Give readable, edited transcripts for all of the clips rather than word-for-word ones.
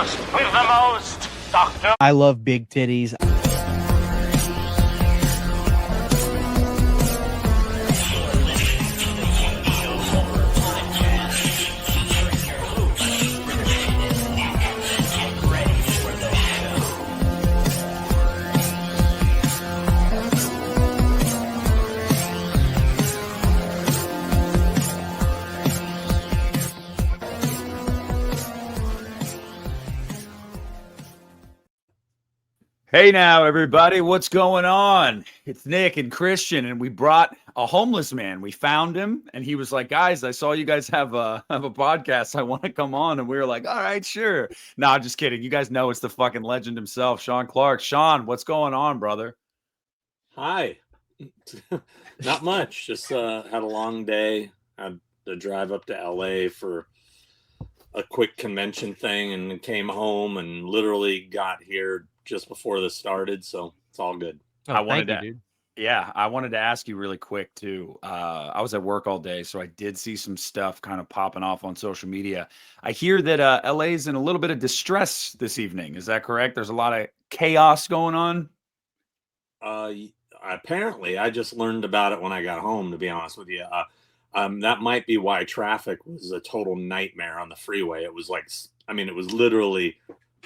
most with the most, Doctor. I love big titties. Hey now, everybody, what's going on? It's Nick and Christian, and we brought a homeless man. We found him, and he was like, guys, I saw you guys have a podcast. I want to come on. And we were like, all right, sure. No, I'm just kidding. You guys know it's the fucking legend himself, Sean Clark. Sean, what's going on, brother? Hi. Not much. Just had a long day. Had to drive up to LA for a quick convention thing and came home and literally got here just before this started, so it's all good. I wanted to ask you really quick too. I was at work all day, so I did see some stuff kind of popping off on social media. I hear that LA's in a little bit of distress this evening. Is that correct? There's a lot of chaos going on. Apparently, I just learned about it when I got home, to be honest with you. That might be why traffic was a total nightmare on the freeway. It was like, it was literally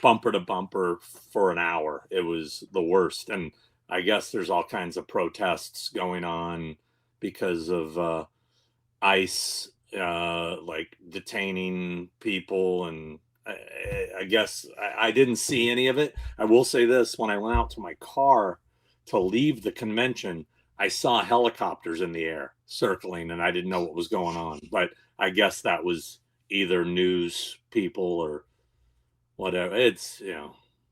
bumper to bumper for an hour. It was the worst. And I guess there's all kinds of protests going on because of ICE like detaining people. And I guess I didn't see any of it. I will say this: when I went out to my car to leave the convention, I saw helicopters in the air circling, and I didn't know what was going on. But I guess that was either news people or whatever. It's,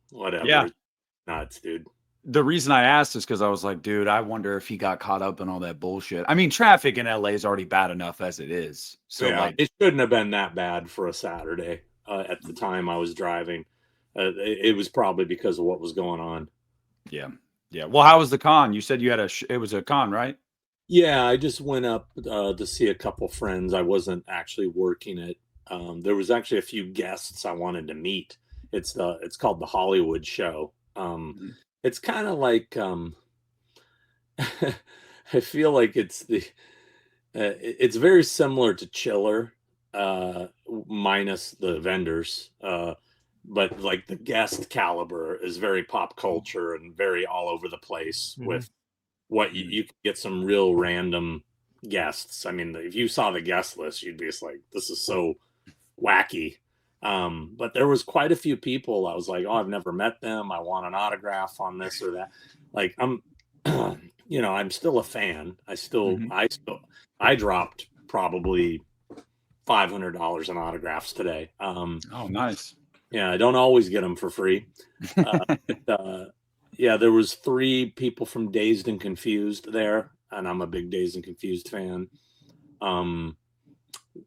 whatever. Yeah. Nuts, dude. The reason I asked is because I was like, dude, I wonder if he got caught up in all that bullshit. I mean, traffic in LA is already bad enough as it is. So yeah, it shouldn't have been that bad for a Saturday. At the time I was driving, it was probably because of what was going on. Yeah. Yeah. Well, how was the con? You said you had it was a con, right? Yeah, I just went up to see a couple friends. I wasn't actually working it. There was actually a few guests I wanted to meet. It's called the Hollywood Show. It's kind of like I feel like it's very similar to Chiller, minus the vendors. But like the guest caliber is very pop culture and very all over the place with what you can get some real random guests. I mean, if you saw the guest list, you'd be just like, this is so wacky. But there was quite a few people. I was like, oh, I've never met them. I want an autograph on this or that. Like I'm still a fan. I dropped probably $500 in autographs today. Oh, nice. Yeah, I don't always get them for free. Yeah, there was 3 people from Dazed and Confused there, and I'm a big Dazed and Confused fan.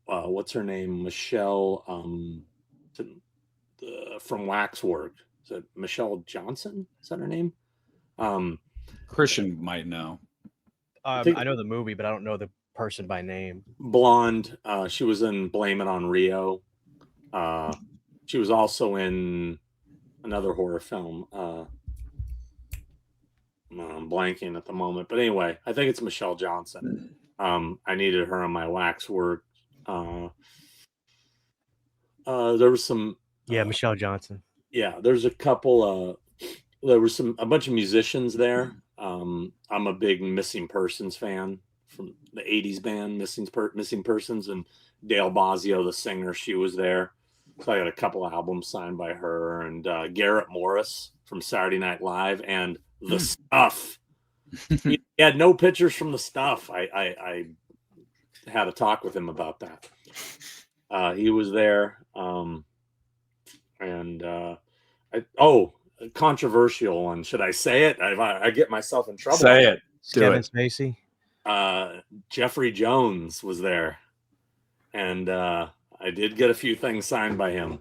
What's her name? Michelle from Waxwork. Is it Michelle Johnson? Is that her name? Christian might know. I know the movie, but I don't know the person by name. Blonde. She was in Blame It on Rio. She was also in another horror film. I'm blanking at the moment, but anyway, I think it's Michelle Johnson. I needed her on my Waxwork. There was some. Yeah, Michelle Johnson. Yeah, there's a couple. There was a bunch of musicians there. I'm a big Missing Persons fan from the '80s band Missing Persons, and Dale Bozzio, the singer, she was there. So I got a couple of albums signed by her, and Garrett Morris from Saturday Night Live and The Stuff. He had no pictures from The Stuff. I had a talk with him about that. He was there. Controversial one. Should I say it? I get myself in trouble. Say it. Kevin Spacey. Jeffrey Jones was there. And I did get a few things signed by him.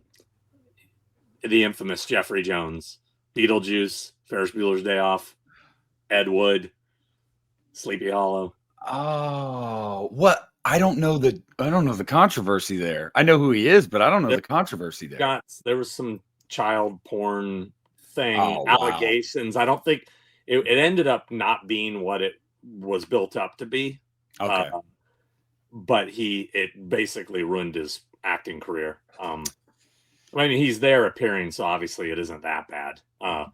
The infamous Jeffrey Jones, Beetlejuice, Ferris Bueller's Day Off, Ed Wood, Sleepy Hollow. Oh, what? I don't know the controversy there. I know who he is, but I don't know the controversy there. There was some child porn thing, Oh, wow. allegations. I don't think it ended up not being what it was built up to be. Okay. But it basically ruined his acting career. I mean, he's there appearing, so obviously it isn't that bad.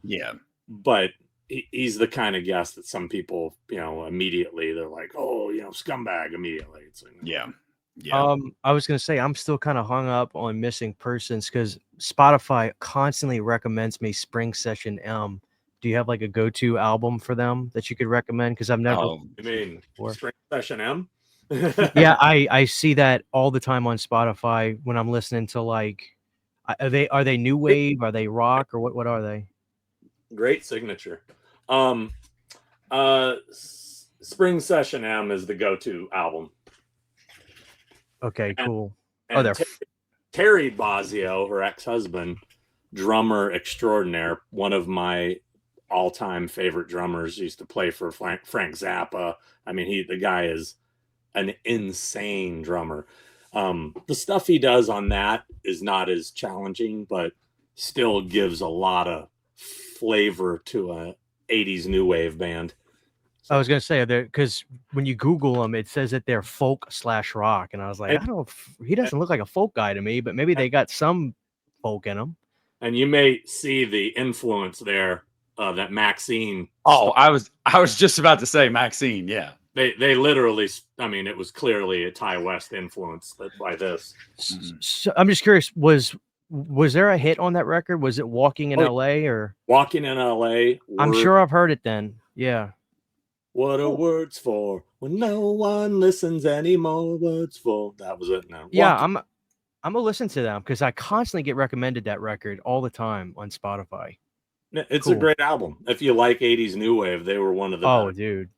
Yeah. But he's the kind of guest that some people, immediately they're like, oh, scumbag immediately. It's like, Yeah. Yeah. I was gonna say I'm still kind of hung up on missing persons because Spotify constantly recommends me Spring Session M. Do you have like a go-to album for them that you could recommend? Because I've never. Oh, I mean, Spring Session M. Yeah, I see that all the time on Spotify when I'm listening to like, are they new wave? Are they rock or what are they? Great signature. Spring Session M is the go-to album. Okay, cool. And Terry Bozzio, her ex-husband, drummer extraordinaire, one of my all-time favorite drummers, used to play for Frank Zappa. I mean, the guy is an insane drummer. The stuff he does on that is not as challenging, but still gives a lot of flavor to a 80s new wave band. I was gonna say because when you Google them, it says that they're folk/rock, and I was like, he doesn't look like a folk guy to me, but maybe they got some folk in him. And you may see the influence there that Maxine. Oh, I was just about to say Maxine. Yeah, they literally. I mean, it was clearly a Ty West influence by this. So I'm just curious, was there a hit on that record? Was it Walking in LA or Walking in LA? I'm sure I've heard it then. Yeah. What are words for when no one listens anymore? Words for that was it. Now, yeah, I'm gonna listen to them because I constantly get recommended that record all the time on Spotify. It's a great album. If you like 80s new wave, they were one of the better. Dude.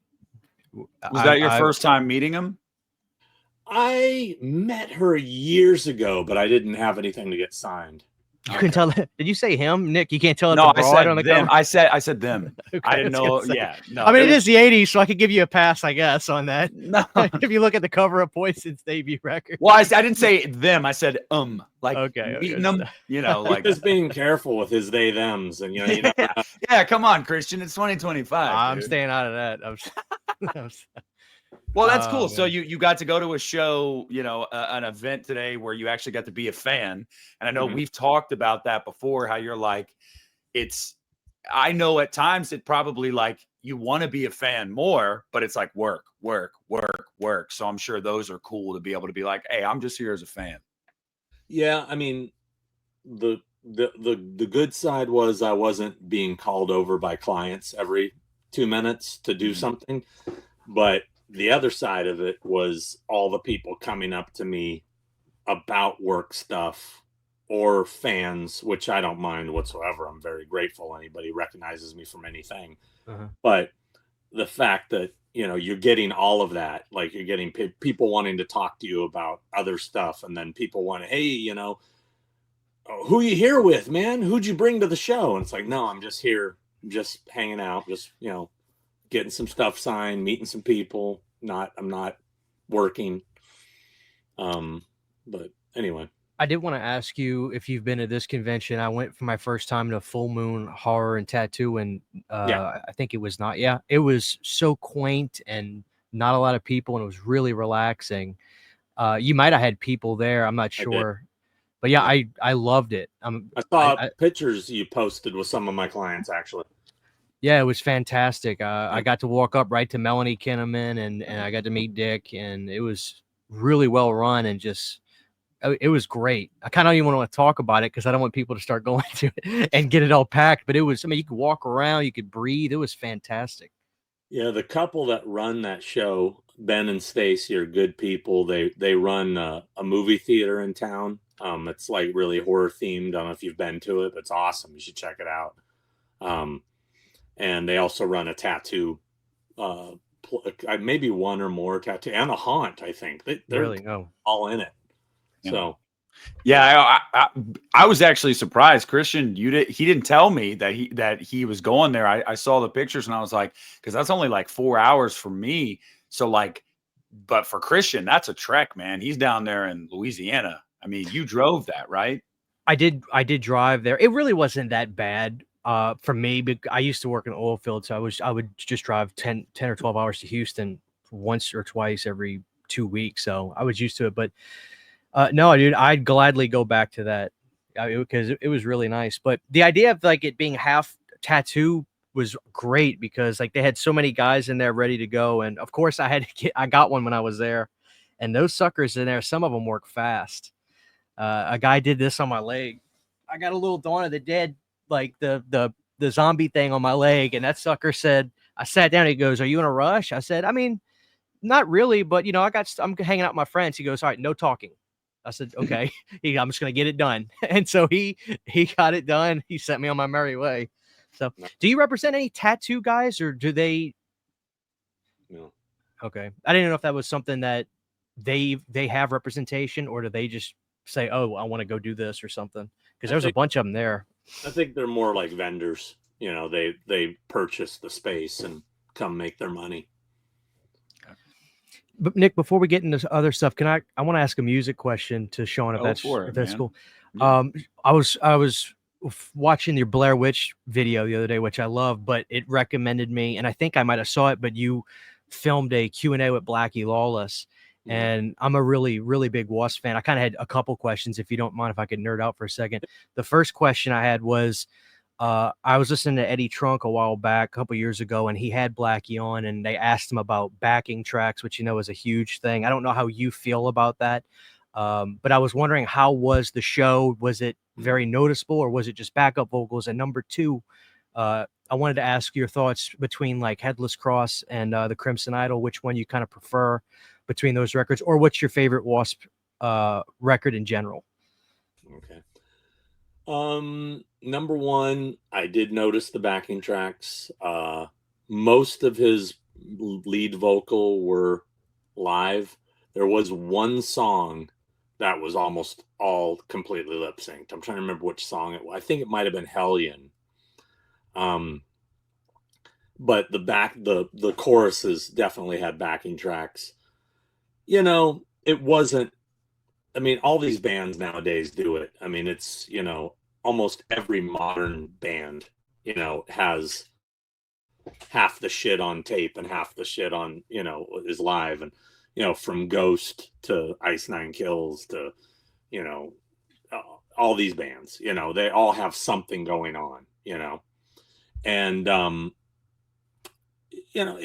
Was that your first time meeting him? I met her years ago, but I didn't have anything to get signed. You can tell. Did you say him, Nick? You can't tell it. No, I said on the them. I said them. Okay, I didn't know. Yeah, no. I mean, it is the '80s, so I could give you a pass, I guess, on that. No, if you look at the cover of Poison's debut record. Well, I didn't say them. I said like meeting them. Like just being careful with his they thems, and yeah. Come on, Christian. It's 2025. I'm staying out of that. Well, that's cool. Man. So you got to go to a show, an event today where you actually got to be a fan. And I know we've talked about that before, how you're like, I know at times it probably like you want to be a fan more, but it's like work. So I'm sure those are cool to be able to be like, hey, I'm just here as a fan. Yeah. I mean, the good side was I wasn't being called over by clients every 2 minutes to do something, but the other side of it was all the people coming up to me about work stuff or fans, which I don't mind whatsoever. I'm very grateful anybody recognizes me from anything. But the fact that, you're getting all of that, like you're getting people wanting to talk to you about other stuff. And then people want to, hey, who you here with, man? Who'd you bring to the show? And it's like, no, I'm just here, just hanging out, just, getting some stuff signed, meeting some people. I'm not working. But anyway. I did want to ask you if you've been to this convention. I went for my first time to Full Moon Horror and Tattoo, and I think it was it was so quaint and not a lot of people, and it was really relaxing. You might have had people there, I'm not sure. But yeah, I loved it. I saw pictures you posted with some of my clients, actually. Yeah, it was fantastic. I got to walk up right to Melanie Kinnaman, and I got to meet Dick, and it was really well run, and it was great. I kind of don't even want to talk about it because I don't want people to start going to it and get it all packed. But it was, you could walk around, you could breathe. It was fantastic. Yeah, the couple that run that show, Ben and Stacy, are good people. They run a movie theater in town. It's like really horror themed. I don't know if you've been to it, but it's awesome. You should check it out. And they also run a tattoo, maybe one or more tattoo, and a haunt. I think they're really all in it. So, yeah, I was actually surprised, Christian. He didn't tell me that he was going there. I saw the pictures and I was like, because that's only like 4 hours for me. So like, but for Christian, that's a trek, man. He's down there in Louisiana. I mean, you drove that, right? I did drive there. It really wasn't that bad for me. But I used to work in oil field, so I would just drive 10 or 12 hours to Houston once or twice every 2 weeks. So I was used to it. But no, dude, I'd gladly go back to that because it was really nice. But the idea of like it being half tattoo was great because like they had so many guys in there ready to go, and of course I got one when I was there, and those suckers in there, some of them work fast. A guy did this on my leg. I got a little Dawn of the Dead, like the zombie thing on my leg, and that sucker said, I sat down. He goes, "Are you in a rush?" I said, "I mean, not really, but you know, I'm hanging out with my friends." He goes, "All right, no talking." I said, "Okay." I'm just gonna get it done, and so he got it done. He sent me on my merry way. So, do you represent any tattoo guys, or do they? No. Okay, I didn't know if that was something that they have representation, or do they just say, "Oh, I want to go do this" or something? Because there was a bunch of them there. I think they're more like vendors. You know, they purchase the space and come make their money. But Nick, before we get into other stuff, I want to ask a music question to Sean if that's man. cool. Yeah. I was watching your Blair Witch video the other day, which I love, but it recommended me, and I think I might have saw it, but you filmed a Q&A with Blackie Lawless. And I'm a really, really big W.A.S.P fan. I kind of had a couple questions, if you don't mind, if I could nerd out for a second. The first question I had was, I was listening to Eddie Trunk a while back, a couple years ago, and he had Blackie on, and they asked him about backing tracks, which, you know, is a huge thing. I don't know how you feel about that. But I was wondering, how was the show? Was it very noticeable, or was it just backup vocals? And number two, I wanted to ask your thoughts between like Headless Cross and the Crimson Idol, which one you kind of prefer between those records, or what's your favorite W.A.S.P record in general? Okay. Number one, I did notice the backing tracks. Most of his lead vocal were live. There was one song that was almost all completely lip synced. I'm trying to remember which song it was. I think it might have been Hellion. But the choruses definitely had backing tracks. You know, it wasn't, I mean, all these bands nowadays do it. I mean, it's, you know, almost every modern band, you know, has half the shit on tape and half the shit on, you know, is live. And, you know, from Ghost to Ice Nine Kills to, you know, all these bands, you know, they all have something going on, you know. And, you know,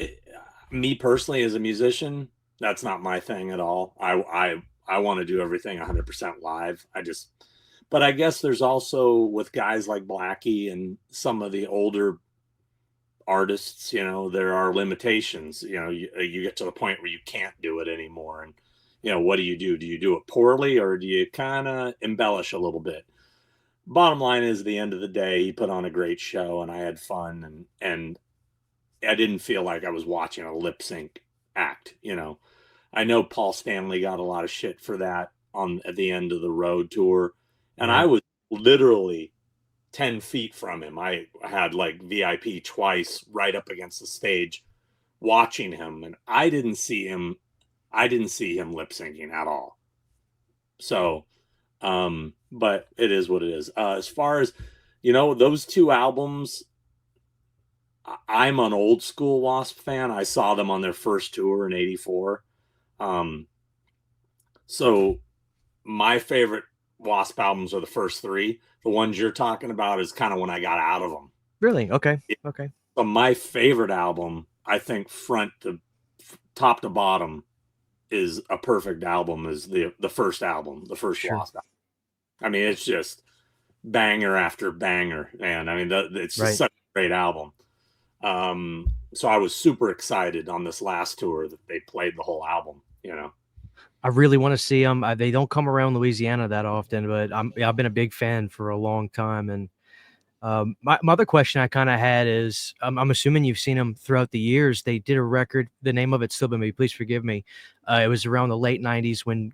me personally as a musician, that's not my thing at all. I want to do everything 100% live. But I guess there's also with guys like Blackie and some of the older artists, you know, there are limitations. You know, you get to the point where you can't do it anymore. And, you know, what do? Do you do it poorly, or do you kind of embellish a little bit? Bottom line is, at the end of the day, he put on a great show and I had fun, and I didn't feel like I was watching a lip sync act, you know. I know Paul Stanley got a lot of shit for that at the end of the road tour. And I was literally 10 feet from him. I had like VIP twice right up against the stage watching him. And I didn't see him lip syncing at all. So, but it is what it is. As far as, you know, those two albums, I'm an old school W.A.S.P fan. I saw them on their first tour in '84. So my favorite W.A.S.P albums are the first three. The ones you're talking about is kind of when I got out of them. Really? Okay. Okay. But my favorite album, I think front to top to bottom, is a perfect album, is the first album, the first W.A.S.P album. I mean, it's just banger after banger, man. I mean, it's just such a great album. So I was super excited on this last tour that they played the whole album, you know. I really want to see them. They don't come around Louisiana that often, but I've been a big fan for a long time. And my other question I kind of had is, I'm assuming you've seen them throughout the years. They did a record. The name of it's still been me. Please forgive me. It was around the late '90s when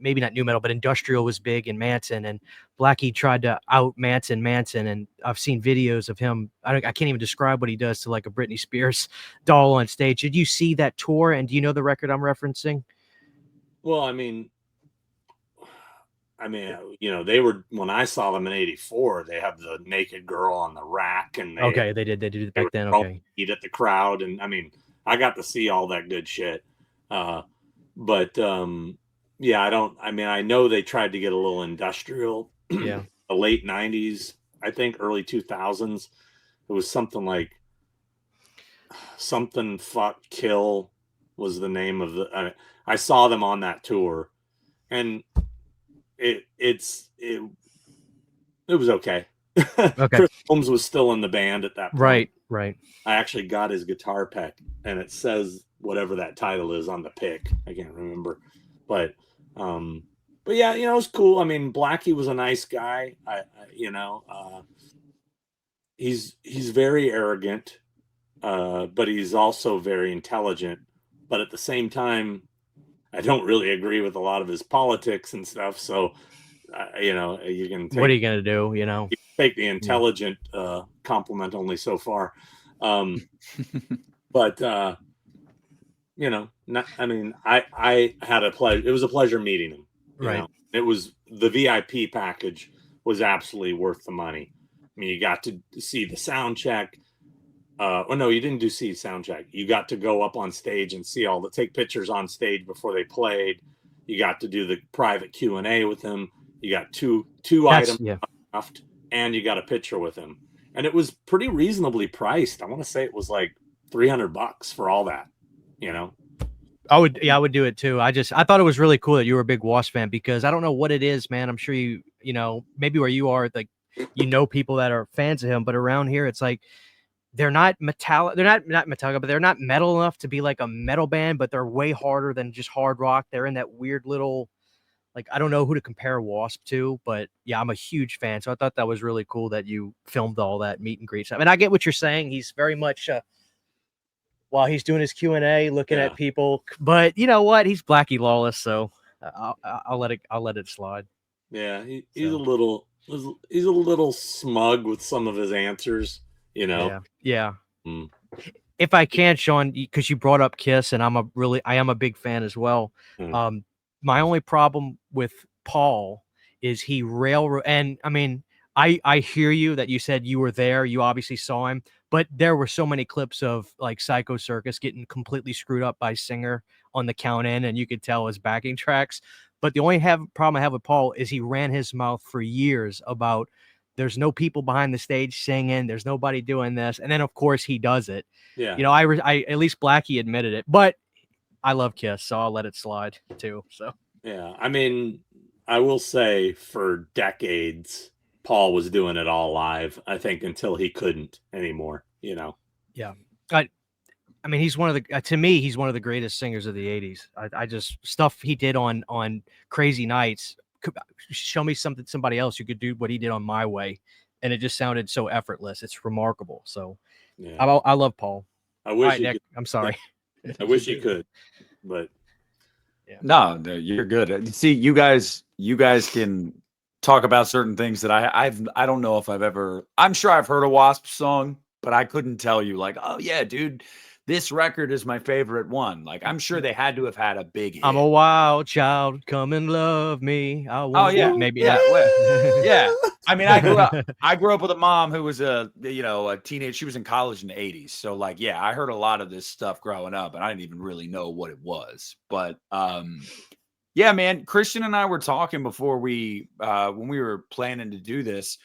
maybe not new metal, but industrial was big in Manson, and Blackie tried to out Manson. And I've seen videos of him. I can't even describe what he does to like a Britney Spears doll on stage. Did you see that tour? And do you know the record I'm referencing? Well, I mean, I mean, you know, they were, when I saw them in '84, they have the naked girl on the rack, and Okay, they did it they back were then. throwing Okay. meat at the crowd, and I mean, I got to see all that good shit. But yeah, I mean, I know they tried to get a little industrial. Yeah. The late '90s, I think, early 2000s. It was something like something fuck kill was the name of the. I saw them on that tour, and it was okay. Okay. Chris Holmes was still in the band at that point. Right. Right. I actually got his guitar pick, and it says whatever that title is on the pick. I can't remember, but yeah, you know, it was cool. I mean, Blackie was a nice guy. You know, he's very arrogant, but he's also very intelligent. But at the same time, I don't really agree with a lot of his politics and stuff. So, you know, you can take, What are you gonna do? You know, take the intelligent compliment only so far. But you know, I mean, I had a pleasure. It was a pleasure meeting him. Right. Know? It was, the VIP package was absolutely worth the money. I mean, you got to see the sound check. Oh no, you didn't see sound check. You got to go up on stage and see take pictures on stage before they played. You got to do the private Q&A with him. You got two items left, and you got a picture with him. And it was pretty reasonably priced. I want to say it was like $300 for all that, you know? I would do it too. I thought it was really cool that you were a big W.A.S.P fan, because I don't know what it is, man. I'm sure you know, maybe where you are, like, you know, people that are fans of him, but around here, it's like, they're not metallic. They're not metallic, but they're not metal enough to be like a metal band, but they're way harder than just hard rock. They're in that weird little, like, I don't know who to compare W.A.S.P to, but yeah, I'm a huge fan. So I thought that was really cool that you filmed all that meet and greet stuff. And I get what you're saying. He's very much, while he's doing his Q&A, looking at people, but you know what? He's Blackie Lawless, so I'll let it slide. Yeah, he's a little smug with some of his answers, you know. Yeah. If I can, Sean, because you brought up Kiss, and I am a big fan as well. My only problem with Paul is he and I mean, I hear you that you said you were there, you obviously saw him, but there were so many clips of like Psycho Circus getting completely screwed up by Singer on the count in, and you could tell his backing tracks. But the only problem I have with Paul is he ran his mouth for years about there's no people behind the stage singing, there's nobody doing this, and then of course he does it. Yeah, you know, I at least Blackie admitted it, but I love Kiss, so I'll let it slide too. So yeah, I mean, I will say for decades, Paul was doing it all live. I think until he couldn't anymore. You know. Yeah, I mean, he's one of the to me, he's one of the greatest singers of the '80s. I just stuff he did on Crazy Nights. Show me somebody else who could do what he did on My Way, and it just sounded so effortless. It's remarkable. So yeah. I love Paul. I wish Nick, I'm sorry. I wish he could, but yeah. No, you're good. See, you guys can talk about certain things that I don't know if I've ever. I'm sure I've heard a W.A.S.P song, but I couldn't tell you like, oh yeah, dude, this record is my favorite one. Like, I'm sure they had to have had a big hit. I'm a wild child, come and love me. Maybe yeah. I mean, I grew up with a mom who was a teenager. She was in college in the 80s. So like, yeah, I heard a lot of this stuff growing up, and I didn't even really know what it was. But yeah, man, Christian and I were talking before when we were planning to do this.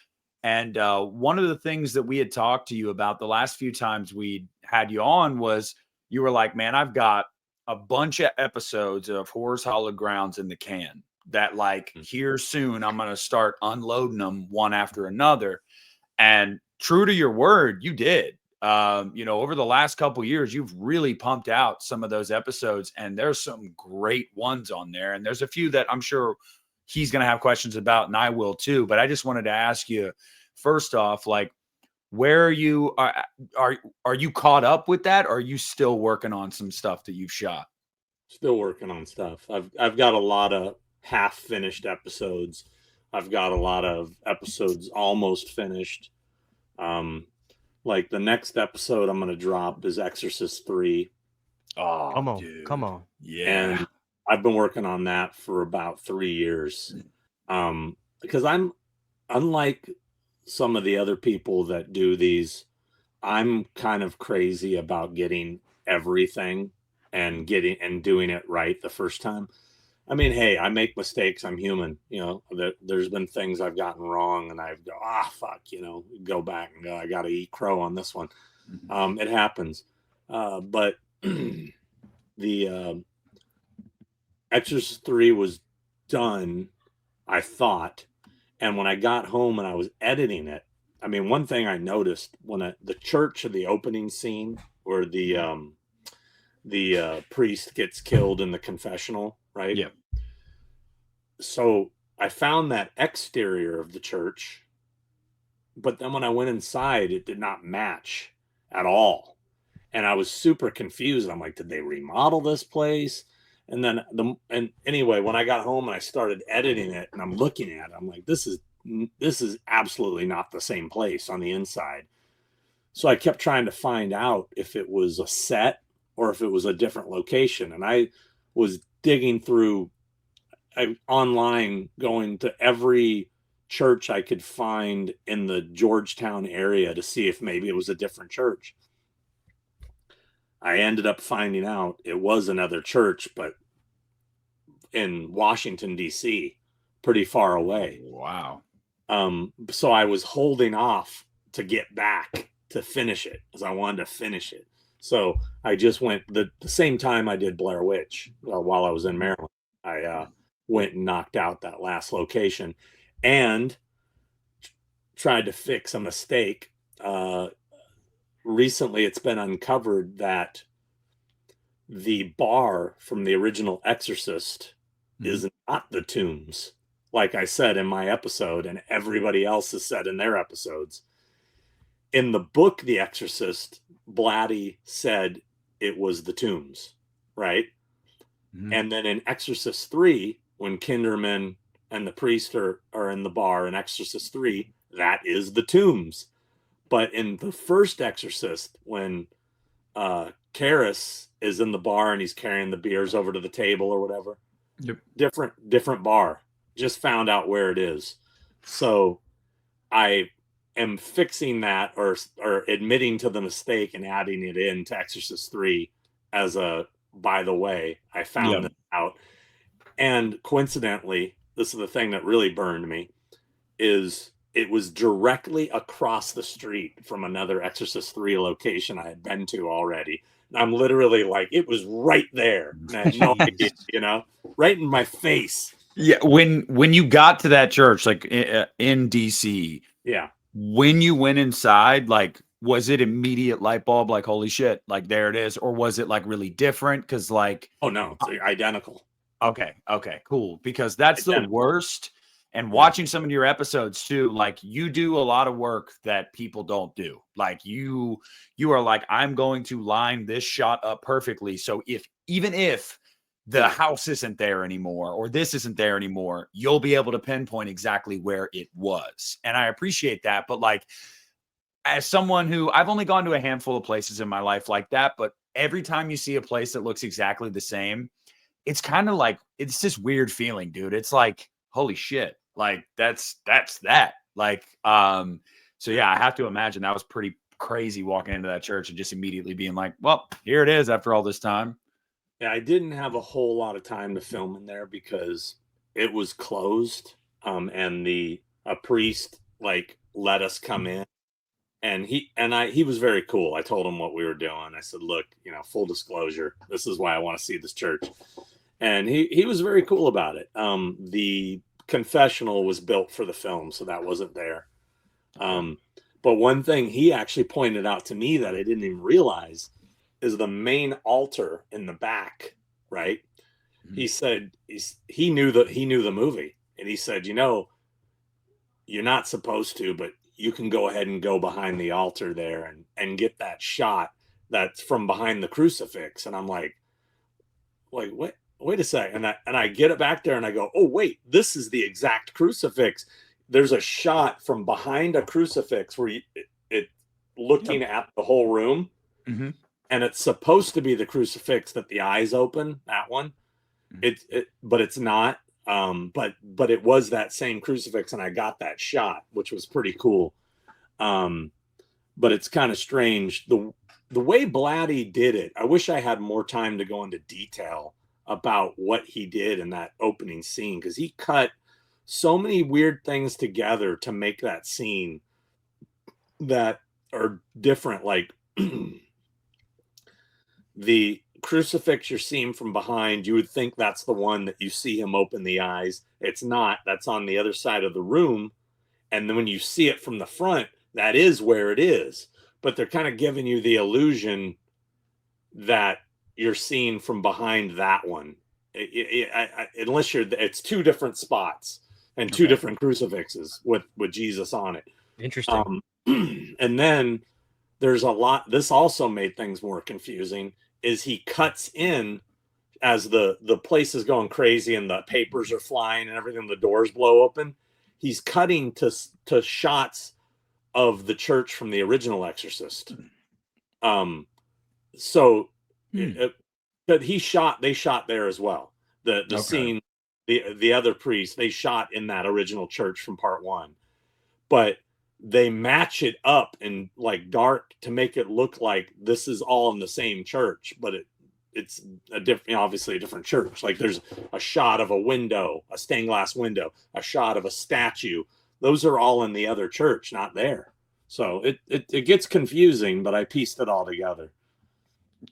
And one of the things that we had talked to you about the last few times we had you on was you were like, man, I've got a bunch of episodes of Horror's Hallowed Grounds in the can that like here soon I'm going to start unloading them one after another. And true to your word, you did. Over the last couple of years, you've really pumped out some of those episodes, and there's some great ones on there. And there's a few that I'm sure he's going to have questions about, and I will too. But I just wanted to ask you, first off, like, where are you? Are you caught up with that? Or are you still working on some stuff that you've shot? Still working on stuff. I've got a lot of half-finished episodes. I've got a lot of episodes almost finished. Like the next episode I'm going to drop is Exorcist 3. Oh, come on. Yeah. And I've been working on that for about 3 years. Because I'm unlike some of the other people that do these. I'm kind of crazy about getting everything and doing it right the first time. I mean, hey, I make mistakes. I'm human. You know, there's been things I've gotten wrong, and I go, fuck. You know, go back and go. I got to eat crow on this one. It happens. But the Exorcist 3 was done, I thought, and when I got home and I was editing it, I mean, one thing I noticed when the church of the opening scene where the priest gets killed in the confessional, right? Yeah. So I found that exterior of the church, but then when I went inside, it did not match at all. And I was super confused. I'm like, did they remodel this place? And then anyway, when I got home and I started editing it and I'm looking at it, I'm like, this is absolutely not the same place on the inside. So I kept trying to find out if it was a set or if it was a different location. And I was digging through online, going to every church I could find in the Georgetown area to see if maybe it was a different church. I ended up finding out it was another church, but in Washington, D.C., pretty far away. Wow. So I was holding off to get back to finish it because I wanted to finish it. So I just went the same time I did Blair Witch while I was in Maryland. I went and knocked out that last location and tried to fix a mistake. Recently, it's been uncovered that the bar from the original Exorcist is not the tombs, like I said in my episode, and everybody else has said in their episodes. In the book, The Exorcist, Blatty said it was the tombs, right? And then in Exorcist 3, when Kinderman and the priest are in the bar in Exorcist 3, that is the tombs. But in the first Exorcist, when Karras is in the bar and he's carrying the beers over to the table or whatever, different bar. Just found out where it is. So I am fixing that or admitting to the mistake and adding it into Exorcist 3 as a, by the way, I found it out. And coincidentally, this is the thing that really burned me, is it was directly across the street from another Exorcist 3 location I had been to already. I'm literally like, it was right there. I had no idea, you know, right in my face. Yeah. When you got to that church, like in DC, yeah, when you went inside, like, was it immediate light bulb? Like, holy shit, like there it is. Or was it like really different? Cause like, oh no, it's identical. Okay. Cool. Because that's the worst. And watching some of your episodes too, like you do a lot of work that people don't do. Like you are like, I'm going to line this shot up perfectly. So even if the house isn't there anymore or this isn't there anymore, you'll be able to pinpoint exactly where it was. And I appreciate that. But like, as someone who I've only gone to a handful of places in my life like that, but every time you see a place that looks exactly the same, it's kind of like, it's this weird feeling, dude. It's like, holy shit. Like that's that. Like, so yeah, I have to imagine that was pretty crazy walking into that church and just immediately being like, well, here it is after all this time. Yeah, I didn't have a whole lot of time to film in there because it was closed. And a priest like let us come in, and he was very cool. I told him what we were doing. I said, look, you know, full disclosure, this is why I want to see this church. And he was very cool about it. The confessional was built for the film, so that wasn't there. But one thing he actually pointed out to me that I didn't even realize is the main altar in the back, right? He said he knew the movie, and he said, you know, you're not supposed to, but you can go ahead and go behind the altar there and get that shot that's from behind the crucifix. And I'm like what? Wait a second. And I get it back there and I go, oh, wait, this is the exact crucifix. There's a shot from behind a crucifix where it looking at the whole room. And it's supposed to be the crucifix that the eyes open, that one. But it's not. But it was that same crucifix, and I got that shot, which was pretty cool. But it's kind of strange the way Blatty did it. I wish I had more time to go into detail about what he did in that opening scene, because he cut so many weird things together to make that scene that are different. Like the crucifix you're seeing from behind, you would think that's the one that you see him open the eyes. It's not. That's on the other side of the room. And then when you see it from the front, that is where it is. But they're kind of giving you the illusion that you're seeing from behind that one. Unless it's two different spots and two different crucifixes with Jesus on it. Interesting. And then there's a lot. This also made things more confusing. Is he cuts in as the place is going crazy and the papers are flying and everything, the doors blow open. He's cutting to shots of the church from the original Exorcist. But they shot there as well. The scene, the other priest, they shot in that original church from part 1, but they match it up in like dark to make it look like this is all in the same church, but it's a different, obviously a different church. Like there's a shot of a window, a stained glass window, a shot of a statue. Those are all in the other church, not there. So it gets confusing, but I pieced it all together.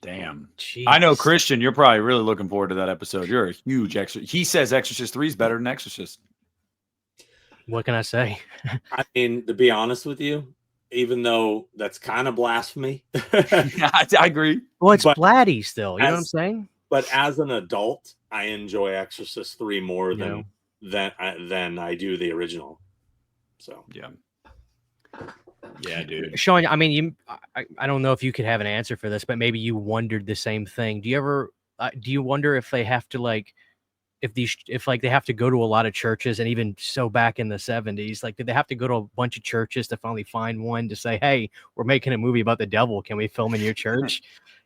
Damn. Jeez. I know, Christian, you're probably really looking forward to that episode. You're a huge Exorcist. He says Exorcist 3 is better than Exorcist. What can I say? I mean, to be honest with you, even though that's kind of blasphemy. Yeah, I agree. Well, it's Blatty still. You know what I'm saying? But as an adult, I enjoy Exorcist 3 more than I do the original. So yeah, dude. Sean, I mean, I don't know if you could have an answer for this, but maybe you wondered the same thing. Do you wonder if they have to like, if they have to go to a lot of churches, and even so back in the 70s, like, did they have to go to a bunch of churches to finally find one to say, hey, we're making a movie about the devil. Can we film in your church?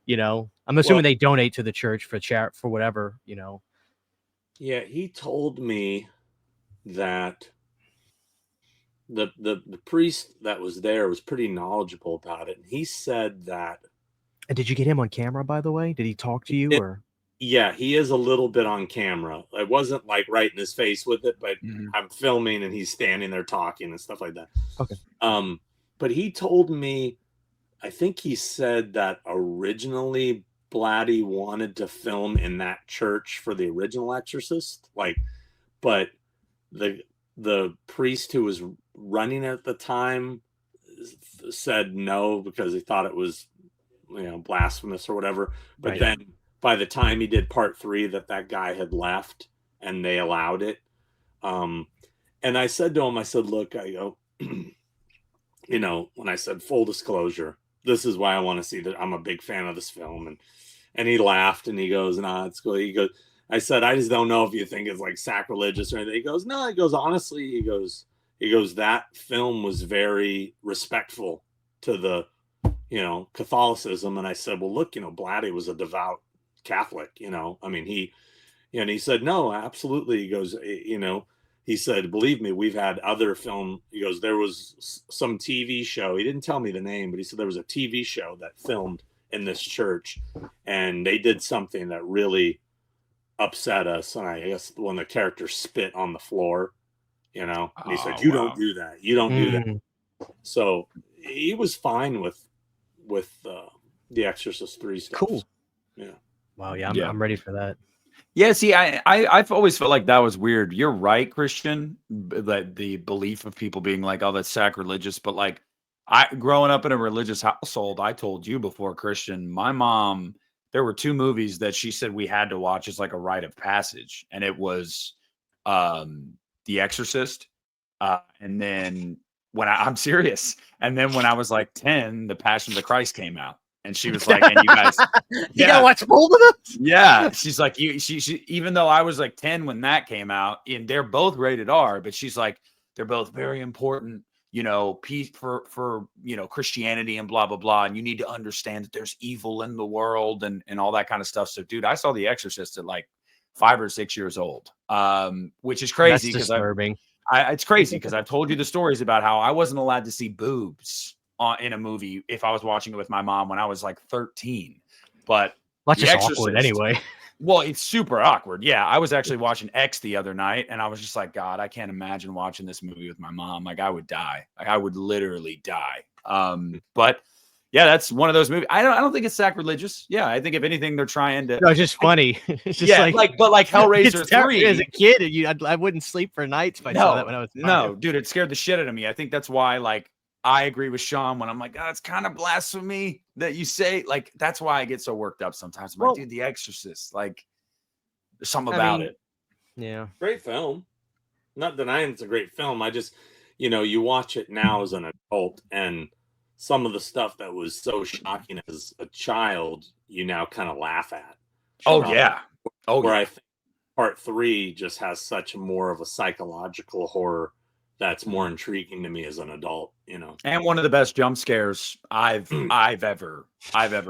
You know, I'm assuming they donate to the church for whatever, you know. Yeah, he told me that the priest that was there was pretty knowledgeable about it. And he said that. And did you get him on camera, by the way? Did he talk to you or? Yeah, he is a little bit on camera. I wasn't like right in his face with it, but I'm filming and he's standing there talking and stuff like that. Okay. But he told me, I think he said that originally Blatty wanted to film in that church for the original Exorcist, but the priest who was running at the time said no because he thought it was, blasphemous or whatever. But then by the time he did part 3, that guy had left and they allowed it. And I said to him, I said, look, I go, when I said full disclosure, this is why I want to see that. I'm a big fan of this film. And he laughed and he goes, nah, it's cool. He goes, I said, I just don't know if you think it's like sacrilegious or anything. He goes, no, he goes, honestly, he goes, that film was very respectful to the, Catholicism. And I said, well, look, Blatty was a devout Catholic, I mean, and he said, no, absolutely. He goes, he said, believe me, we've had other film. He goes, there was some TV show. He didn't tell me the name, but he said there was a TV show that filmed in this church and they did something that really upset us. And I guess when the character spit on the floor, and he said, you don't do that. You don't do that. So he was fine with the Exorcist 3 stuff. Cool. Yeah. Wow. Yeah. I'm ready for that. Yeah, see, I've always felt like that was weird. You're right, Christian, that the belief of people being like, oh, that's sacrilegious. But like, growing up in a religious household, I told you before, Christian, my mom, there were 2 movies that she said we had to watch as like a rite of passage. And it was The Exorcist. And then I'm serious. And then when I was like 10, The Passion of the Christ came out. And she was like, and you guys, you gotta watch both of them? Yeah. She's like, she, even though I was like 10 when that came out, and they're both rated R, but she's like, they're both very important, piece for Christianity and blah, blah, blah. And you need to understand that there's evil in the world and all that kind of stuff. So dude, I saw The Exorcist at like 5 or 6 years old, which is crazy That's because disturbing. it's crazy because I've told you the stories about how I wasn't allowed to see boobs in a movie if I was watching it with my mom when I was like 13. But That's The just Exorcist, awkward anyway. well, it's super awkward. Yeah, I was actually watching X the other night, and I was just like, God, I can't imagine watching this movie with my mom. Like, I would die. Like, I would literally die. But yeah, that's one of those movies. I don't think it's sacrilegious. Yeah, I think if anything, they're trying to. No, it's just funny. It's just Yeah, but like Hellraiser it's terrible. 3 As a kid, I wouldn't sleep for nights if I saw that when I was 5. No, dude, it scared the shit out of me. I think that's why, like, I agree with Sean when I'm like, oh, it's kind of blasphemy that you say. Like, that's why I get so worked up sometimes. I'm like, dude, The Exorcist, like, there's something about it. Yeah. Great film. Not denying it's a great film. I just, you watch it now as an adult, and some of the stuff that was so shocking as a child, you now kind of laugh at. Oh, yeah. Where I think part 3 just has such more of a psychological horror that's more intriguing to me as an adult, And one of the best jump scares I've ever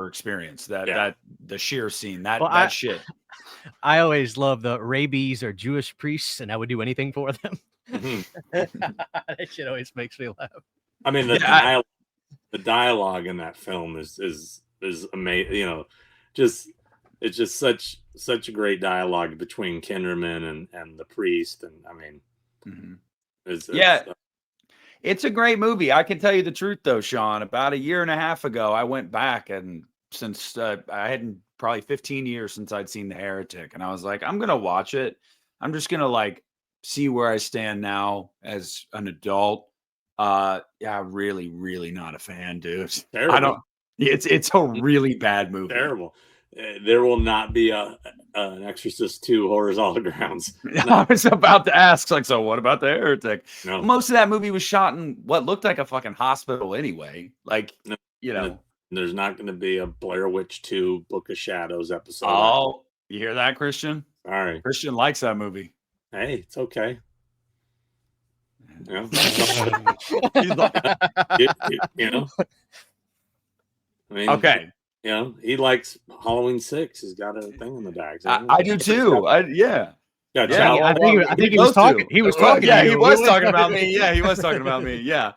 experienced. That the sheer scene, that shit. I always love the rabies or Jewish priests, and I would do anything for them. That shit always makes me laugh. I mean, the dialogue in that film is amazing. It's just such a great dialogue between Kinderman and the priest, and I mean, it's a great movie. I can tell you the truth though, Sean. About a year and a half ago, I went back, and since I hadn't probably 15 years since I'd seen The Heretic, and I was like, I'm gonna watch it. I'm just gonna like see where I stand now as an adult. Really, really not a fan, dude. Terrible. I don't. It's a really bad movie. Terrible. There will not be an Exorcist 2 Hallowed Grounds. No. I was about to ask, like, so what about The Heretic? No. Most of that movie was shot in what looked like a fucking hospital anyway. Like, There's not going to be a Blair Witch 2 Book of Shadows episode. Oh, you hear that, Christian? Sorry. Christian likes that movie. Hey, it's okay. I mean, okay. He likes Halloween 6. He's got a thing in the bag. I do too. I think he was talking. He was talking. Yeah, he was talking about me. Yeah, he was talking about me. Yeah.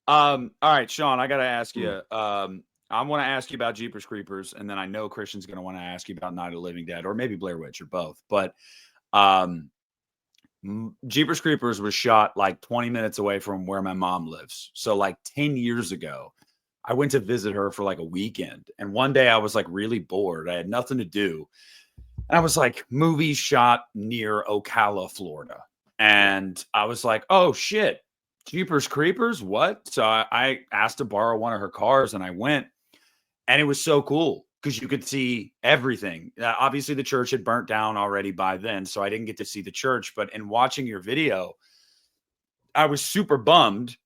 All right, Sean, I got to ask you. I want to ask you about Jeepers Creepers, and then I know Christian's going to want to ask you about Night of the Living Dead, or maybe Blair Witch, or both. But Jeepers Creepers was shot like 20 minutes away from where my mom lives. So like 10 years ago, I went to visit her for like a weekend. And one day I was like really bored. I had nothing to do. And I was like, movies shot near Ocala, Florida. And I was like, oh shit, Jeepers Creepers? What? So I asked to borrow one of her cars, and I went. And it was so cool because you could see everything. Obviously, the church had burnt down already by then, so I didn't get to see the church. But in watching your video, I was super bummed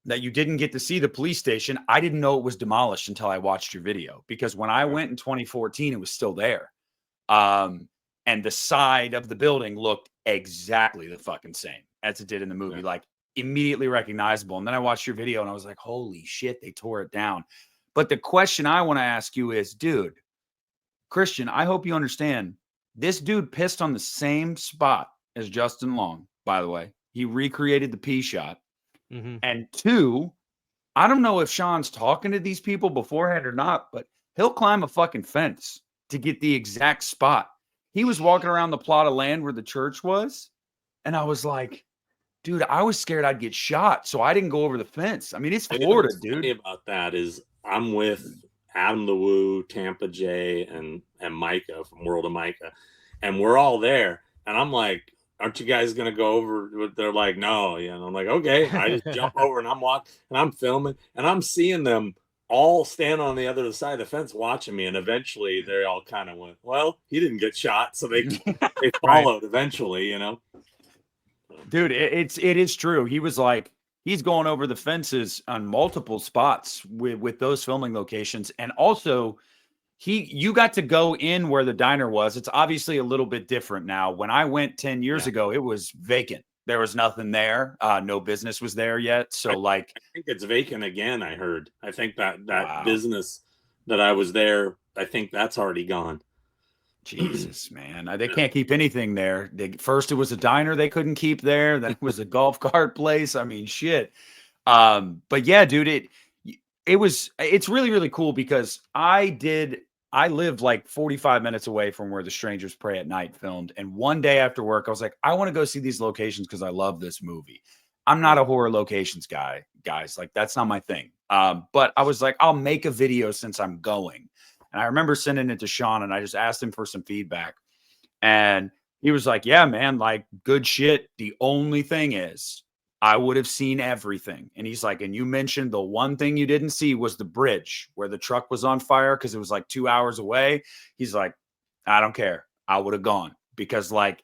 that you didn't get to see the police station. I didn't know it was demolished until I watched your video, because when I went in 2014, it was still there. And the side of the building looked exactly the fucking same as it did in the movie, like immediately recognizable. And then I watched your video and I was like, holy shit, they tore it down. But the question I want to ask you is, dude, Christian, I hope you understand, this dude pissed on the same spot as Justin Long, by the way. He recreated the pee shot. Mm-hmm. And 2, I don't know if Sean's talking to these people beforehand or not, but he'll climb a fucking fence to get the exact spot. He was walking around the plot of land where the church was, and I was like, dude, I was scared I'd get shot, so I didn't go over the fence. I mean, it's Florida, dude. Funny about that is I'm with Adam the Woo, Tampa J, and Micah from World of Micah, and we're all there. And I'm like, aren't you guys going to go over? They're like, no. And I'm like, okay. I just jump over and I'm walking and I'm filming and I'm seeing them all stand on the other side of the fence watching me. And eventually they all kind of went, well, he didn't get shot. So they followed eventually, Dude, it is true. He was like, he's going over the fences on multiple spots with those filming locations. And also, you got to go in where the diner was. It's obviously a little bit different now. When I went 10 years ago, it was vacant. There was nothing there. No business was there yet. So I think it's vacant again. I heard. I think that business that I was there, I think that's already gone. Jesus, man. They can't keep anything there. First, it was a diner they couldn't keep there. Then it was a golf cart place. I mean, shit. But yeah, dude, it's really, really cool because I lived like 45 minutes away from where The Strangers Pray at Night filmed. And one day after work, I was like, I want to go see these locations because I love this movie. I'm not a horror locations guy, guys. Like, that's not my thing. But I was like, I'll make a video since I'm going. And I remember sending it to Sean and I just asked him for some feedback. And he was like, yeah, man, like, good shit. The only thing is, I would have seen everything. And he's like, and you mentioned the one thing you didn't see was the bridge where the truck was on fire because it was like 2 hours away. He's like, I don't care. I would have gone because, like,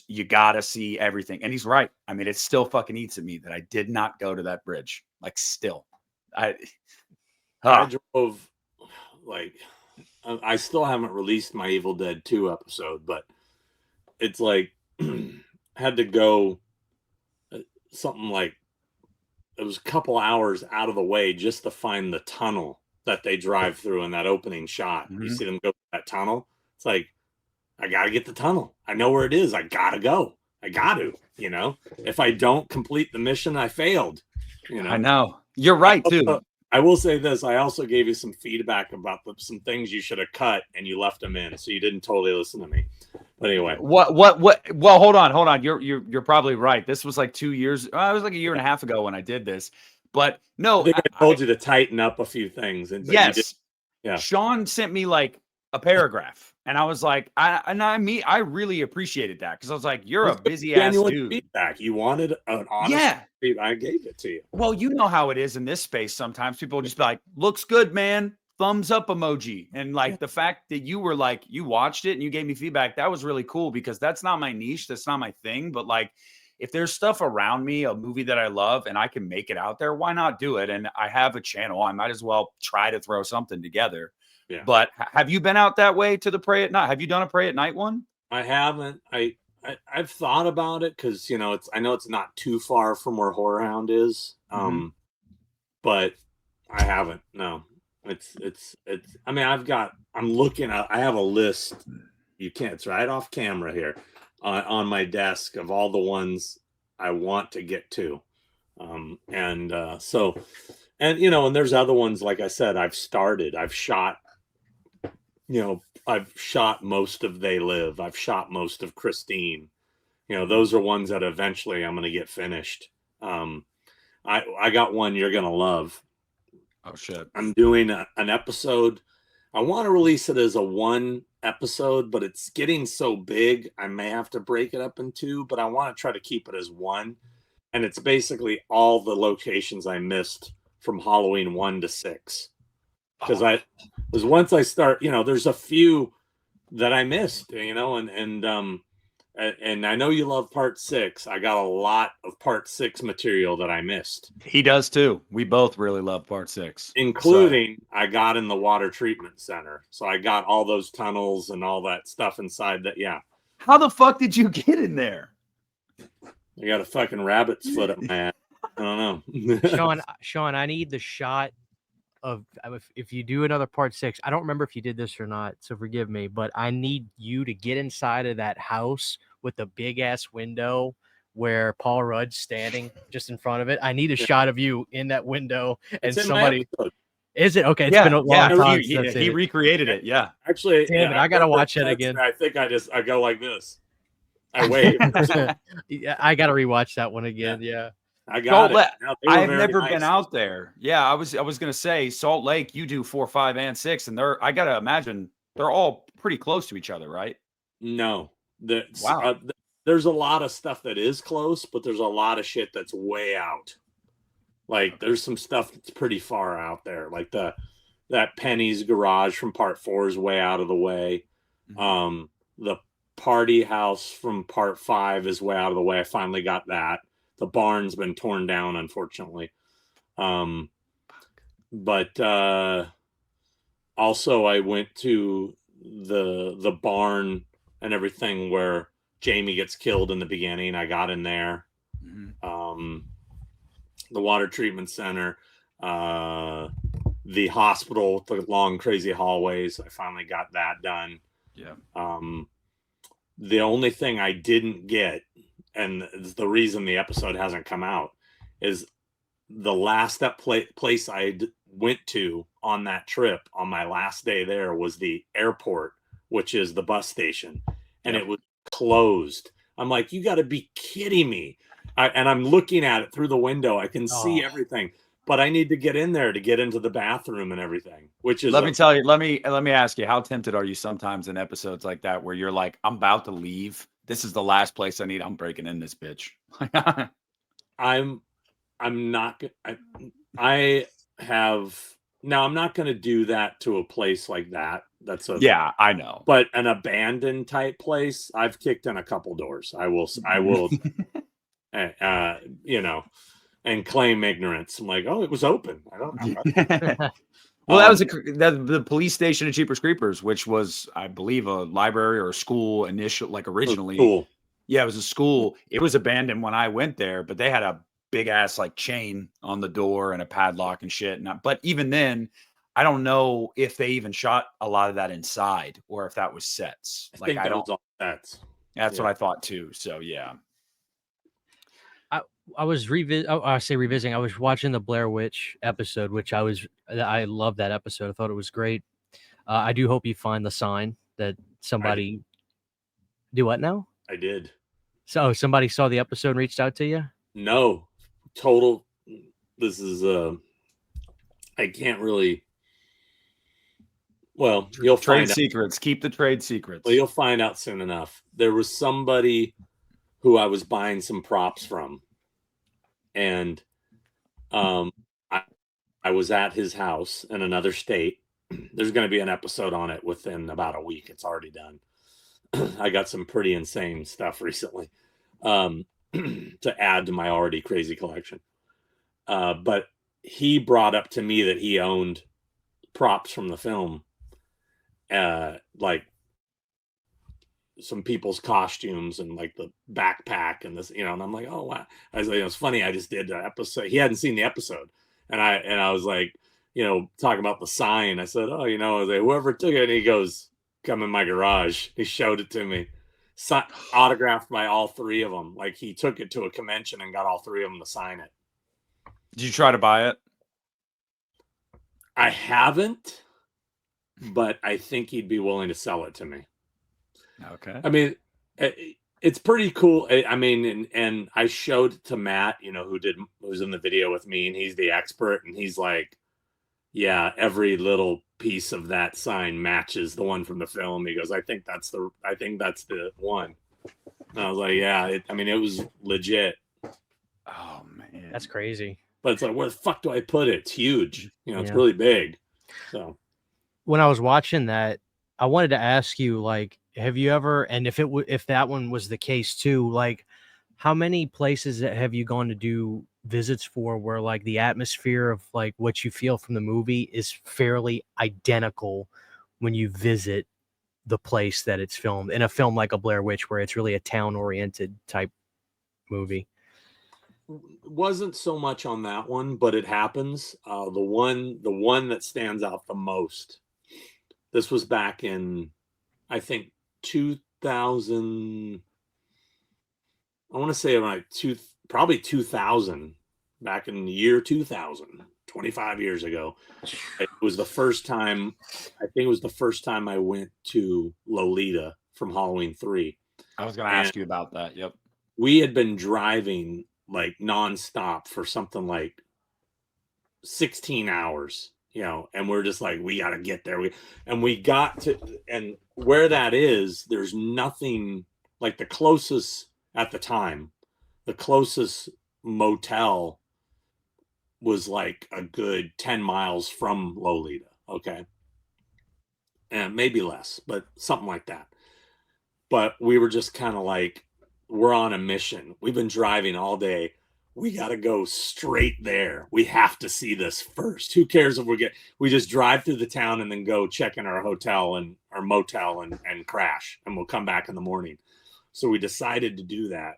you got to see everything. And he's right. I mean, it still fucking eats at me that I did not go to that bridge. Like, still. I drove, like, I still haven't released my Evil Dead 2 episode, but it's like, had to go something like, it was a couple hours out of the way just to find the tunnel that they drive through in that opening shot. You see them go through that tunnel. It's like, I got to get the tunnel. I know where it is. I got to go. I got to, you know, if I don't complete the mission, I failed, you know. I know. You're right, too. I will say this. I also gave you some feedback about some things you should have cut and you left them in. So you didn't totally listen to me. But anyway, what, well, hold on. You're probably right. This was like 2 years. It was like a year and a half ago when I did this, but no, I think I told you to tighten up a few things. And yes. Yeah. Sean sent me like a paragraph and I was like, I really appreciated that. Cause I was like, you're a busy ass dude. Feedback. You wanted an honest feedback. I gave it to you. Well, you know how it is in this space. Sometimes people just be like, looks good, man. Thumbs up emoji. And like the fact that you were like, you watched it and you gave me feedback, that was really cool because that's not my niche. That's not my thing. But like, if there's stuff around me, a movie that I love and I can make it out there, why not do it? And I have a channel. I might as well try to throw something together. Yeah. But have you been out that way to the Pray at Night? Have you done a Pray at Night one? I haven't. I've thought about it because, you know, I know it's not too far from where Horror Hound is. But I haven't. No. It's I mean, I'm looking at, I have a list. It's right off camera here on my desk of all the ones I want to get to. So, you know, and there's other ones, like I said, I've shot, you know, I've shot most of They Live. I've shot most of Christine. You know, those are ones that eventually I'm going to get finished. I got one you're going to love. Oh, shit. I'm doing an episode. I want to release it as a one episode, but it's getting so big, I may have to break it up in two, but I want to try to keep it as one. And it's basically all the locations I missed from Halloween 1 to 6. Because once I start, you know, there's a few that I missed, you know, and I know you love part 6. I got a lot of part 6 material that I missed. He does too. We both really love part 6. Including I got in the water treatment center. So I got all those tunnels and all that stuff inside that. Yeah. How the fuck did you get in there? I got a fucking rabbit's foot up my ass. I don't know. Sean, I need the shot of if you do another part 6. I don't remember if you did this or not, so forgive me, but I need you to get inside of that house with the big ass window where Paul Rudd's standing just in front of it. I need a shot of you in that window and somebody. Is it okay? It's been a long time. He recreated it. Yeah. Actually, damn it, I gotta watch it again. I think I go like this. I wave. Yeah, I gotta rewatch that one again. Yeah. I got it. I've never been out there. Yeah, I was gonna say Salt Lake. You do 4, 5, and 6, and I gotta imagine they're all pretty close to each other, right? No, wow. There's a lot of stuff that is close, but there's a lot of shit that's way out. Like there's some stuff that's pretty far out there. Like that Penny's garage from part 4 is way out of the way. The party house from part 5 is way out of the way. I finally got that. The barn's been torn down, unfortunately. But also I went to the barn and everything where Jamie gets killed in the beginning. I got in there. The water treatment center, the hospital with the long, crazy hallways. I finally got that done. Yeah. The only thing I didn't get, and the reason the episode hasn't come out, is the last place I went to on that trip on my last day there was the airport, which is the bus station, and it was closed. I'm like, you got to be kidding me. And I'm looking at it through the window. I can see everything, but I need to get in there to get into the bathroom and everything, which is let me tell you, let me ask you, how tempted are you sometimes in episodes like that where you're like, I'm about to leave. This is the last place I need. I'm breaking in this bitch. I'm not. I have now. I'm not going to do that to a place like that. That's a I know. But an abandoned type place, I've kicked in a couple doors. I will, you know, and claim ignorance. I'm like, oh, it was open. I don't. Well, that was the police station at Jeepers Creepers, which was, I believe, a library or a school originally. Cool. Yeah, it was a school. It was abandoned when I went there, but they had a big ass like chain on the door and a padlock and shit. But even then, I don't know if they even shot a lot of that inside or if that was sets. I think that was all sets. That's what I thought too. So yeah. I was revisiting. I was watching the Blair Witch episode, which I love that episode. I thought it was great. I do hope you find the sign that somebody do what now? I did. So somebody saw the episode and reached out to you? No, total. This is I can't really. Well, you'll trade find secrets. Keep the trade secrets. Well, you'll find out soon enough. There was somebody who I was buying some props from, and I was at his house in another state. There's going to be an episode on it within about a week. It's already done. I got some pretty insane stuff recently to add to my already crazy collection. But he brought up to me that he owned props from the film, like some people's costumes and like the backpack and this, and I'm like, oh wow. I was like, it's funny. I just did an episode. He hadn't seen the episode, and I was like, talking about the sign. I said, oh, I was like, whoever took it. And he goes, come in my garage. He showed it to me, autographed by all three of them. Like he took it to a convention and got all three of them to sign it. Did you try to buy it? I haven't, but I think he'd be willing to sell it to me. Okay. I mean, it's pretty cool. I mean, and I showed it to Matt, who was in the video with me, and he's the expert, and he's like, yeah, every little piece of that sign matches the one from the film. He goes, I think that's the one. And I was like, yeah, it was legit. Oh man, that's crazy. But it's like, where the fuck do I put it? It's huge. It's really big. So when I was watching that, I wanted to ask you, like, have you ever, and if that one was the case too, like, how many places have you gone to do visits for where like the atmosphere of like what you feel from the movie is fairly identical when you visit the place that it's filmed, in a film like a Blair Witch where it's really a town oriented type movie? Wasn't so much on that one, but it happens. The one that stands out the most, this was back in, I think, 2000. I want to say around probably 2000, back in the year 2000, 25 years ago. It was the first time, I think it was the first time I went to Lolita from Halloween 3. I was going to ask you about that. Yep. We had been driving like nonstop for something like 16 hours, and we're just like, we got to get there. We got to, and where that is, there's nothing like the closest at the time, the closest motel was like a good 10 miles from Lolita. Okay. And maybe less, but something like that. But we were just kind of like, we're on a mission. We've been driving all day. We got to go straight there. We have to see this first. Who cares if we just drive through the town and then go check in our hotel and our motel and crash, and we'll come back in the morning. So we decided to do that.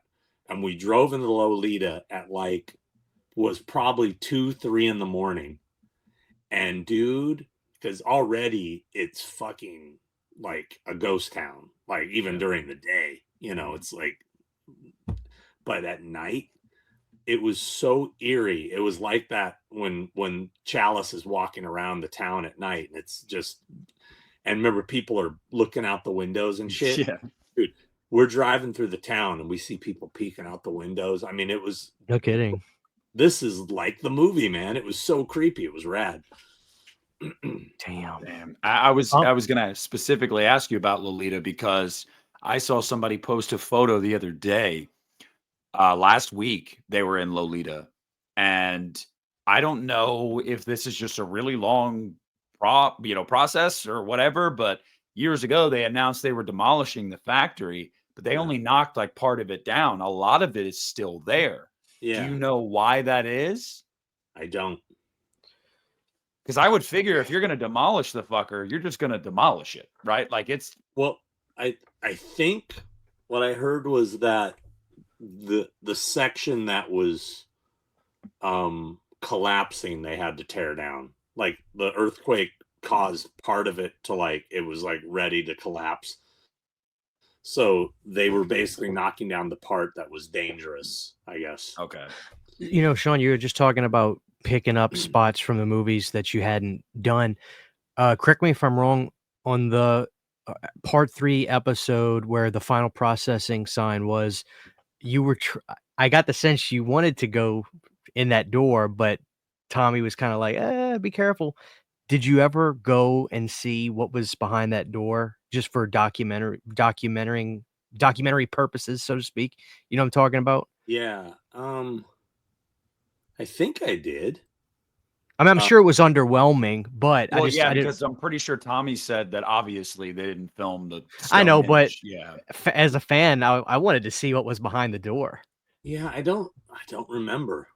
And we drove into Lolita at was probably 2-3 in the morning. And dude, because already it's fucking like a ghost town, like even during the day, you know, it's like, but at night, it was so eerie. It was like that when Chalice is walking around the town at night, and it's just, and remember, people are looking out the windows and shit. Yeah. Dude, we're driving through the town and we see people peeking out the windows. I mean, it was, No kidding. this is like the movie, man. It was so creepy. It was rad. Damn. I was gonna specifically ask you about Lolita because I saw somebody post a photo the other day. Last week they were in Lolita, and I don't know if this is just a really long process or whatever, but years ago they announced they were demolishing the factory, but they only knocked like part of it down. A lot of it is still there. Yeah. Do you know why that is? I don't. Because I would figure if you're going to demolish the fucker, you're just going to demolish it, right? Like it's, Well, I think what I heard was that the section that was collapsing, they had to tear down. Like the earthquake caused part of it to, like, it was like ready to collapse. So they were basically knocking down the part that was dangerous, I guess. okay. You know, Sean, you were just talking about picking up spots from the movies that you hadn't done. Correct me if I'm wrong, on the part 3 episode where the final processing sign was, you were I got the sense you wanted to go in that door, but Tommy was kind of like, be careful. Did you ever go and see what was behind that door, just for documentary purposes, so to speak? You know what I'm talking about? Yeah. I think I did. I mean, I'm sure it was underwhelming, but Well, I didn't. because I'm pretty sure Tommy said that obviously they didn't film the I know, but yeah. as a fan, I wanted to see what was behind the door. Yeah, I don't remember.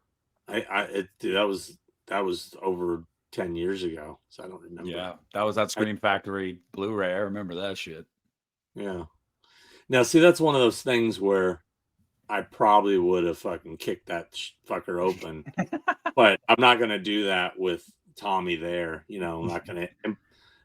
That was over 10 years ago, so I don't remember. Yeah, that was that Scream Factory Blu-ray. I remember that shit. Yeah. Now, see, that's one of those things where I probably would have fucking kicked that fucker open, but I'm not gonna do that with Tommy there. You know, I'm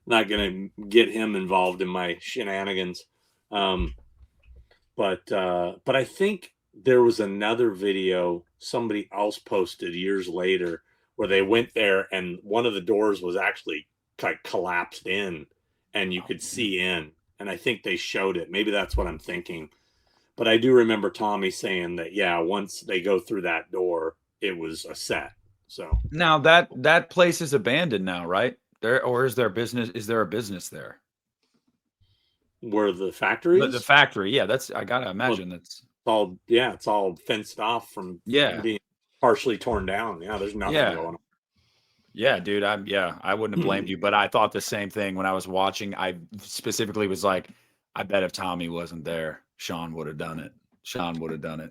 not gonna get him involved in my shenanigans. But I think there was another video somebody else posted years later where they went there and one of the doors was actually like collapsed in and you could see in. And I think they showed it. Maybe that's what I'm thinking. But I do remember Tommy saying that, yeah, once they go through that door, it was a set. So now that place is abandoned now, right? Is there a business there? Where the factory is? The factory, yeah. I gotta imagine it's all fenced off from being partially torn down. Yeah, there's nothing going on. Yeah, dude. I wouldn't have blamed you, but I thought the same thing when I was watching. I specifically was like, I bet if Tommy wasn't there, Sean would have done it.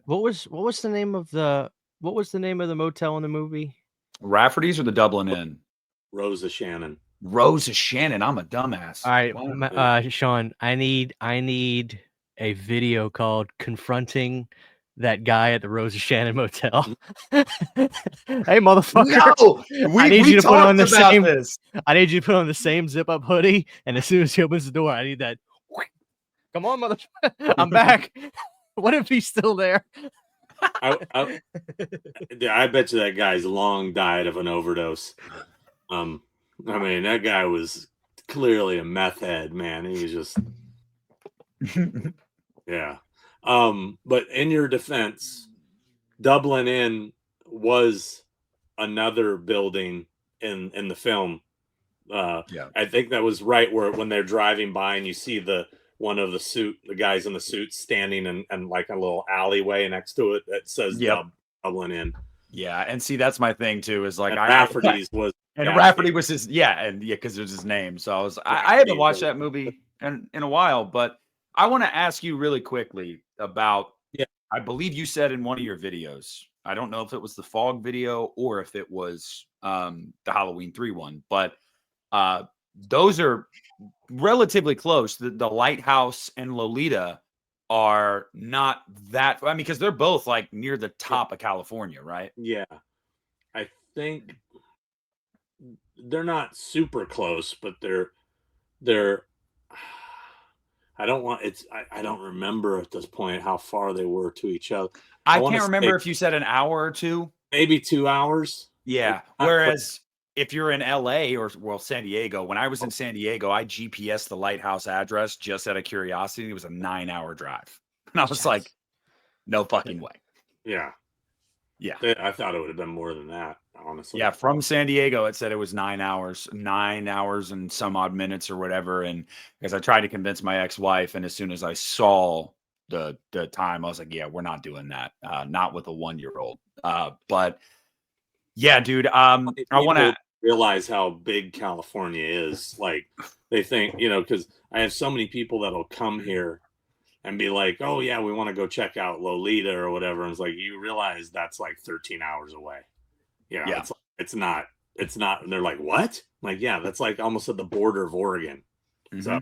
What was the name of the motel in the movie? Rafferty's or the Dublin Inn? Rosa Shannon. I'm a dumbass. All right, Sean, I need a video called "Confronting That Guy at the Rosa Shannon Motel." Hey, motherfucker! No, I need you to put on the same. This. I need you to put on the same zip-up hoodie, and as soon as he opens the door, I need that. Come on, motherfucker! I'm back. What if he's still there? I bet you that guy's long died of an overdose. I mean, that guy was clearly a meth head, man. He was just, yeah. But in your defense, Dublin Inn was another building in the film. I think that was right where when they're driving by and you see the guys in the suits standing and like a little alleyway next to it that says Dublin Inn. Yeah, and see that's my thing too. Is like Rafferty's was. And Rafferty was his, because there's his name. So I haven't watched that movie in a while, but I want to ask you really quickly about, I believe you said in one of your videos, I don't know if it was the Fog video or if it was the Halloween 3 one, but those are relatively close. The Lighthouse and Lolita are not that, I mean, because they're both like near the top of California, right? Yeah. I think they're not super close, but they're I don't want it's. I don't remember at this point how far they were to each other. I wanna can't remember say if you said an hour or two. maybe 2 hours. Yeah. Whereas if you're in LA or San Diego, when I was in San Diego, I GPS the lighthouse address just out of curiosity. It was a 9-hour drive. And I was like, no fucking way. Yeah. Yeah. I thought it would have been more than that, honestly. Yeah. From San Diego, it said it was 9 hours and some odd minutes or whatever. And because I tried to convince my ex-wife, and as soon as I saw the time, I was like, yeah, we're not doing that. Not with a 1-year-old. But yeah, dude. I want to realize how big California is. Like, they think, because I have so many people that'll come here and be like, oh yeah, we want to go check out Lolita or whatever. And it's like, you realize that's like 13 hours away. Yeah. It's not. And they're like, what? I'm like, yeah, that's like almost at the border of Oregon. So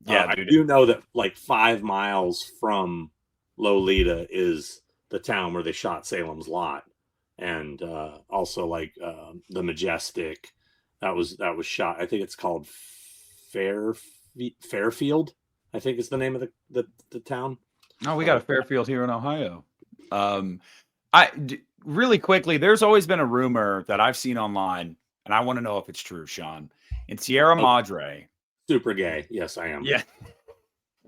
yeah, I dude. do know that like 5 miles from Lolita is the town where they shot Salem's Lot. And also like the Majestic that was shot. I think it's called Fairfield. I think is the name of the town. Oh, we got a Fairfield here in Ohio. Really quickly, there's always been a rumor that I've seen online, and I want to know if it's true, Sean. In Sierra Madre, super gay. Yes, I am. Yeah.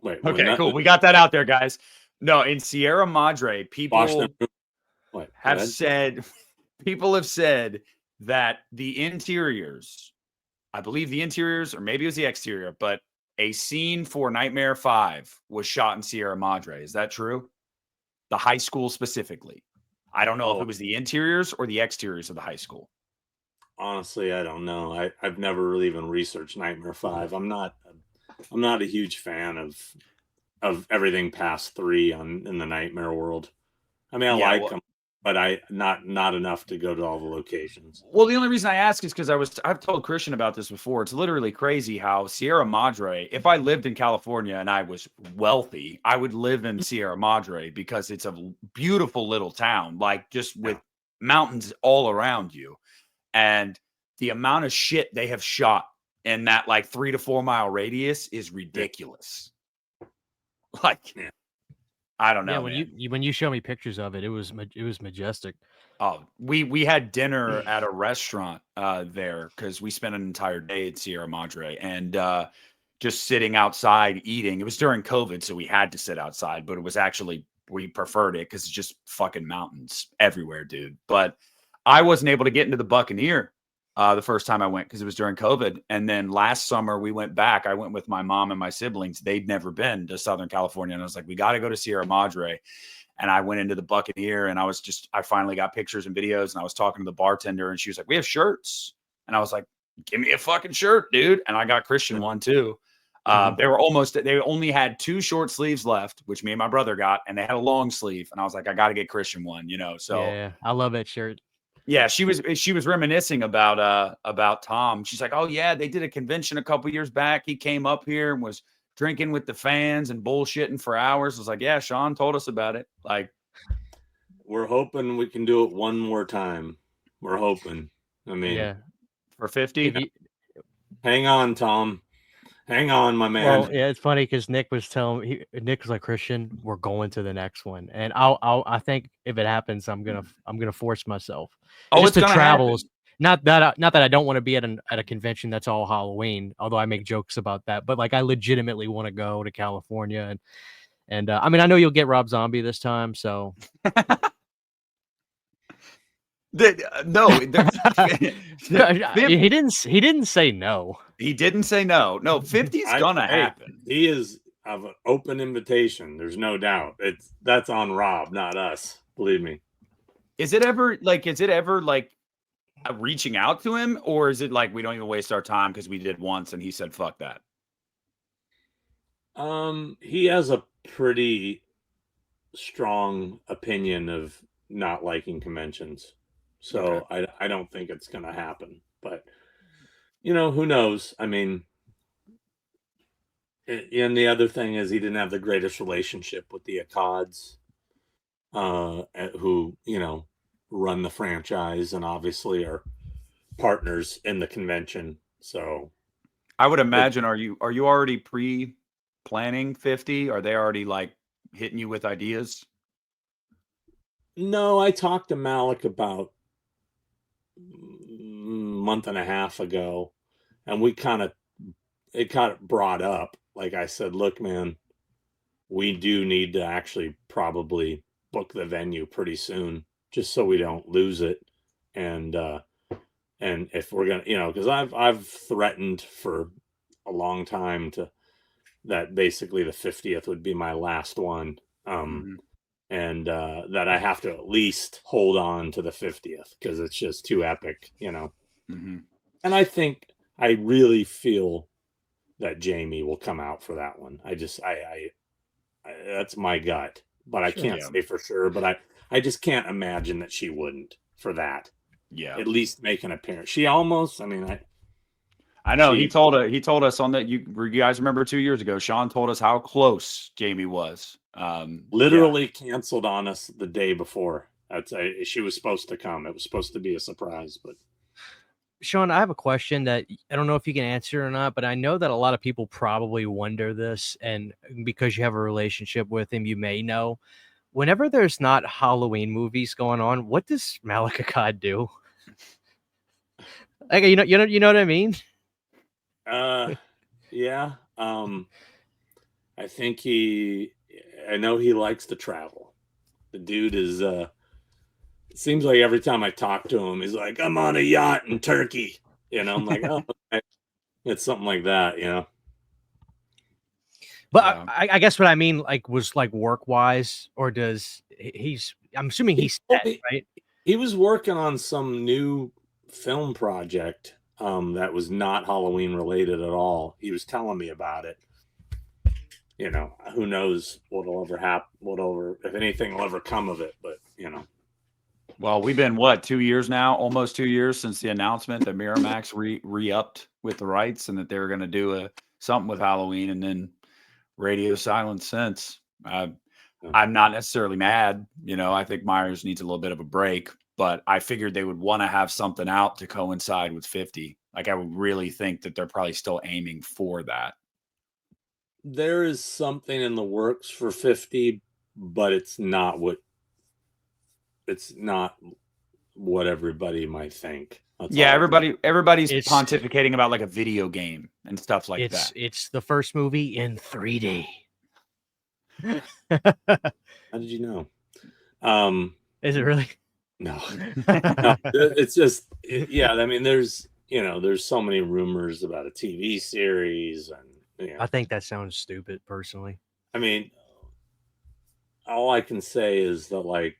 Wait. Okay, cool. We got that out there, guys. No, in Sierra Madre, people have said that the interiors, I believe the interiors, or maybe it was the exterior, but a scene for Nightmare 5 was shot in Sierra Madre. Is that true? The high school specifically. I don't know if it was the interiors or the exteriors of the high school. Honestly, I don't know. I've never really even researched Nightmare 5. I'm not a huge fan of everything past 3 in the Nightmare world. I mean, I like them, but not enough to go to all the locations. Well, the only reason I ask is because I've told Christian about this before. It's literally crazy how Sierra Madre, if I lived in California and I was wealthy, I would live in Sierra Madre because it's a beautiful little town, like just with mountains all around you. And the amount of shit they have shot in that like 3 to 4 mile radius is ridiculous. Like, I don't know. Yeah, when you show me pictures of it, it was majestic. Oh, we had dinner at a restaurant there because we spent an entire day at Sierra Madre and just sitting outside eating. It was during COVID, so we had to sit outside, but it was actually, we preferred it because it's just fucking mountains everywhere, dude. But I wasn't able to get into the Buccaneer the first time I went because it was during COVID. And then last summer we went back. I went with my mom and my siblings. They'd never been to Southern California. And I was like, we got to go to Sierra Madre. And I went into the Buccaneer and I finally got pictures and videos and I was talking to the bartender and she was like, we have shirts. And I was like, give me a fucking shirt, dude. And I got Christian one too. They only had 2 short sleeves left, which me and my brother got, and they had a long sleeve. And I was like, I got to get Christian one, so yeah, I love that shirt. Yeah, she was reminiscing about Tom. She's like, oh yeah, they did a convention a couple years back. He came up here and was drinking with the fans and bullshitting for hours. I was like, yeah, Sean told us about it. Like, we're hoping we can do it one more time. We're hoping. I mean, yeah, for 50. Hang on, Tom. Hang on, my man. Well, yeah, it's funny because Nick was like, Christian, we're going to the next one, and I think if it happens, I'm gonna force myself. Just it's to travel. Not that I don't want to be at a convention that's all Halloween, although I make jokes about that. But like, I legitimately want to go to California, and I mean, I know you'll get Rob Zombie this time, so. No, he didn't say no. He didn't say no. No, 50's gonna happen. He is of an open invitation. There's no doubt. That's on Rob, not us. Believe me. Is it ever reaching out to him, or is it like we don't even waste our time because we did once and he said fuck that? He has a pretty strong opinion of not liking conventions. So okay. I don't think it's going to happen, but who knows? I mean, and the other thing is he didn't have the greatest relationship with the Atkins, who, run the franchise and obviously are partners in the convention. So I would imagine, are you already planning 50? Are they already like hitting you with ideas? No, I talked to Malik about a month and a half ago, and it kind of brought up. Like I said, look, man, we do need to actually probably book the venue pretty soon, just so we don't lose it. And if we're gonna, because I've threatened for a long time that basically the 50th would be my last one. And that I have to at least hold on to the 50th because it's just too epic, Mm-hmm. And I really feel that Jamie will come out for that one. I that's my gut, but I can't say for sure. But I just can't imagine that she wouldn't for that. Yeah, at least make an appearance. She almost. I mean, I know he told us on that. You guys remember 2 years ago, Sean told us how close Jamie was. Literally canceled on us the day before. She was supposed to come. It was supposed to be a surprise, but. Sean, I have a question that I don't know if you can answer or not, but I know that a lot of people probably wonder this, and because you have a relationship with him, you may know. Whenever there's not Halloween movies going on, what does Malika do? Like, you know what I mean? Yeah. I know he likes to travel. The dude is. It seems like every time I talk to him, he's like, "I'm on a yacht in Turkey." I'm like, "Oh, okay." It's something like that, But Yeah. I guess what I mean, like, was like work wise, or I'm assuming he's set, right? He was working on some new film project that was not Halloween related at all. He was telling me about it. Who knows what'll ever happen, if anything will ever come of it, but Well, we've been 2 years now, almost 2 years since the announcement that Miramax re-upped with the rights and that they were going to do something with Halloween, and then radio silence since. I'm not necessarily mad. I think Myers needs a little bit of a break, but I figured they would want to have something out to coincide with 50. Like, I would really think that they're probably still aiming for that. There is something in the works for 50, but it's not what everybody might think. Everybody's pontificating about like a video game and stuff like that. It's the first movie in 3D. How did you know? Is it really? No. No, it's just I mean, there's so many rumors about a TV series, and I think that sounds stupid, personally. I mean, all I can say is that,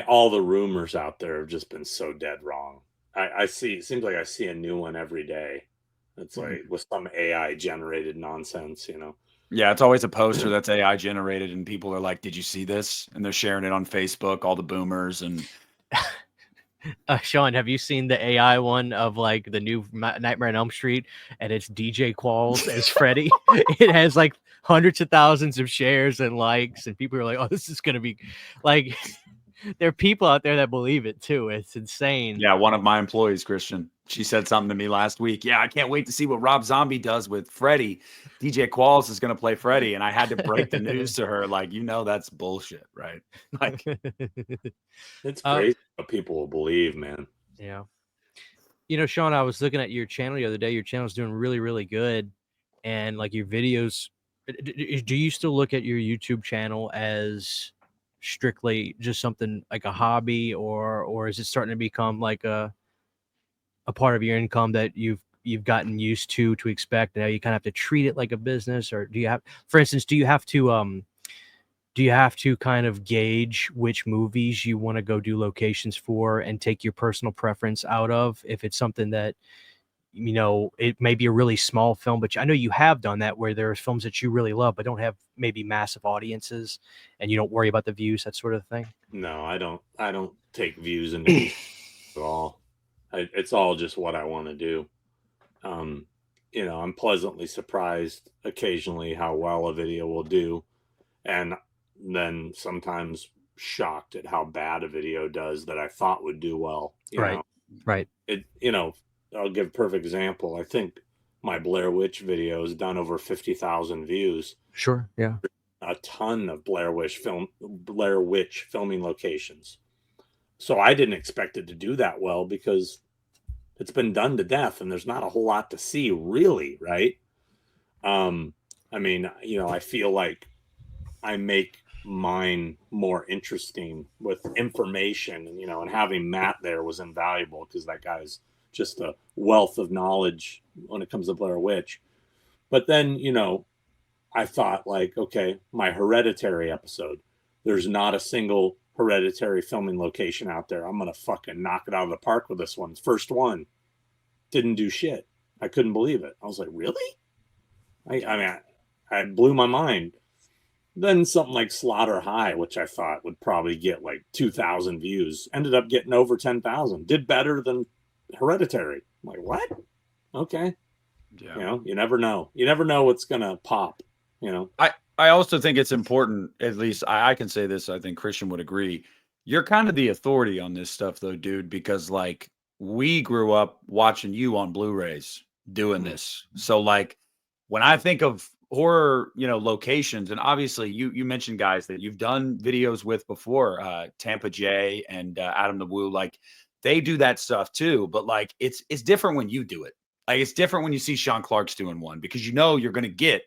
all the rumors out there have just been so dead wrong. It seems like I see a new one every day. It's like with some AI generated nonsense, Yeah, it's always a poster that's AI generated, and people are like, "Did you see this?" And they're sharing it on Facebook, all the boomers. And Sean, have you seen the AI one of like the new Nightmare on Elm Street, and it's DJ Qualls as Freddy? It has like hundreds of thousands of shares and likes, and people are like, "Oh, this is gonna be like." There are people out there that believe it too. It's insane. Yeah, one of my employees, Christian, she said something to me last week. Yeah, I can't wait to see what Rob Zombie does with Freddy. DJ Qualls is going to play Freddy, and I had to break the news to her. Like, that's bullshit, right? Like, it's crazy what people will believe, man. Yeah. Sean, I was looking at your channel the other day. Your channel's doing really, really good, and like your videos. Do you still look at your YouTube channel as strictly just something like a hobby, or is it starting to become like a part of your income that you've gotten used to expect, and now you kind of have to treat it like a business? Or do you have, for instance, do you have to kind of gauge which movies you want to go do locations for and take your personal preference out of, if it's something that it may be a really small film, but I know you have done that, where there's films that you really love but don't have maybe massive audiences, and you don't worry about the views, that sort of thing? No, I don't take views into at all. It's all just what I want to do. I'm pleasantly surprised occasionally how well a video will do, and then sometimes shocked at how bad a video does that I thought would do well. Right. I'll give a perfect example. I think my Blair Witch video has done over 50,000 views. Sure. Yeah. A ton of Blair Witch filming locations. So I didn't expect it to do that well because it's been done to death and there's not a whole lot to see really, right? I mean, you know, I feel like I make mine more interesting with information, and you know, and having Matt there was invaluable because that guy's just a wealth of knowledge when it comes to Blair Witch. But then, you know, I thought like, okay, my Hereditary episode, there's not a single Hereditary filming location out there. I'm gonna fucking knock it out of the park with this one. First one didn't do shit. I couldn't believe it. I was like, really? I mean, I blew my mind. Then something like Slaughter High, which I thought would probably get like 2,000 views, ended up getting over 10,000. Did better than Hereditary. I'm like, what? Okay. Yeah. You know, you never know. You never know what's gonna pop. You know. I also think it's important, at least I can say this, I think Christian would agree. You're kind of the authority on this stuff though, dude, because like we grew up watching you on Blu-rays doing this. So like when I think of horror, you know, locations, and obviously you mentioned guys that you've done videos with before, Tampa J and Adam the Woo, like they do that stuff too, but like it's different when you do it. Like it's different when you see Sean Clark's doing one because you know you're going to get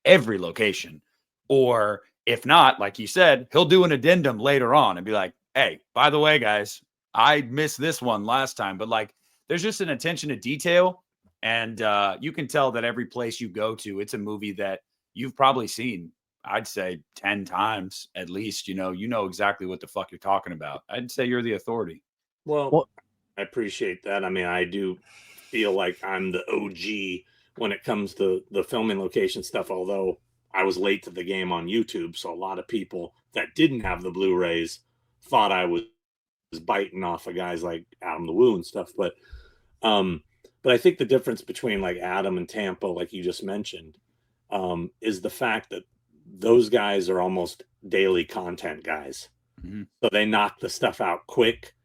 every location. Or if not, like you said, he'll do an addendum later on and be like, hey, by the way, guys, I missed this one last time. But like, there's just an attention to detail. And you can tell that every place you go to, it's a movie that you've probably seen, I'd say 10 times at least. You know exactly what the fuck you're talking about. I'd say you're the authority. Well, I appreciate that. I mean, I do feel like I'm the OG when it comes to the filming location stuff, although I was late to the game on YouTube. So a lot of people that didn't have the Blu-rays thought I was biting off of guys like Adam the Woo and stuff. But I think the difference between like Adam and Tampa, like you just mentioned, is the fact that those guys are almost daily content guys. Mm-hmm. So they knock the stuff out quick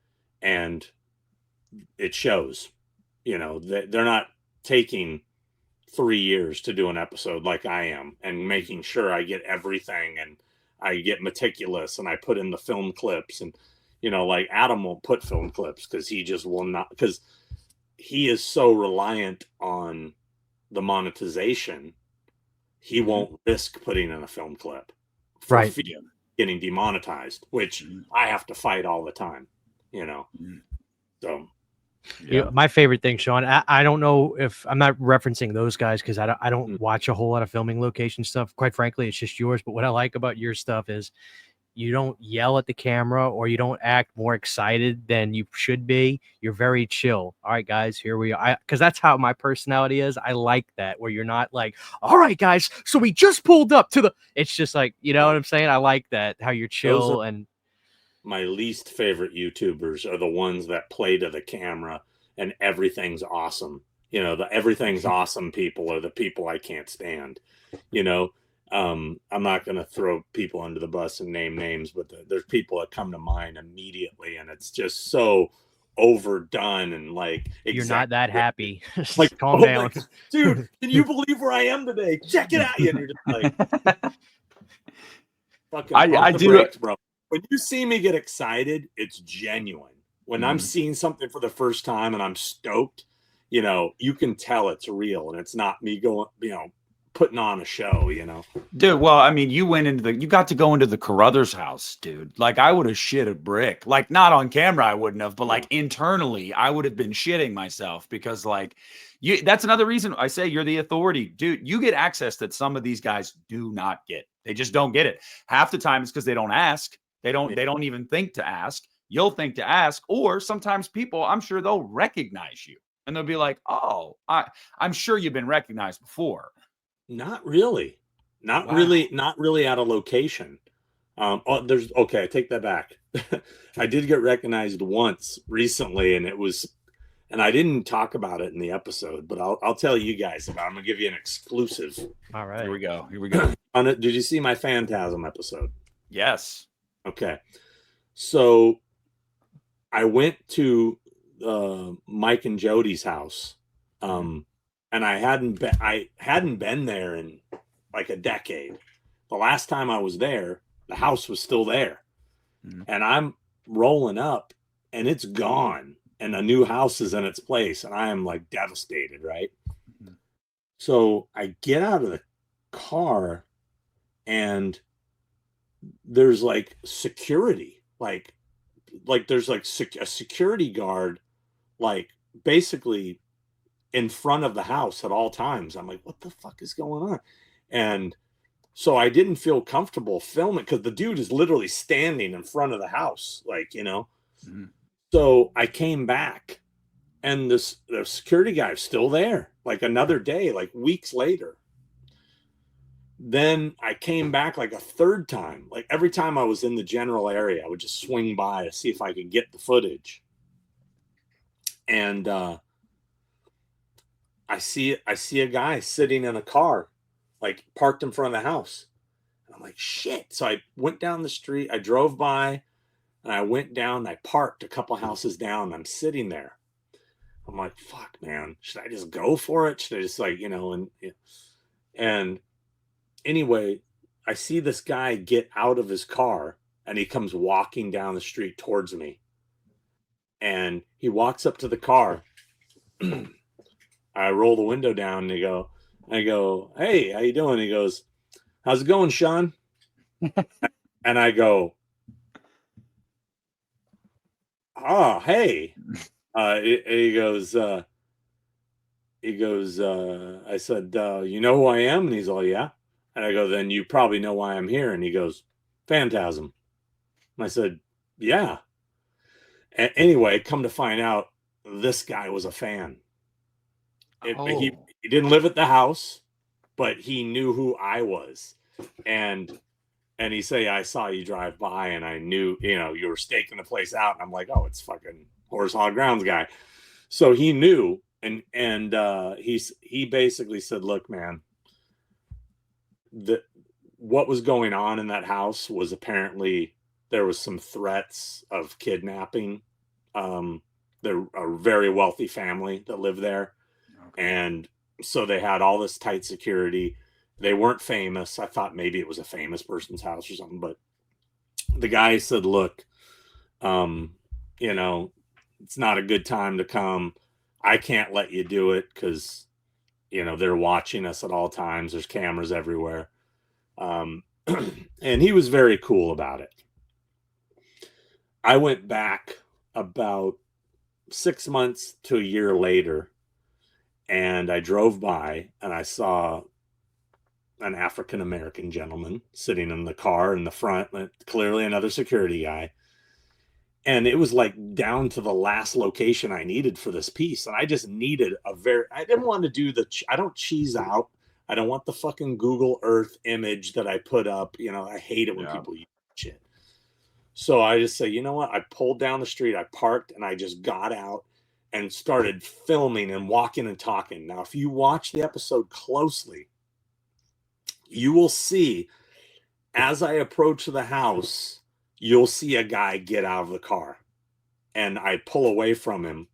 and it shows. You know, they're not taking 3 years to do an episode like I am and making sure I get everything and I get meticulous and I put in the film clips. And, you know, like Adam won't put film clips because he just will not, because he is so reliant on the monetization. He won't risk putting in a film clip for Right. fear of getting demonetized, which I have to fight all the time, you know. So You know, my favorite thing, Sean, I don't know if I'm not referencing those guys because I don't watch a whole lot of filming location stuff. Quite frankly, it's just yours. But what I like about your stuff is you don't yell at the camera or you don't act more excited than you should be. You're very chill. All right, guys, here we are. Because that's how my personality is. I like that where you're not like, all right, guys, so we just pulled up to the. It's just like, you know what I'm saying? I like that, how you're chill. And my least favorite YouTubers are the ones that play to the camera and everything's awesome. You know, the everything's awesome people are the people I can't stand. You know, I'm not going to throw people under the bus and name names, but there's people that come to mind immediately, and it's just so overdone and like you're not that happy. Like, calm down, dude. Can you believe where I am today? Check it out. And you're just like, fucking I do, brakes, bro. When you see me get excited, it's genuine. When I'm seeing something for the first time and I'm stoked, you know, you can tell it's real and it's not me going, you know, putting on a show, you know. Dude, well, I mean, you got to go into the Carruthers house, dude. Like I would have shit a brick. Like not on camera, I wouldn't have, but like internally, I would have been shitting myself because like that's another reason I say you're the authority, dude. You get access that some of these guys do not get. They just don't get it. Half the time it's because they don't ask. They don't even think to ask. You'll think to ask, or sometimes people, I'm sure they'll recognize you and they'll be like, oh, I'm sure you've been recognized before. Not really. Not really out of location. I take that back. I did get recognized once recently and I didn't talk about it in the episode, but I'll tell you guys about it. I'm gonna give you an exclusive. All right. Here we go. Did you see my Phantasm episode? Yes. Okay. So I went to Mike and Jody's house and I hadn't been there in like a decade. The last time I was there, the house was still there. And I'm rolling up and it's gone, and a new house is in its place, and I am like devastated, right? So I get out of the car and there's like security, like there's like a security guard, like basically in front of the house at all times. I'm like, what the fuck is going on? And so I didn't feel comfortable filming because the dude is literally standing in front of the house, like, you know. So I came back and the security guy is still there, like another day, like weeks later. Then I came back like a third time. Like every time I was in the general area, I would just swing by to see if I could get the footage. And I see a guy sitting in a car, like parked in front of the house. And I'm like, shit. So I went down the street. I drove by and I went down. I parked a couple houses down. And I'm sitting there. I'm like, fuck, man. Should I just go for it? Should I just like, you know, and anyway, I see this guy get out of his car and he comes walking down the street towards me. And he walks up to the car. I roll the window down and I go, hey, how you doing? He goes, how's it going, Sean? And I go, oh, hey. He goes, I said, you know who I am? And he's all, yeah. And I go, then you probably know why I'm here. And he goes, Phantasm. And I said, yeah. Anyway, come to find out, this guy was a fan. He didn't live at the house, but he knew who I was. And he say, I saw you drive by and I knew, you know, you were staking the place out. And I'm like, oh, it's fucking Hallowed Grounds guy. So he knew. And he basically said, look, man, what was going on in that house was apparently there was some threats of kidnapping. They're a very wealthy family that lived there. Okay. And so they had all this tight security. They weren't famous. I thought maybe it was a famous person's house or something, but the guy said, look, you know, it's not a good time to come. I can't let you do it because, you know, they're watching us at all times. There's cameras everywhere. And he was very cool about it. I went back about 6 months to a year later, and I drove by and I saw an African-American gentleman sitting in the car in the front, clearly another security guy. And it was like down to the last location I needed for this piece. And I just needed I didn't want to do I don't cheese out. I don't want the fucking Google Earth image that I put up. You know, I hate it when people use shit. So I just say, you know what? I pulled down the street, I parked, and I just got out and started filming and walking and talking. Now, if you watch the episode closely, you will see as I approach the house, you'll see a guy get out of the car and I pull away from him,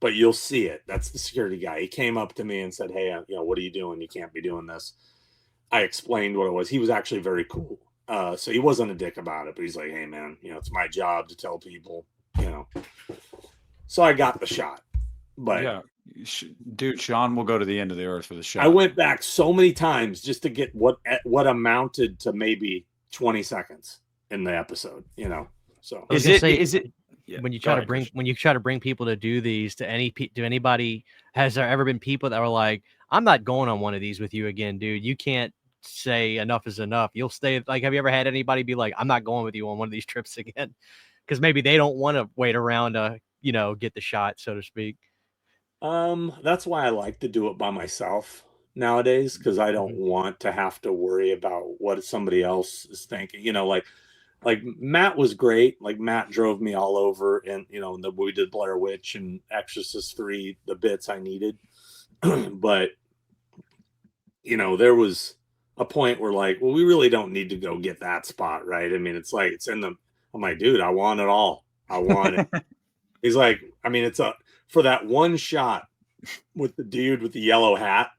but you'll see it. That's the security guy. He came up to me and said, hey, you know, what are you doing? You can't be doing this. I explained what it was. He was actually very cool. So he wasn't a dick about it, but he's like, hey man, you know, it's my job to tell people, you know. So I got the shot, but yeah, dude, Sean will go to the end of the earth for the shot. I went back so many times just to get what amounted to maybe 20 seconds in the episode, you know. So is it when you try to bring people to do these to anybody, has there ever been people that were like, I'm not going on one of these with you again, dude? You can't say enough is enough. You'll stay. Like, have you ever had anybody be like, I'm not going with you on one of these trips again? Because maybe they don't want to wait around to, you know, get the shot, so to speak. That's why I like to do it by myself nowadays, because I don't want to have to worry about what somebody else is thinking. You know, like Matt was great. Like Matt drove me all over, and you know, we did Blair Witch and Exorcist 3, the bits I needed. But you know, there was a point where like, well, we really don't need to go get that spot, right? I mean, it's like it's in the. I'm like, dude, I want it all. I want it. He's like, I mean, for that one shot, with the dude with the yellow hat.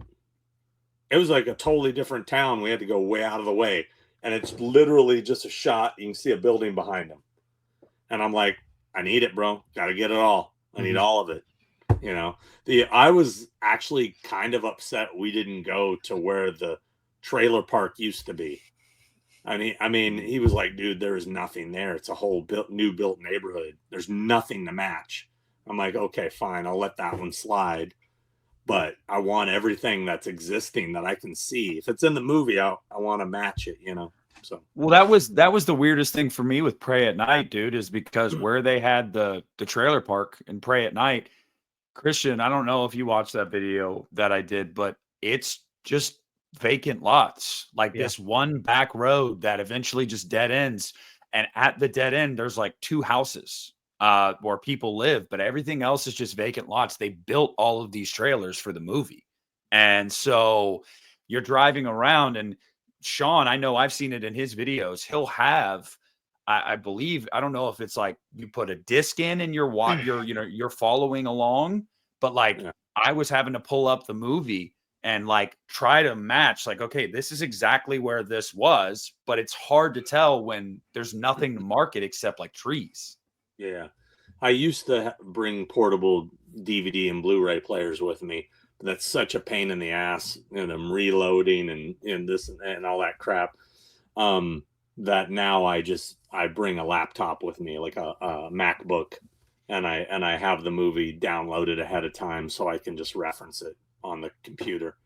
It was like a totally different town. We had to go way out of the way. And it's literally just a shot. You can see a building behind him. And I'm like, I need it, bro. Got to get it all. I need all of it. You know, I was actually kind of upset we didn't go to where the trailer park used to be. I mean, he was like, dude, there is nothing there. It's a whole new built neighborhood. There's nothing to match. I'm like, okay, fine. I'll let that one slide. But I want everything that's existing that I can see. If it's in the movie, I want to match it, you know? So, well, that was the weirdest thing for me with Pray at Night, dude, is because where they had the trailer park and Pray at Night, Christian, I don't know if you watched that video that I did, but it's just vacant lots, like this one back road that eventually just dead ends. And at the dead end, there's like 2 houses where people live, but everything else is just vacant lots. They built all of these trailers for the movie. And so you're driving around, and Sean, I know I've seen it in his videos. He'll have, I believe, I don't know if it's like you put a disc in and you're you're following along, but like I was having to pull up the movie and like try to match, like, okay, this is exactly where this was, but it's hard to tell when there's nothing to mark it except like trees. Yeah. I used to bring portable DVD and Blu-ray players with me. But that's such a pain in the ass, and I'm reloading and this and all that crap. That now I bring a laptop with me, like a MacBook, and I have the movie downloaded ahead of time so I can just reference it on the computer.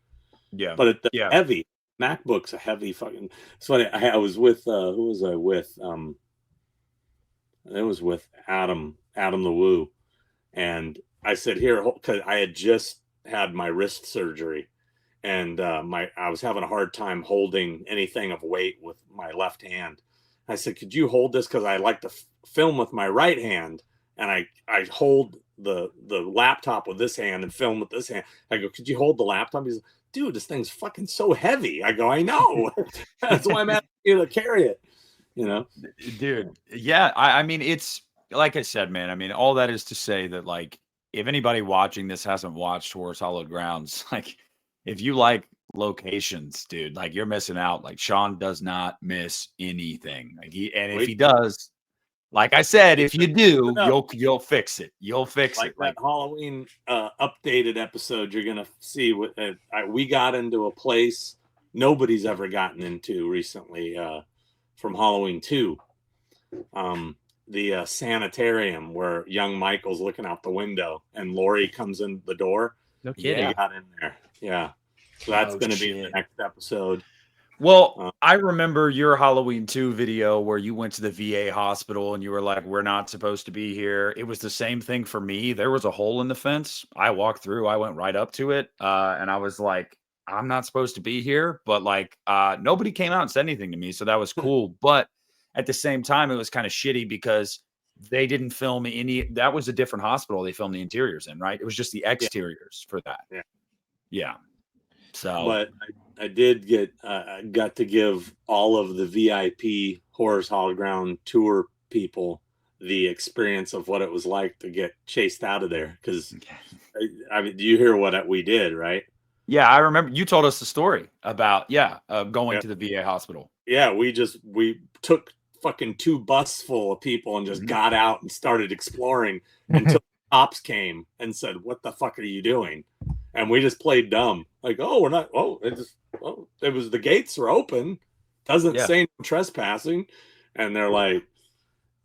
Yeah. But it's heavy. MacBook's a heavy fucking. It's funny. I was with who was I with? It was with Adam the Woo, and I said, here, because I had just had my wrist surgery, and I was having a hard time holding anything of weight with my left hand. I said, could you hold this, because I like to film with my right hand, and I hold the laptop with this hand and film with this hand. I go, could you hold the laptop? He's like, dude, this thing's fucking so heavy. I go, I know. That's why I'm asking you to carry it. You know, dude. Yeah. I mean, it's like I said, man, I mean, all that is to say that, like, if anybody watching this hasn't watched Hallowed Grounds, like, if you like locations, dude, like, you're missing out. Like, Sean does not miss anything. Like, if he does, like I said, if you do, you'll fix it. You'll fix it. Like that Halloween updated episode, you're gonna see what we got into a place nobody's ever gotten into recently. From Halloween 2, the sanitarium where young Michael's looking out the window and Lori comes in the door. No kidding. He got in there. Yeah. So that's going to be in the next episode. Well, I remember your Halloween 2 video where you went to the VA hospital and you were like, we're not supposed to be here. It was the same thing for me. There was a hole in the fence. I walked through, I went right up to it. And I was like, I'm not supposed to be here, but like nobody came out and said anything to me, so that was cool. But at the same time, it was kind of shitty because they didn't film any. That was a different hospital they filmed the interiors in, right? It was just the exteriors for that. Yeah. So, but I did got to give all of the VIP Horrors Hallowed Ground tour people the experience of what it was like to get chased out of there. Because I mean, do you hear what we did, right? Yeah, I remember you told us the story about going to the VA hospital. Yeah, we took fucking 2 buses full of people and just got out and started exploring until cops came and said, "What the fuck are you doing?" And we just played dumb, like, "Oh, we're not. Oh, it was the gates are open. Doesn't say no trespassing." And they're like,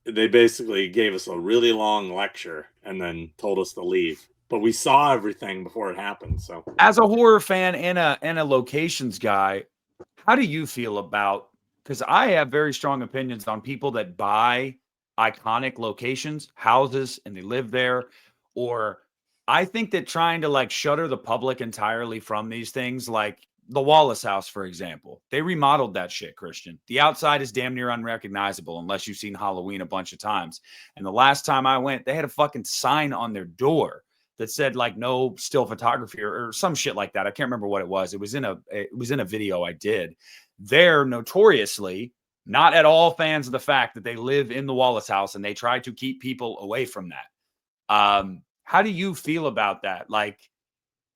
they basically gave us a really long lecture and then told us to leave. But we saw everything before it happened. So, as a horror fan and a locations guy, how do you feel about? Because I have very strong opinions on people that buy iconic locations, houses, and they live there. Or I think that trying to like shutter the public entirely from these things, like the Wallace House, for example, they remodeled that shit, Christian. The outside is damn near unrecognizable unless you've seen Halloween a bunch of times. And the last time I went, they had a fucking sign on their door that said like no still photography or some shit like that. I can't remember what it was. It was in a video I did. They're notoriously not at all fans of the fact that they live in the Wallace House, and they try to keep people away from that. How do you feel about that? Like,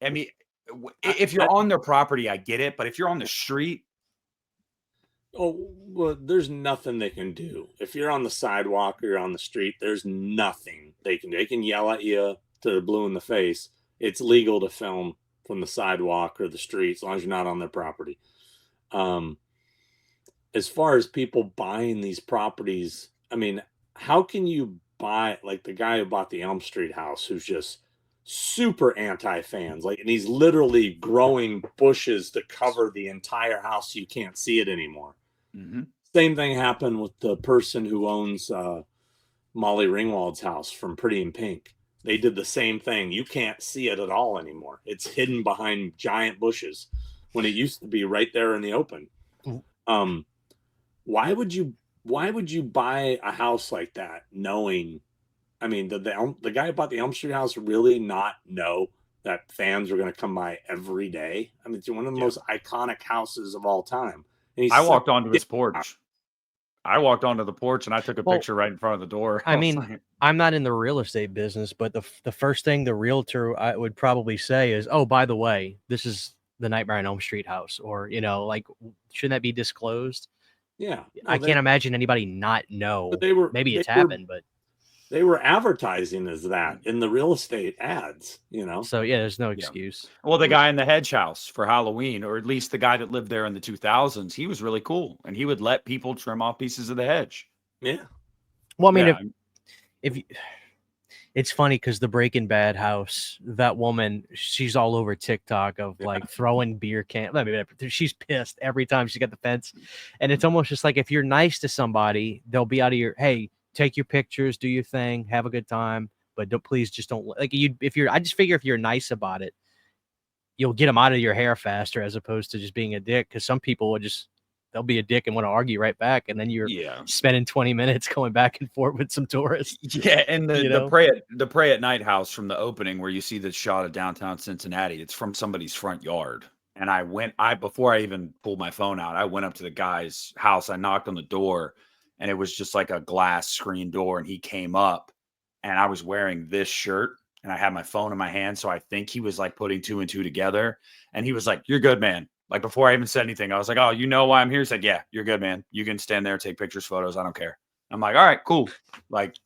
I mean, if you're on their property, I get it, but if you're on the street, Oh, well, there's nothing they can do. If you're on the sidewalk or you're on the street, there's nothing they can do. They can yell at you to the blue in the face. It's legal to film from the sidewalk or the street as long as you're not on their property. As far as people buying these properties, I mean, how can you buy, like the guy who bought the Elm Street house, who's just super anti-fans, like, and he's literally growing bushes to cover the entire house so you can't see it anymore. mm-hmm. Same thing happened with the person who owns Molly Ringwald's house from Pretty in Pink. They did the same thing. You can't see it at all anymore. It's hidden behind giant bushes when it used to be right there in the open. Why would you buy a house like that knowing, I mean, the guy who bought the Elm Street house really not know that fans are going to come by every day? I mean, it's one of the most iconic houses of all time. And I walked onto his porch. I walked onto the porch and I took a picture right in front of the door. I mean, I'm not in the real estate business, but the first thing the realtor I would probably say is, "Oh, by the way, this is the Nightmare on Elm Street house," or like, shouldn't that be disclosed? Yeah, no, I can't imagine anybody not know. But maybe it's happened, but they were advertising as that in the real estate ads, So yeah, there's no excuse. Well, the guy in the hedge house for Halloween, or at least the guy that lived there in the 2000s, he was really cool, and he would let people trim off pieces of the hedge. Yeah. Well, I mean, if you, it's funny because the Breaking Bad house, that woman, she's all over TikTok of like throwing beer cans. She's pissed every time she got the fence, and it's almost just like if you're nice to somebody, they'll be out of your hey. Take your pictures, do your thing, have a good time, but please just don't like you. I just figure if you're nice about it, you'll get them out of your hair faster as opposed to just being a dick. Because some people they'll be a dick and want to argue right back, and then you're spending 20 minutes going back and forth with some tourists. Yeah, and the Pray at Night house from the opening where you see the shot of downtown Cincinnati, it's from somebody's front yard. And before I even pulled my phone out, I went up to the guy's house. I knocked on the door. And it was just like a glass screen door. And he came up and I was wearing this shirt and I had my phone in my hand. So I think he was like putting two and two together. And he was like, "You're good, man." Like before I even said anything, I was like, "Oh, you know why I'm here?" He said, "Yeah, you're good, man. You can stand there, take pictures, photos. I don't care." I'm like, "All right, cool." Like,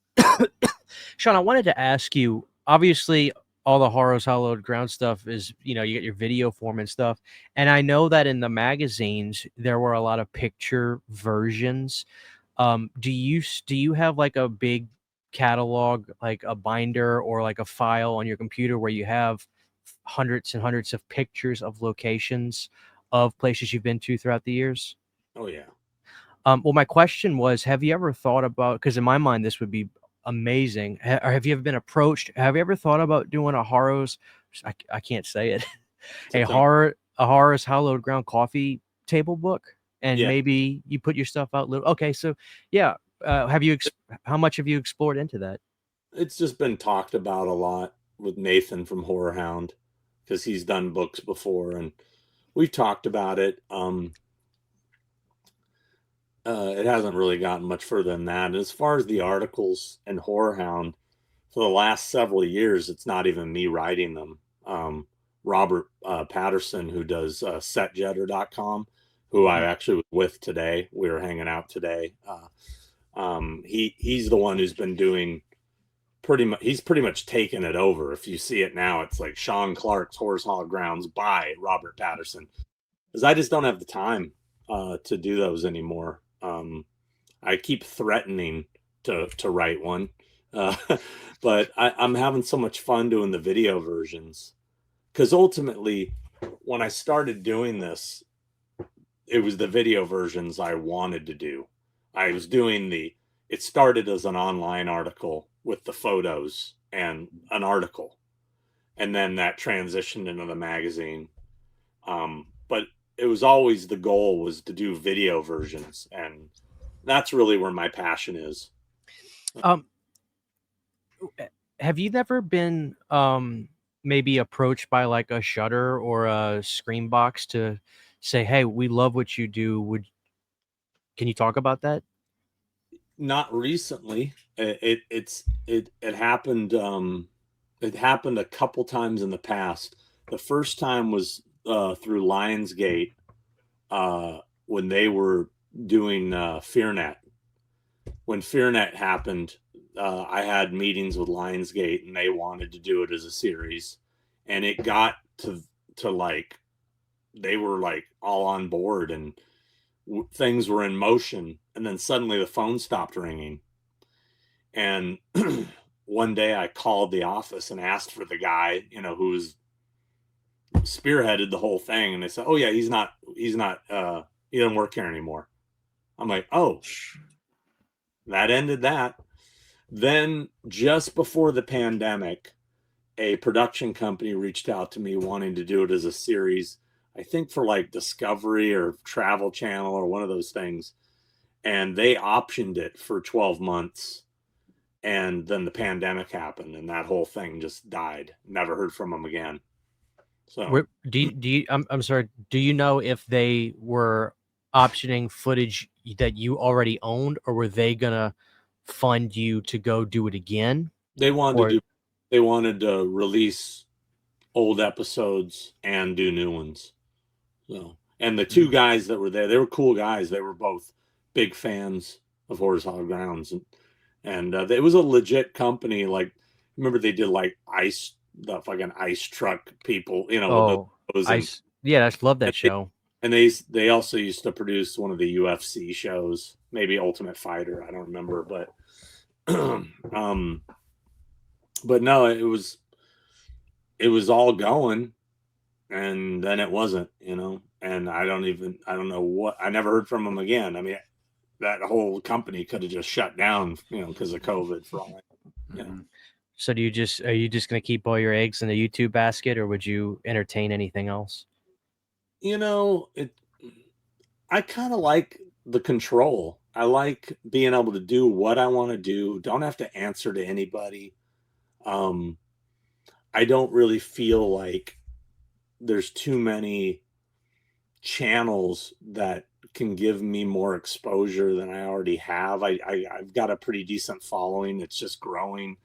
Sean, I wanted to ask you, obviously, all the Hallowed Grounds stuff is, you get your video form and stuff. And I know that in the magazines, there were a lot of picture versions. Do you have like a big catalog, like a binder or like a file on your computer where you have hundreds and hundreds of pictures of locations of places you've been to throughout the years? Oh yeah. Well, my question was, have you ever thought about, because in my mind this would be amazing, or have you ever been approached? Have you ever thought about doing a horrors? I can't say it. a horrors Hallowed Ground coffee table book? And maybe you put your stuff out. Okay, so yeah, how much have you explored into that? It's just been talked about a lot with Nathan from Horror Hound because he's done books before, and we've talked about it. It hasn't really gotten much further than that. And as far as the articles and Horror Hound, for the last several years, it's not even me writing them. Robert Patterson, who does setjetter.com, who I actually was with today. We were hanging out today. He's the one who's been doing he's pretty much taken it over. If you see it now, it's like Sean Clark's Hallowed Grounds by Robert Patterson. Because I just don't have the time to do those anymore. I keep threatening to write one. But I'm having so much fun doing the video versions. Because ultimately, when I started doing this, it was the video versions I wanted to do. I was doing it started as an online article with the photos and an article. And then that transitioned into the magazine. But it was always the goal was to do video versions. And that's really where my passion is. Have you never been maybe approached by like a Shudder or a Screambox to say, "Hey, we love what you do. Can you talk about that?" Not recently. It happened. It happened a couple times in the past. The first time was through Lionsgate when they were doing FearNet. When FearNet happened, I had meetings with Lionsgate, and they wanted to do it as a series, and it got to like they were like all on board, and things were in motion, and then suddenly the phone stopped ringing, and one day I called the office and asked for the guy, who's spearheaded the whole thing, and they said, "Oh yeah, he's not he doesn't work here anymore." I'm like, "Oh." That ended that. Then just before the pandemic, a production company reached out to me wanting to do it as a series, I think for like Discovery or Travel Channel or one of those things. And they optioned it for 12 months. And then the pandemic happened, and that whole thing just died. Never heard from them again. So I'm sorry. Do you know if they were optioning footage that you already owned, or were they gonna fund you to go do it again? they wanted to release old episodes and do new ones. So, and the two guys that were there, they were cool guys. They were both big fans of Hallowed Grounds, and it was a legit company. Like, remember they did like the fucking ice truck people, with those Yeah, I love that show. And they also used to produce one of the UFC shows, maybe Ultimate Fighter. I don't remember, but but no, it was all going, and then it wasn't, and I don't know what, I never heard from them again. I mean, that whole company could have just shut down, because of COVID for all I know. So are you just going to keep all your eggs in the YouTube basket, or would you entertain anything else? I kind of like the control. I like being able to do what I want to do. Don't have to answer to anybody. I don't really feel like there's too many channels that can give me more exposure than I already have. I've got a pretty decent following. It's just growing.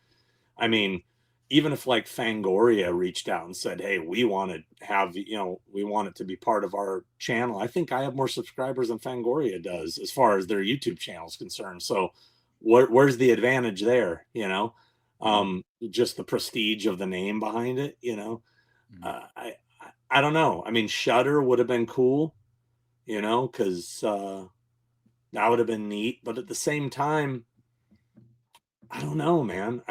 I mean, even if like Fangoria reached out and said, "Hey, we want to have, we want it to be part of our channel," I think I have more subscribers than Fangoria does as far as their YouTube channel is concerned. So where's the advantage there? Just the prestige of the name behind it, I don't know. I mean, Shudder would have been cool, because that would have been neat. But at the same time, I don't know, man.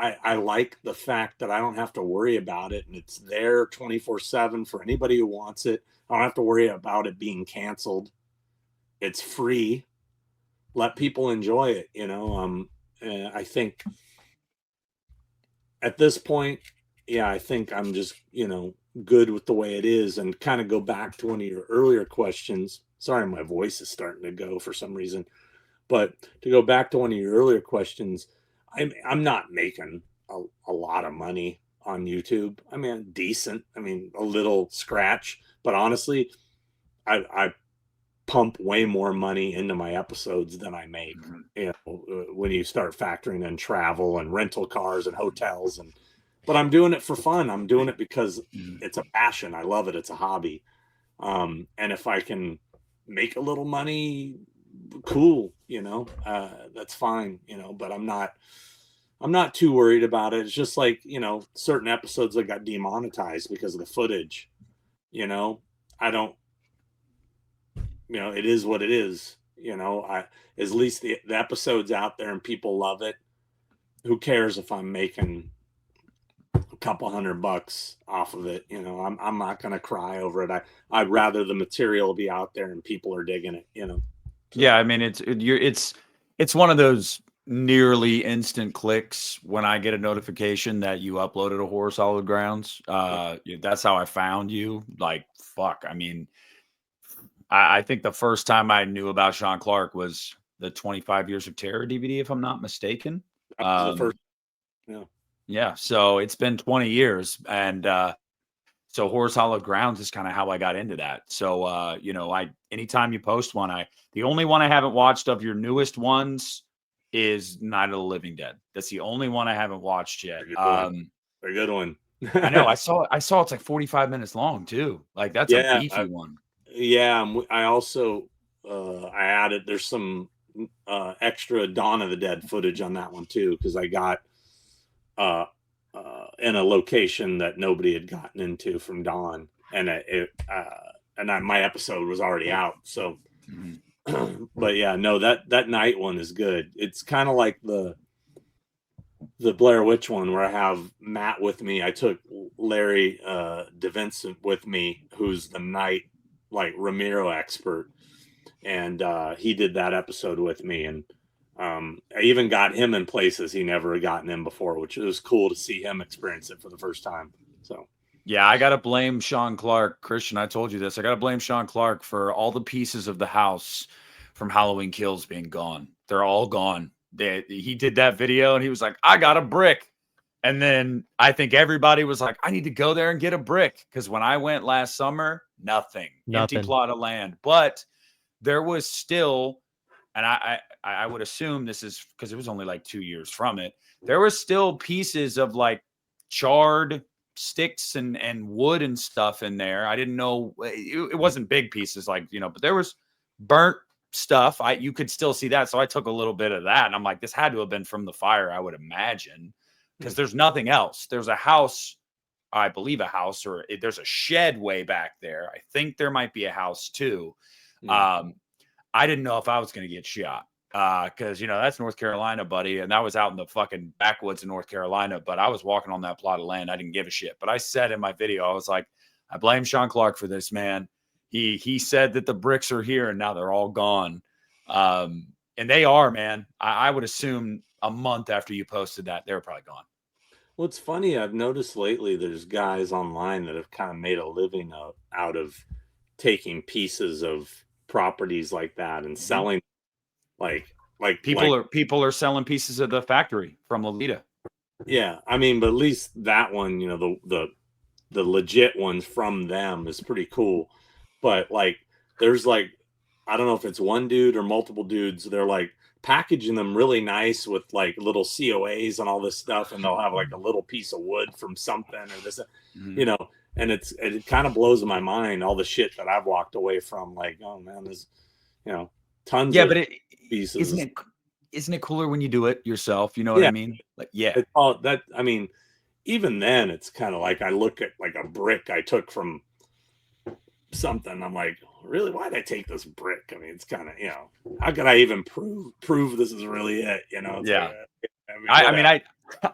I like the fact that I don't have to worry about it, and it's there 24/7 for anybody who wants it. I don't have to worry about it being canceled. It's free. Let people enjoy it, I think at this point, yeah, I think I'm just, good with the way it is, and kind of go back to one of your earlier questions. Sorry, my voice is starting to go for some reason, but to go back to one of your earlier questions, I'm not making a lot of money on YouTube. I mean, decent. I mean, a little scratch, but honestly, I pump way more money into my episodes than I make. When you start factoring in travel and rental cars and hotels, but I'm doing it for fun. I'm doing it because it's a passion. I love it. It's a hobby. And if I can make a little money, cool, that's fine, but I'm not too worried about it. It's just like, certain episodes that got demonetized because of the footage, I don't, it is what it is, at least the episode's out there and people love it. Who cares if I'm making a couple $100 off of it? I'm not going to cry over it. I'd rather the material be out there and people are digging it, So. Yeah. I mean, it's one of those nearly instant clicks when I get a notification that you uploaded a Hallowed Grounds. That's how I found you. Like, fuck. I mean, I think the first time I knew about Sean Clark was the 25 Years of Terror DVD, if I'm not mistaken. That was the first. Yeah. Yeah. So it's been 20 years. And so Hallowed Grounds is kind of how I got into that. So, anytime you post one, the only one I haven't watched of your newest ones is Night of the Living Dead. That's the only one I haven't watched yet. A good one. I know. I saw it's like 45 minutes long too. Like that's a Yeah, beefy one. Yeah, I also I added there's some extra Dawn of the Dead footage on that one too, because I got uh, in a location that nobody had gotten into from Dawn, and my episode was already out. So, but yeah, no, that night one is good. It's kind of like the Blair Witch one where I have Matt with me. I took Larry DeVincent with me, who's the night like Ramiro expert, and he did that episode with me, and I even got him in places he never had gotten in before, which was cool to see him experience it for the first time. So yeah, I gotta blame Sean Clark. Christian, I told you this. I gotta blame Sean Clark for all the pieces of the house from Halloween Kills being gone. They're all gone. He did that video and he was like, I got a brick. And then I think everybody was like, I need to go there and get a brick. Because when I went last summer, nothing. Empty plot of land. But there was still, and I would assume this is because it was only like 2 years from it. There was still pieces of like charred sticks and wood and stuff in there. I didn't know it wasn't big pieces like, but there was burnt stuff. You could still see that. So I took a little bit of that and I'm like, this had to have been from the fire, I would imagine, because there's nothing else. There's a house, I believe a house, or there's a shed way back there. I think there might be a house too. I didn't know if I was going to get shot because, that's North Carolina, buddy. And that was out in the fucking backwoods of North Carolina. But I was walking on that plot of land. I didn't give a shit. But I said in my video, I was like, I blame Sean Clark for this, man. He said that the bricks are here and now they're all gone. And they are, man. I would assume a month after you posted that, they were probably gone. well, it's funny. I've noticed lately there's guys online that have kind of made a living out of taking pieces of properties like that and selling like people are selling pieces of the factory from Lolita. Yeah, I mean, but at least that one, the legit ones from them is pretty cool. But like there's like, I don't know if it's one dude or multiple dudes, they're like packaging them really nice with like little COAs and all this stuff, and they'll have like a little piece of wood from something or this, and it kind of blows my mind, all the shit that I've walked away from. Like, oh man, there's tons of pieces. Isn't it cooler when you do it yourself? You know what I mean? Like, yeah. It's all that. I mean, even then, it's kind of like I look at like a brick I took from something. I'm like, really? Why did I take this brick? I mean, it's kind of, how could I even prove this is really it? Yeah. Like,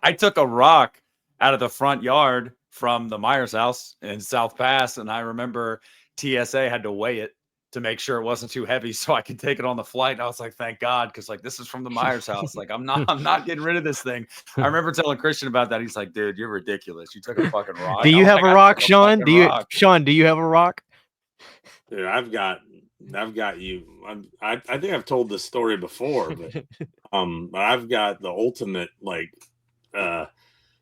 I took a rock out of the front yard from the Myers house in South Pass, and I remember TSA had to weigh it to make sure it wasn't too heavy so I could take it on the flight. And I was like, thank God, because like this is from the Myers house. Like I'm not getting rid of this thing. I remember telling Christian about that. He's like, dude, you're ridiculous. You took a fucking rock. Do you have a rock, Sean? Do you have a rock? Dude, I've got you. I think I've told this story before, but I've got the ultimate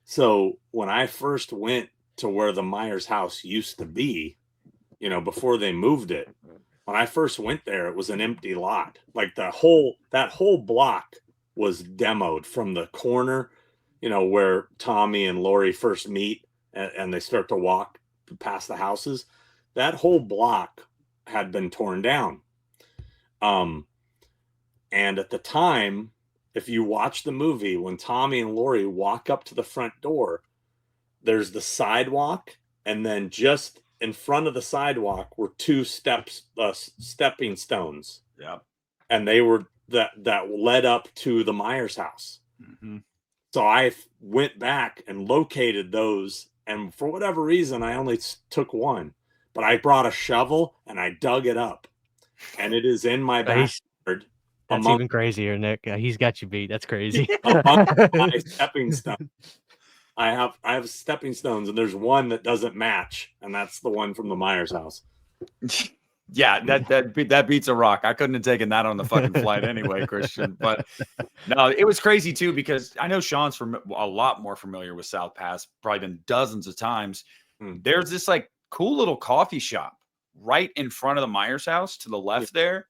so when I first went to where the Myers house used to be, before they moved it, when I first went there, it was an empty lot. Like that whole block was demoed from the corner, where Tommy and Lori first meet and they start to walk past the houses. That whole block had been torn down. And at the time, if you watch the movie, when Tommy and Lori walk up to the front door, there's the sidewalk, and then just in front of the sidewalk were two stepping stones. Yeah. And they were that led up to the Myers house. Mm-hmm. So I went back and located those. And for whatever reason, I only took one, but I brought a shovel and I dug it up, and it is in my backyard. That's even crazier, Nick. He's got you beat. That's crazy. My stepping stone. I have stepping stones, and there's one that doesn't match, and that's the one from the Myers house. Yeah, that beats a rock. I couldn't have taken that on the fucking flight anyway, Christian. But no, it was crazy too, because I know Sean's a lot more familiar with South Pass, probably been dozens of times. There's this like cool little coffee shop right in front of the Myers house to the left there.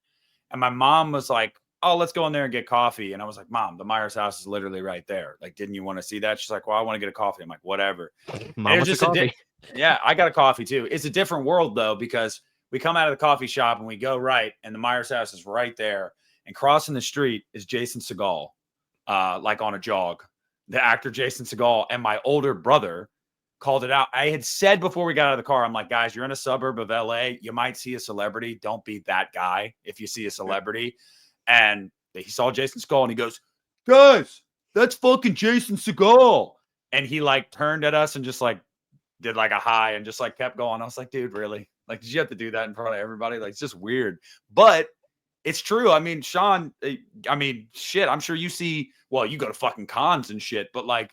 And my mom was like, oh, let's go in there and get coffee. And I was like, Mom, the Myers house is literally right there. Like, didn't you want to see that? She's like, well, I want to get a coffee. I'm like, whatever. Mom wants a coffee. Yeah, I got a coffee too. It's a different world though, because we come out of the coffee shop and we go right, and the Myers house is right there. And crossing the street is Jason Segel, like on a jog. The actor Jason Segel, and my older brother called it out. I had said before we got out of the car, I'm like, guys, you're in a suburb of LA. You might see a celebrity. Don't be that guy if you see a celebrity. And he saw Jason Segel and he goes, guys, that's fucking Jason Segel. And he like turned at us and just like did like a hi and just like kept going. I was like, dude, really? Like, did you have to do that in front of everybody? Like, it's just weird. But it's true. I mean, Sean, I mean, shit, I'm sure you see, well, you go to fucking cons and shit, but like,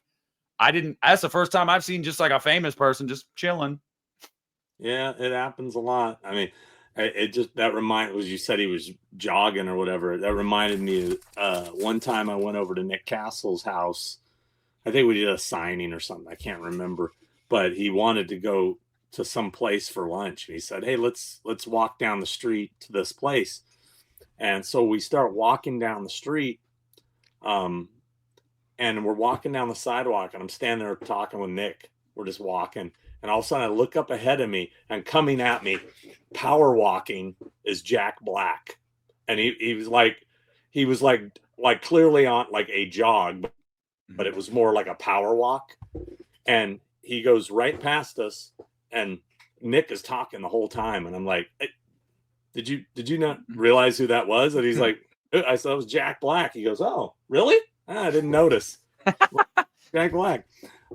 that's the first time I've seen just like a famous person just chilling. Yeah, it happens a lot. I mean, you said he was jogging or whatever. That reminded me of one time I went over to Nick Castle's house. I think we did a signing or something. I can't remember, but he wanted to go to some place for lunch. And he said, hey, let's walk down the street to this place. And so we start walking down the street. And we're walking down the sidewalk, and I'm standing there talking with Nick. We're just walking. And all of a sudden I look up ahead of me, and coming at me, power walking, is Jack Black. And he was like clearly on like a jog, but it was more like a power walk. And he goes right past us, and Nick is talking the whole time. And I'm like, hey, did you not realize who that was? And he's like, I said it was Jack Black. He goes, oh, really? I didn't notice. Jack Black.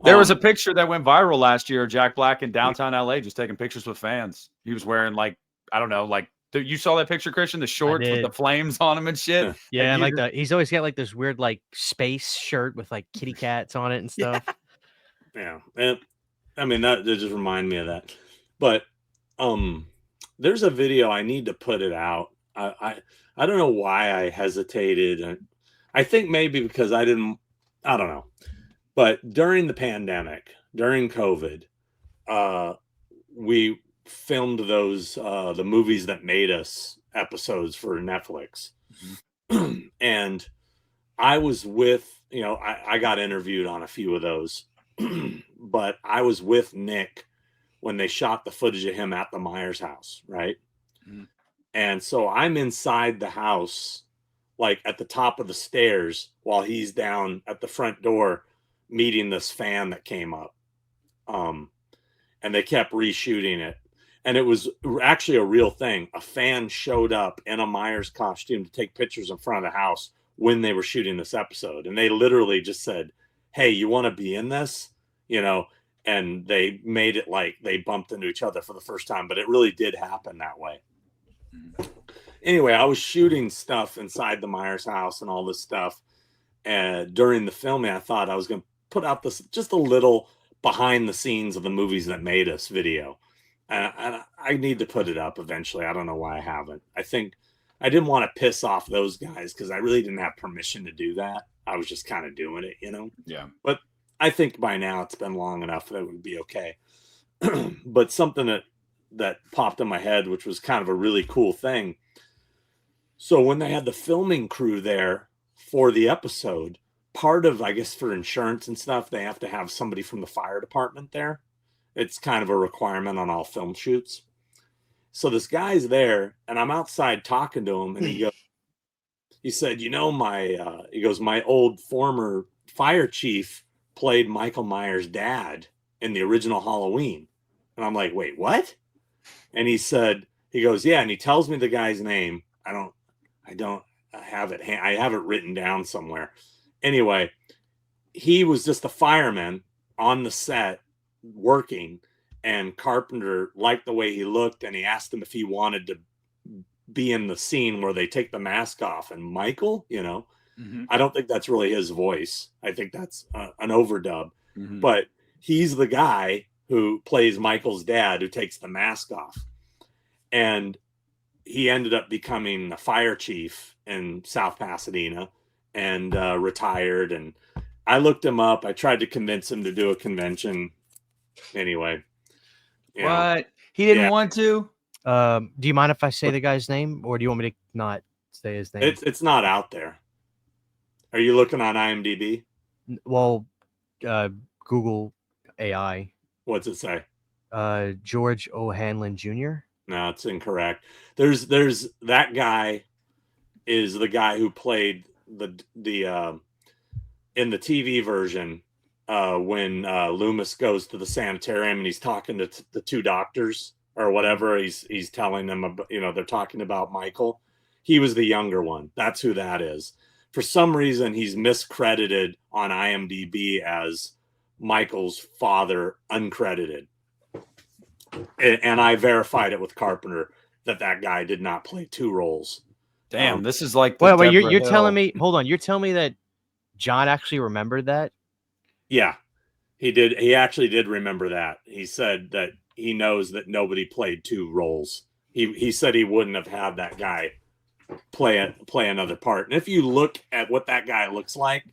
There was a picture that went viral last year of Jack Black in downtown LA just taking pictures with fans. He was wearing like, I don't know, like you saw that picture, Christian, the shorts with the flames on him and shit. Yeah, and like he's always got like this weird like space shirt with like kitty cats on it and stuff. Yeah. And I mean, that just reminded me of that. But there's a video, I need to put it out. I don't know why I hesitated. I think maybe because I don't know. But during the pandemic, during COVID, we filmed those, the movies that made us episodes for Netflix. Mm-hmm. And I was with, I got interviewed on a few of those, but I was with Nick when they shot the footage of him at the Myers house, right? Mm-hmm. And so I'm inside the house, like at the top of the stairs, while he's down at the front door meeting this fan that came up. And they kept reshooting it. And it was actually a real thing. A fan showed up in a Myers costume to take pictures in front of the house when they were shooting this episode. And they literally just said, hey, you want to be in this? And they made it like they bumped into each other for the first time, but it really did happen that way. Anyway, I was shooting stuff inside the Myers house and all this stuff. And during the filming, I thought I was going to put out this just a little behind the scenes of the movies that made us video. And I need to put it up eventually. I don't know why I haven't. I think I didn't want to piss off those guys because I really didn't have permission to do that. I was just kind of doing it, Yeah. But I think by now it's been long enough that it would be okay. But something that popped in my head, which was kind of a really cool thing. So when they had the filming crew there for the episode, part of, I guess, for insurance and stuff, they have to have somebody from the fire department there. It's kind of a requirement on all film shoots. So this guy's there, and I'm outside talking to him, and he said, my old former fire chief played Michael Myers' dad in the original Halloween. And I'm like, wait, what? And he goes, yeah. And he tells me the guy's name. I don't have it. I have it written down somewhere. Anyway, he was just a fireman on the set working, and Carpenter liked the way he looked, and he asked him if he wanted to be in the scene where they take the mask off. And Michael, mm-hmm. I don't think that's really his voice. I think that's an overdub. Mm-hmm. But he's the guy who plays Michael's dad who takes the mask off. And he ended up becoming a fire chief in South Pasadena and retired. And I looked him up. I tried to convince him to do a convention. Anyway. What? He didn't want to? Do you mind if I say the guy's name, or do you want me to not say his name. It's not out there. Are you looking on IMDb? Well, Google AI. What's it say? George O'Hanlon Jr. No, it's incorrect. There's that guy is the guy who played the in the TV version when Loomis goes to the sanitarium and he's talking to the two doctors or whatever. He's telling them about, they're talking about Michael. He was the younger one. That's who that is. For some reason, he's miscredited on IMDb as Michael's father, uncredited. And I verified it with Carpenter that guy did not play two roles. Damn, this is like. Wait, you're telling me? Hold on, you're telling me that John actually remembered that? Yeah, he did. He actually did remember that. He said that he knows that nobody played two roles. He said he wouldn't have had that guy play another part. And if you look at what that guy looks like,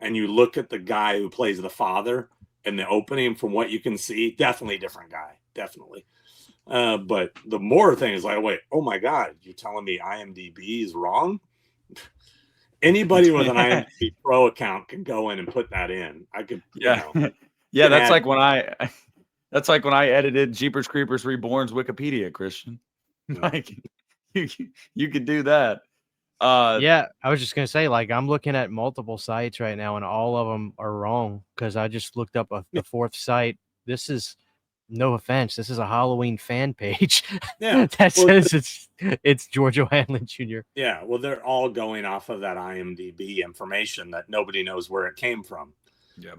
and you look at the guy who plays the father in the opening, from what you can see, definitely different guy, definitely. But the more thing is like, wait, oh my God, you're telling me IMDb is wrong? Anybody with an IMDb Pro account can go in and put that in. I could, yeah. That's like when I edited Jeepers Creepers Reborn's Wikipedia, Christian. Like you could do that. Yeah, I was just gonna say, like, I'm looking at multiple sites right now, and all of them are wrong because I just looked up the fourth site. This is, no offense, this is a Halloween fan page. Yeah, that says it's George O'Hanlon Jr. Yeah, well, they're all going off of that IMDb information that nobody knows where it came from. Yeah.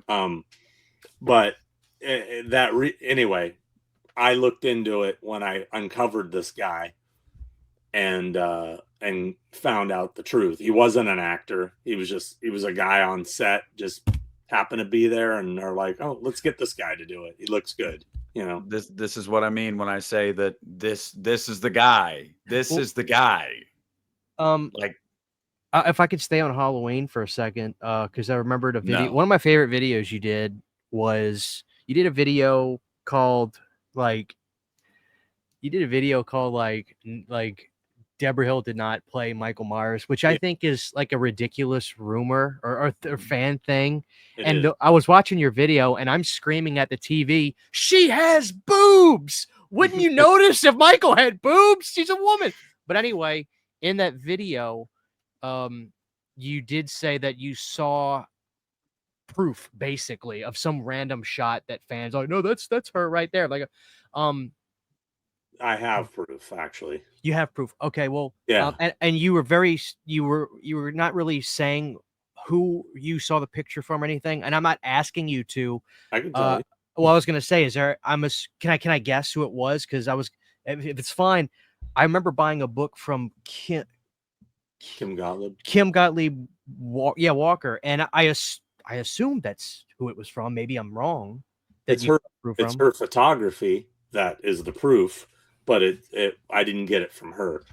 But anyway, I looked into it when I uncovered this guy, and found out the truth. He wasn't an actor. He was a guy on set, just happened to be there, and they're like, oh, let's get this guy to do it. He looks good. This is what I mean when I say that this is the guy. This is the guy. If I could stay on Halloween for a second, because I remembered a video. No. One of my favorite videos you did was you did a video called like Deborah Hill did not play Michael Myers, which I think is like a ridiculous rumor or fan thing. I was watching your video and I'm screaming at the TV, she has boobs. Wouldn't you notice if Michael had boobs? She's a woman. But anyway, in that video, you did say that you saw proof basically of some random shot that fans are like, no, that's her right there. Like, I have proof, actually. You have proof. Okay, well, yeah. And you were you were not really saying who you saw the picture from or anything. And I'm not asking you to. I can tell you. Well, I was gonna say, can I guess who it was? Because if it's fine. I remember buying a book from Kim Gottlieb, Walker, and I assumed that's who it was from. Maybe I'm wrong. It's her photography that is the proof. But I didn't get it from her.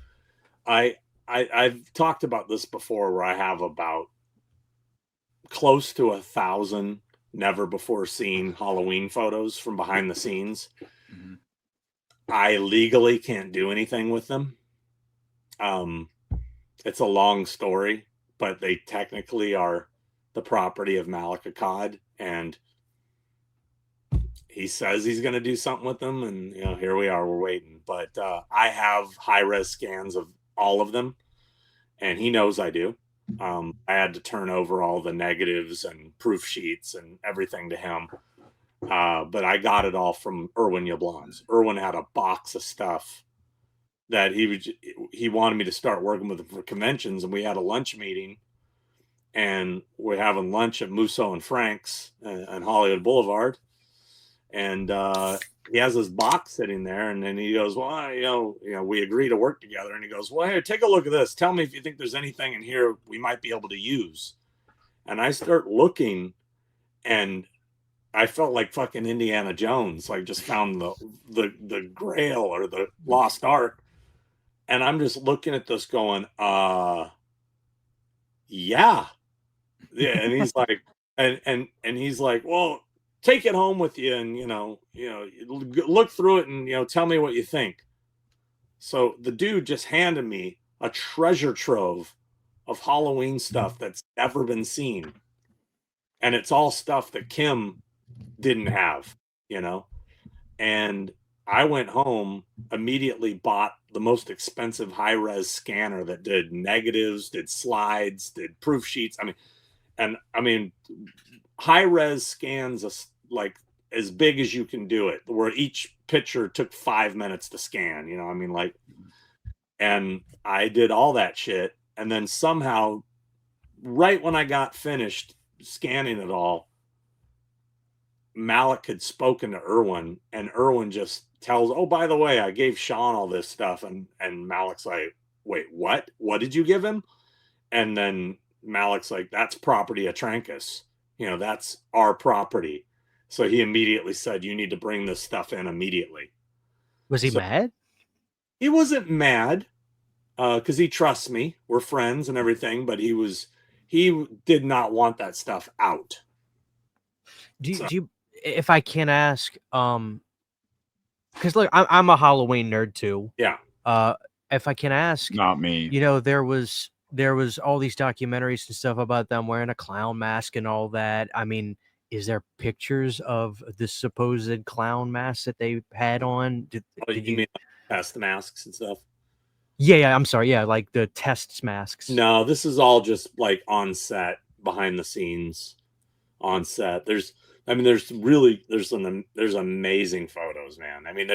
I've talked about this before, where I have about close to 1,000 never before seen Halloween photos from behind the scenes. Mm-hmm. I legally can't do anything with them. It's a long story, but they technically are the property of Malakakad, and he says he's going to do something with them, and here we are, we're waiting. But I have high-res scans of all of them, and he knows I do. I had to turn over all the negatives and proof sheets and everything to him. But I got it all from Erwin Yablans. Erwin had a box of stuff that he wanted me to start working with him for conventions, and we had a lunch meeting, and we're having lunch at Musso and Frank's on Hollywood Boulevard. And he has this box sitting there, and then he goes, well, we agree to work together. And he goes, well, here, take a look at this. Tell me if you think there's anything in here we might be able to use. And I start looking, and I felt like fucking Indiana Jones. Like, just found the Grail or the Lost Ark. And I'm just looking at this going, yeah. And he's like, and he's like, well, take it home with you, and look through it, and tell me what you think. So the dude just handed me a treasure trove of Halloween stuff that's never been seen. And it's all stuff that Kim didn't have, you know? And I went home, immediately bought the most expensive high-res scanner that did negatives, did slides, did proof sheets. I mean, high-res scans like as big as you can do it, where each picture took 5 minutes to scan, you know, I mean, like, and I did all that shit. And then somehow, right when I got finished scanning it all, Malik had spoken to Irwin, and Irwin just tells, oh, by the way, I gave Sean all this stuff. And Malik's like, wait, what? What did you give him? And then Malik's like, that's property of Trancas. You know, that's our property. So he immediately said, you need to bring this stuff in immediately. Was he mad? He wasn't mad because he trusts me. We're friends and everything, but he did not want that stuff out. Do you, if I can ask, because look, I'm a Halloween nerd too. Yeah. If I can ask, Not me. you know, there was all these documentaries and stuff about them wearing a clown mask and all that. I mean, is there pictures of the supposed clown mask that they had on? Did you mean test masks and stuff? Yeah, I'm sorry. Yeah, like the test masks. No, this is all just like on set, behind the scenes, on set. There's amazing photos, man. I mean,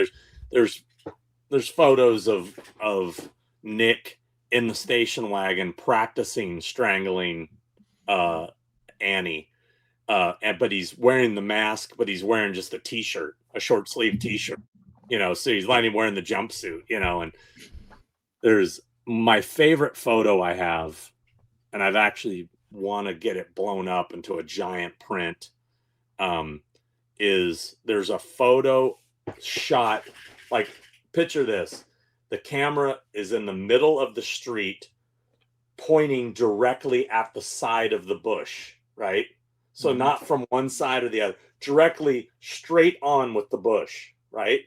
there's photos of Nick in the station wagon practicing strangling Annie, but he's wearing the mask, but he's wearing just a t-shirt, a short sleeve t-shirt, you know. So he's not even wearing the jumpsuit, you know. And there's my favorite photo I have, and I've actually want to get it blown up into a giant print. Is there's a photo shot, like, picture this. The camera is in the middle of the street, pointing directly at the side of the bush, right? So not from one side or the other, directly straight on with the bush, right?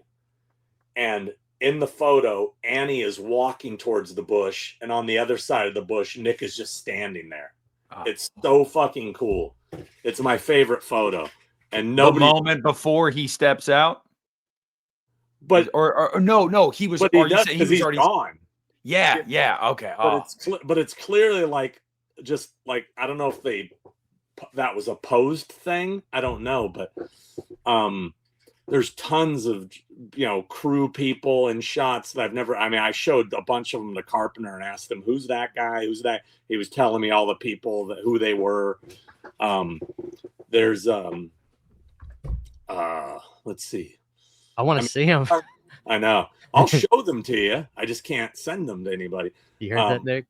And in the photo, Annie is walking towards the bush, and on the other side of the bush, Nick is just standing there. It's so fucking cool. It's my favorite photo. And nobody. The moment before he steps out, but or no, he was. But he does, because he's already gone. Yeah. Okay. But it's clearly like, just like, I don't know if that was a posed thing. I don't know, but there's tons of, you know, crew people and shots that I've never. I mean, I showed a bunch of them to Carpenter and asked him, who's that guy? Who's that? He was telling me all the people who they were. There's let's see. I want to see him. I know. I'll show them to you. I just can't send them to anybody. You heard that, Nick?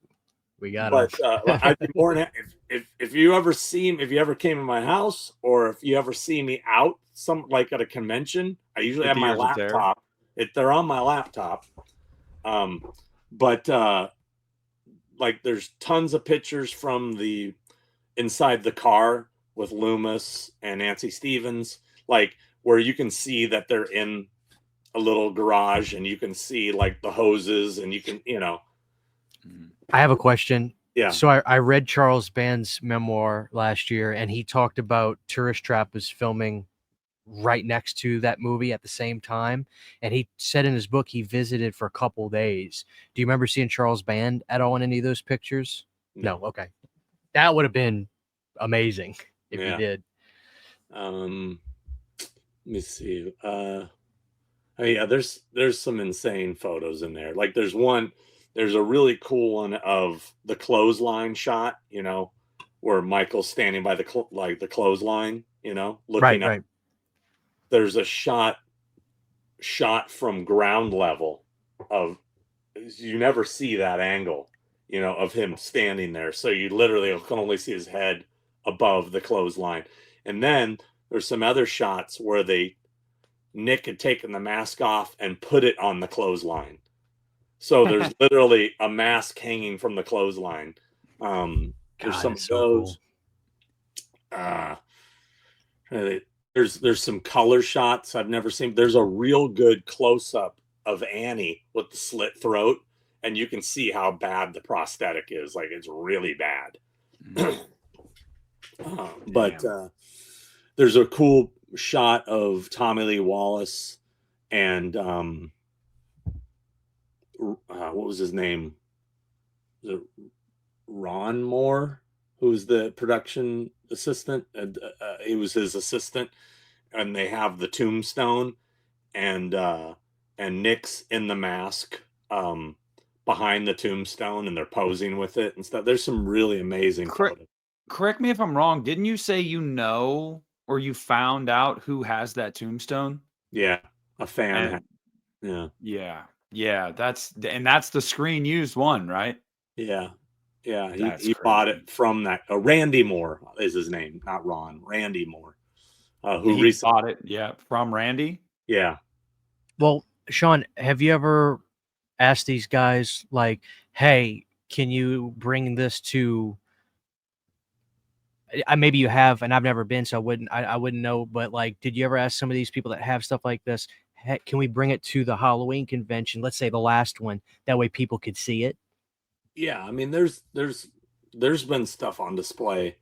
We got him. But I'd be more than if you ever came to my house, or if you ever see me out like at a convention, I usually have my laptop. They're on my laptop. But like, there's tons of pictures from the inside the car with Loomis and Nancy Stevens, like, where you can see that they're in a little garage, and you can see like the hoses, and you can, you know. I have a question. Yeah. So I read Charles Band's memoir last year, and he talked about Tourist Trap was filming right next to that movie at the same time. And he said in his book he visited for a couple days. Do you remember seeing Charles Band at all in any of those pictures? No. Okay. That would have been amazing if you did. Let me see. Yeah, there's some insane photos in there. Like, there's a really cool one of the clothesline shot, you know, where Michael's standing by the clothesline, you know, looking up. Right. There's a shot from ground level of, you never see that angle, you know, of him standing there. So you literally can only see his head above the clothesline. And then there's some other shots where Nick had taken the mask off and put it on the clothesline. So there's literally a mask hanging from the clothesline. There's some of those. Cool. There's some color shots I've never seen. There's a real good close up of Annie with the slit throat, and you can see how bad the prosthetic is. Like, it's really bad. But there's a cool shot of Tommy Lee Wallace and what was his name? Was it Ron Moore, who's the production assistant? He was his assistant, and they have the tombstone, and Nick's in the mask behind the tombstone, and they're posing with it and stuff. There's some really amazing photos. Correct me if I'm wrong. Didn't you say or you found out who has that tombstone? Yeah, a fan. Yeah. That's the screen used one, right? Yeah. He bought it from that. Randy Moore is his name, not Ron. Randy Moore, who bought it. Yeah, from Randy. Yeah. Well, Sean, have you ever asked these guys, like, hey, can you bring this to? Maybe you have, and I've never been, so I wouldn't know. But like, did you ever ask some of these people that have stuff like this, hey, can we bring it to the Halloween convention? Let's say the last one. That way, people could see it. Yeah, I mean, there's been stuff on display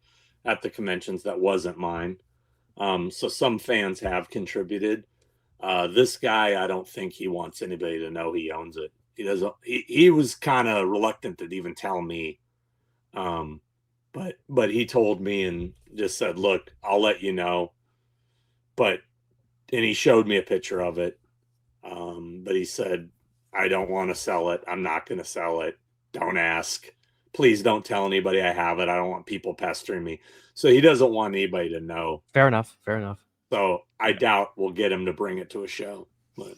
at the conventions that wasn't mine. So some fans have contributed. This guy, I don't think he wants anybody to know he owns it. He doesn't. He was kind of reluctant to even tell me. But he told me and just said, "Look, I'll let you know." And he showed me a picture of it. But he said, "I don't want to sell it. I'm not going to sell it. Don't ask. Please don't tell anybody I have it. I don't want people pestering me." So he doesn't want anybody to know. Fair enough. So I doubt we'll get him to bring it to a show. But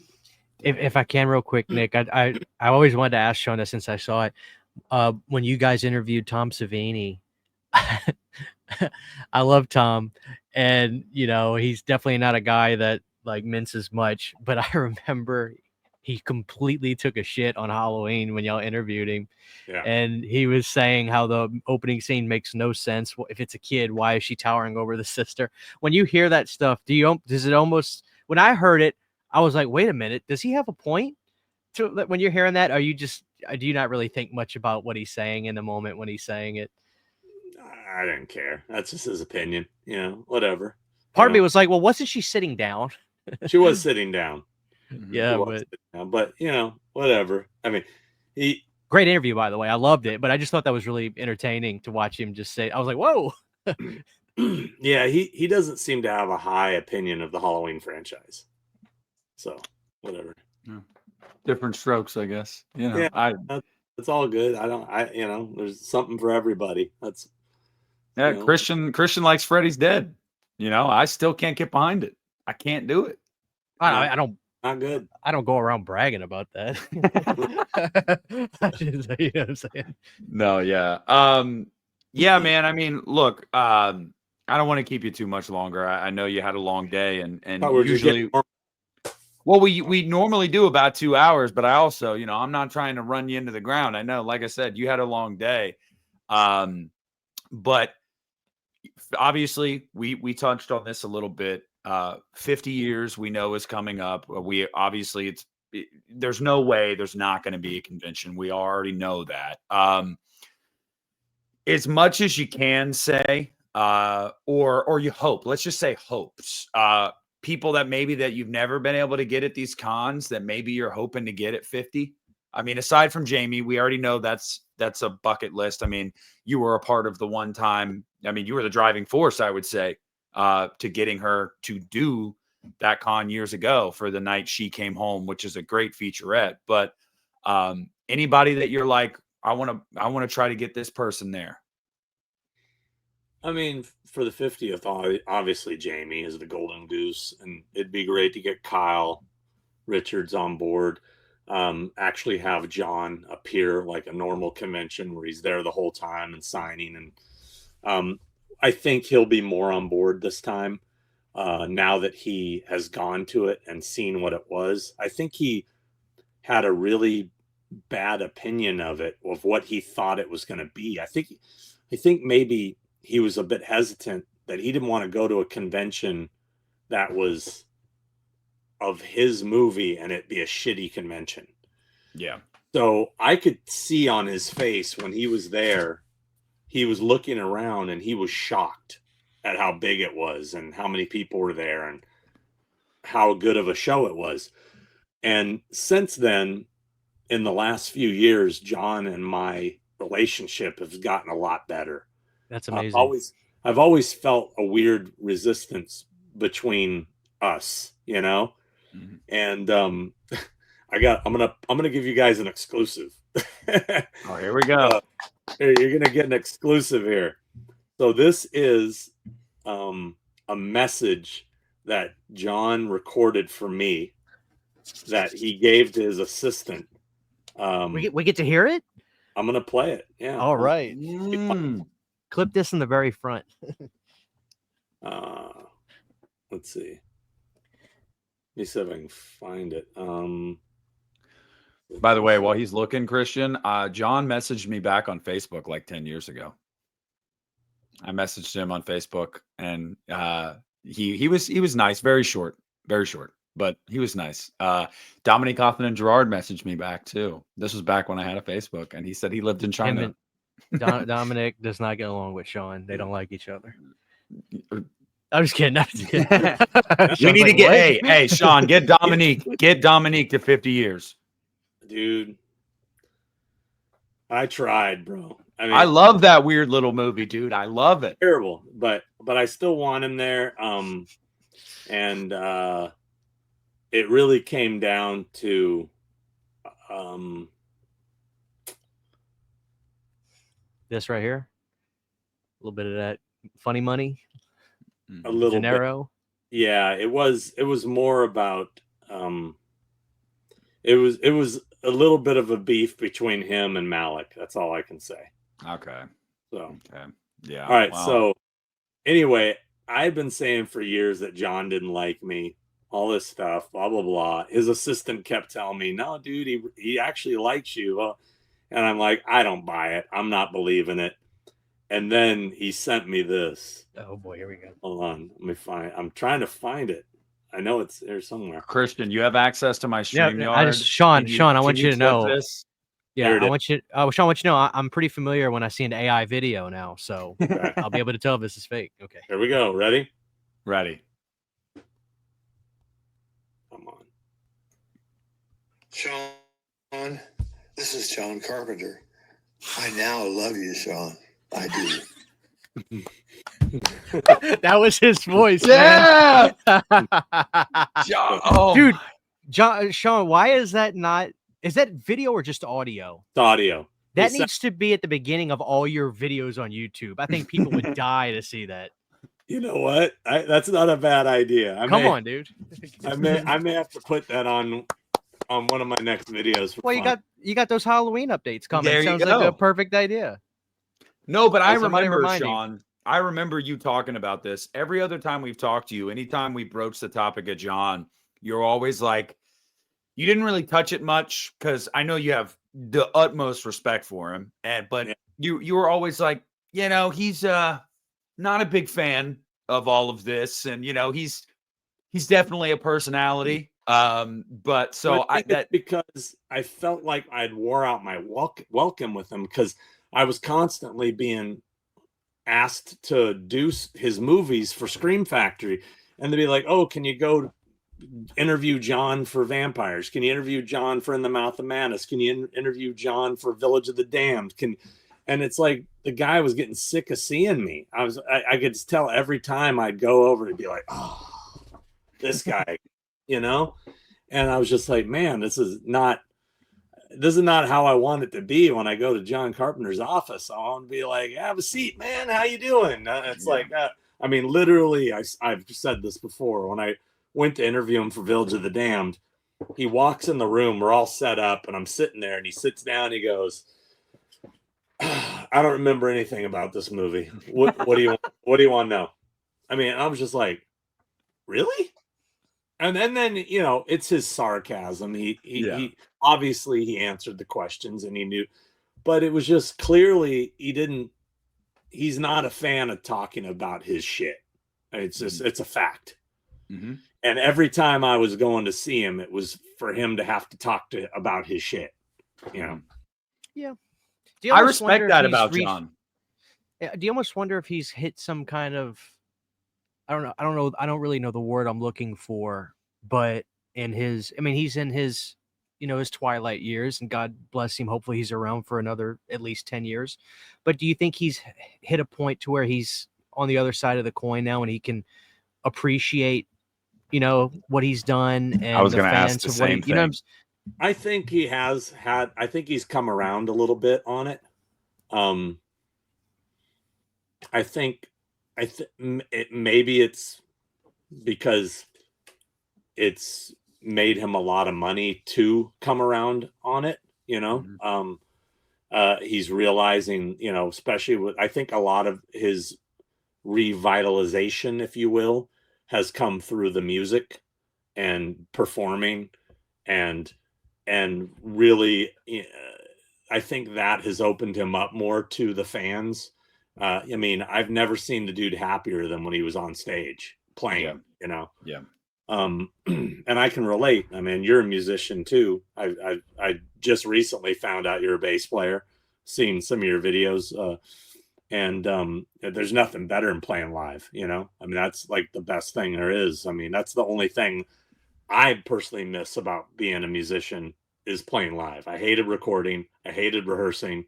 if I can, real quick, Nick, I always wanted to ask Sean this since I saw it. When you guys interviewed Tom Savini, I love Tom, and he's definitely not a guy that like minces much. But I remember he completely took a shit on Halloween when y'all interviewed him. Yeah. And he was saying how the opening scene makes no sense. If it's a kid, why is she towering over the sister? When you hear that stuff, does it almost? When I heard it, I was like, wait a minute, does he have a point? When you're hearing that, do you not really think much about what he's saying in the moment when he's saying it? I didn't care. That's just his opinion. Whatever. Part of me was like, well, wasn't she sitting down? She was sitting down. Yeah, but whatever. I mean, great interview, by the way. I loved it, but I just thought that was really entertaining to watch him just say. I was like, whoa. Yeah, he doesn't seem to have a high opinion of the Halloween franchise. So whatever. Yeah. Different strokes, I guess. It's all good. There's something for everybody. That's Christian likes Freddy's Dead. I still can't get behind it. I can't do it. I don't. Not good. I don't go around bragging about that. You know what I'm saying? No, yeah. Yeah, man. I mean, look, I don't want to keep you too much longer. I know you had a long day, and usually, well, we normally do about 2 hours, but I also, I'm not trying to run you into the ground. I know, like I said, you had a long day. But obviously we touched on this a little bit. 50 years we know is coming up. We obviously there's no way there's not going to be a convention. We already know that. As much as you can say, or you hope, let's just say hopes, people that you've never been able to get at these cons that maybe you're hoping to get at 50. I mean, aside from Jamie, we already know that's a bucket list. I mean, you were a part of the one time. I mean, you were the driving force, I would say, to getting her to do that con years ago for the night she came home, which is a great featurette. But anybody that you're like, I want to try to get this person there. I mean, for the 50th, obviously Jamie is the golden goose, and it'd be great to get Kyle Richards on board. Actually have John appear like a normal convention where he's there the whole time and signing. And I think he'll be more on board this time now that he has gone to it and seen what it was. I think he had a really bad opinion of what he thought it was going to be. I think maybe he was a bit hesitant that he didn't want to go to a convention that was of his movie and it be a shitty convention. Yeah. So I could see on his face when he was there, he was looking around and he was shocked at how big it was and how many people were there and how good of a show it was. And since then, in the last few years, John and my relationship has gotten a lot better. That's amazing. I've always felt a weird resistance between us, you know? Mhm. And I'm gonna give you guys an exclusive. Oh, here we go. You're gonna get an exclusive here. So this is a message that John recorded for me that he gave to his assistant. We get to hear it. I'm gonna play it. Yeah. All right. Clip this in the very front. Let's see. Let me see if I can find it. By the way, while he's looking, Christian, John messaged me back on Facebook like 10 years ago. I messaged him on Facebook, and he was nice, very short, but he was nice. Dominique Hoffman and Gerard messaged me back too. This was back when I had a Facebook, and he said he lived in China. Dominic does not get along with Sean. They don't like each other. I'm just kidding. I'm just kidding. We need to get hey Sean, get Dominique to 50 years. Dude, I tried, bro. I mean, I love that weird little movie, dude. I love it. Terrible, but I still want him there. And it really came down to this right here. A little bit of that funny money. A little Gennaro. Bit. Yeah, it was more about it was a little bit of a beef between him and Malik. That's all I can say. Okay. So okay. Yeah. All right. Wow. So anyway, I've been saying for years that John didn't like me, all this stuff, blah blah blah. His assistant kept telling me, "No, dude, he actually likes you." And I'm like, I don't buy it. I'm not believing it. And then he sent me this. Oh boy, here we go. Hold on, let me find. I'm trying to find it. I know it's there somewhere. Christian, you have access to my StreamYard. Sean, I want you to know. This? Yeah, I want you. Sean, I want you to know I'm pretty familiar when I see an AI video now, so I'll be able to tell if this is fake. Okay. Here we go. Ready? Ready. Come on. Sean, this is John Carpenter. I now love you, Sean. I do. That was his voice. Yeah. John, oh. Dude, Sean, why is that not? Is that video or just audio? It's audio. That needs to be at the beginning of all your videos on YouTube. I think people would die to see that. You know what? That's not a bad idea. Come on, dude. I may have to put that on one of my next videos. Well, you got those Halloween updates coming. There Sounds like a perfect idea. No, but I remember, Sean, I remember you talking about this. Every other time we've talked to you, anytime we broach the topic of John, you're always like, you didn't really touch it much because I know you have the utmost respect for him. But you were always like, you know, he's not a big fan of all of this. And, you know, he's definitely a personality. But so because I felt like I'd wore out my welcome with him because I was constantly being asked to do his movies for Scream Factory, and they'd be like, "Oh, can you go interview John for Vampires? Can you interview John for In the Mouth of Madness? Can you interview John for Village of the Damned?" And it's like the guy was getting sick of seeing me. I could just tell every time I'd go over to be like, "Oh, this guy," you know. And I was just like, "Man, this is not how I want it to be when I go to John Carpenter's office. I want to be like, have a seat, man. How you doing?" It's like, I mean, literally, I've said this before. When I went to interview him for Village of the Damned, he walks in the room. We're all set up, and I'm sitting there, and he sits down. He goes, "I don't remember anything about this movie. What do you want to know?" I mean, I was just like, really? And then you know, it's his sarcasm. He obviously he answered the questions and he knew, but it was just clearly he's not a fan of talking about his shit. It's just it's a fact. Mm-hmm. And every time I was going to see him, it was for him to have to talk about his shit. you know. Yeah. I respect that about John. Do you almost wonder if he's hit some kind of, I don't know. I don't really know the word I'm looking for, but he's in his, his twilight years, and God bless him. Hopefully he's around for another at least 10 years. But do you think he's hit a point to where he's on the other side of the coin now and he can appreciate, what he's done and I was the going to ask fans the of what same he, thing. I think he has had, I think he's come around a little bit on it. I think maybe it's because it's made him a lot of money to come around on it, he's realizing, especially with, I think a lot of his revitalization, if you will, has come through the music and performing and really, I think that has opened him up more to the fans. I've never seen the dude happier than when he was on stage playing, Yeah. And I can relate. I mean, you're a musician too. I just recently found out you're a bass player, seen some of your videos, and there's nothing better than playing live. That's like the best thing there is. That's the only thing I personally miss about being a musician is playing live. I hated recording. I hated rehearsing.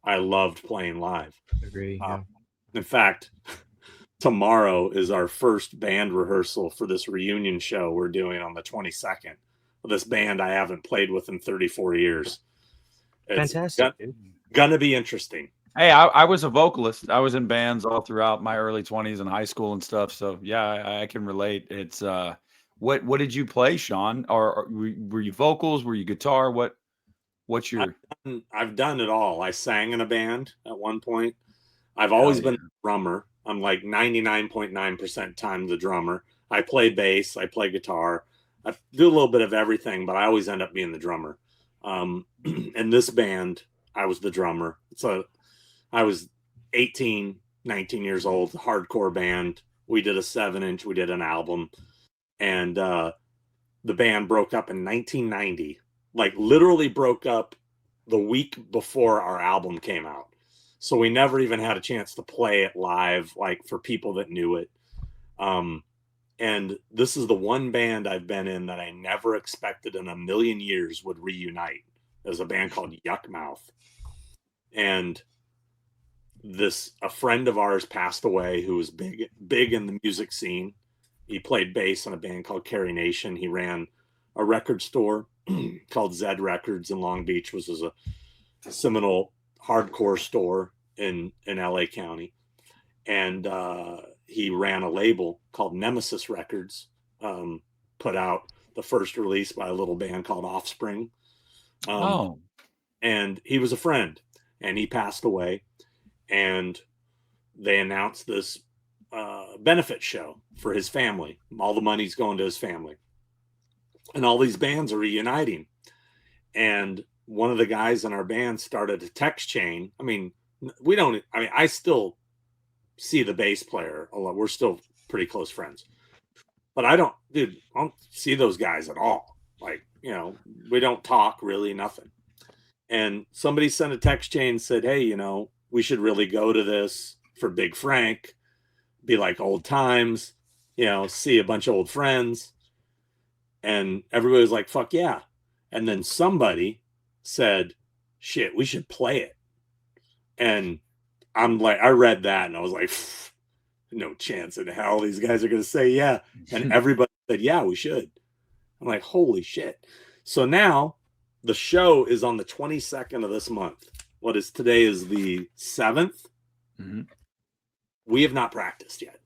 I loved playing live. Agree. Yeah. In fact, tomorrow is our first band rehearsal for this reunion show we're doing on the 22nd. This band I haven't played with in 34 years. It's fantastic, dude. Gonna be interesting. Hey, I was a vocalist. I was in bands all throughout my early 20s and high school and stuff. So yeah, I can relate. It's what did you play, Sean? Or were you vocals? Were you guitar? What's your? I've done it all. I sang in a band at one point. I've always been a drummer. I'm like 99.9% time the drummer. I play bass. I play guitar. I do a little bit of everything, but I always end up being the drummer. In this band, I was the drummer. So I was 18, 19 years old, hardcore band. We did a 7-inch. We did an album. And the band broke up in 1990. Like literally broke up the week before our album came out. So we never even had a chance to play it live, like for people that knew it. And this is the one band I've been in that I never expected in a million years would reunite. There's a band called Yuck Mouth. And a friend of ours passed away who was big in the music scene. He played bass in a band called Carrie Nation. He ran a record store called Zed Records in Long Beach, which was a seminal hardcore store in LA County. And he ran a label called Nemesis Records, put out the first release by a little band called Offspring. And he was a friend, and he passed away. And they announced this benefit show for his family. All the money's going to his family. And all these bands are reuniting. And one of the guys in our band started a text chain. I still see the bass player a lot. We're still pretty close friends. But I don't see those guys at all. Like, we don't talk really, nothing. And somebody sent a text chain and said, hey, we should really go to this for Big Frank. Be like old times, see a bunch of old friends. And everybody was like, fuck yeah. And then somebody said, shit, we should play it. And I'm like, I read that and I was like, no chance in hell these guys are going to say yeah. And everybody said, yeah, we should. I'm like, holy shit. So now the show is on the 22nd of this month. Today is the 7th. Mm-hmm. We have not practiced yet.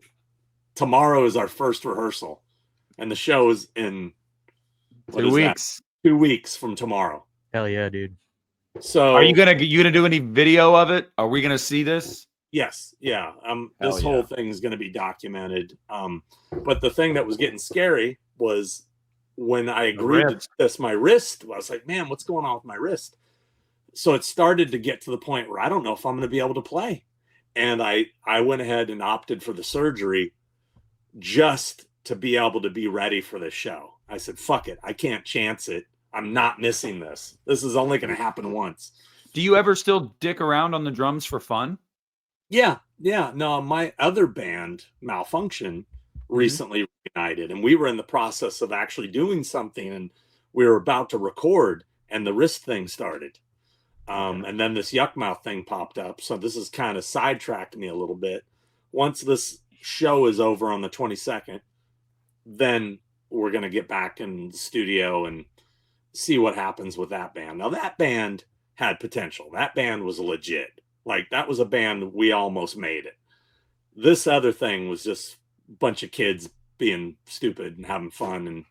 Tomorrow is our first rehearsal. And the show is in 2 weeks. 2 weeks from tomorrow. Hell yeah, dude. So are you gonna do any video of it? Are we gonna see this? Yes. Yeah. This whole thing is gonna be documented. But the thing that was getting scary was when I agreed to test my wrist, I was like, man, what's going on with my wrist? So it started to get to the point where I don't know if I'm gonna be able to play. And I went ahead and opted for the surgery just to be able to be ready for this show. I said, fuck it. I can't chance it. I'm not missing this. This is only going to happen once. Do you ever still dick around on the drums for fun? Yeah. No, my other band, Malfunction, recently reunited, and we were in the process of actually doing something, and we were about to record, and the wrist thing started. And then this yuck mouth thing popped up. So this has kind of sidetracked me a little bit. Once this show is over on the 22nd, then we're going to get back in the studio and see what happens with that band. Now, that band had potential. That band was legit. Like, that was a band, we almost made it. This other thing was just a bunch of kids being stupid and having fun. And,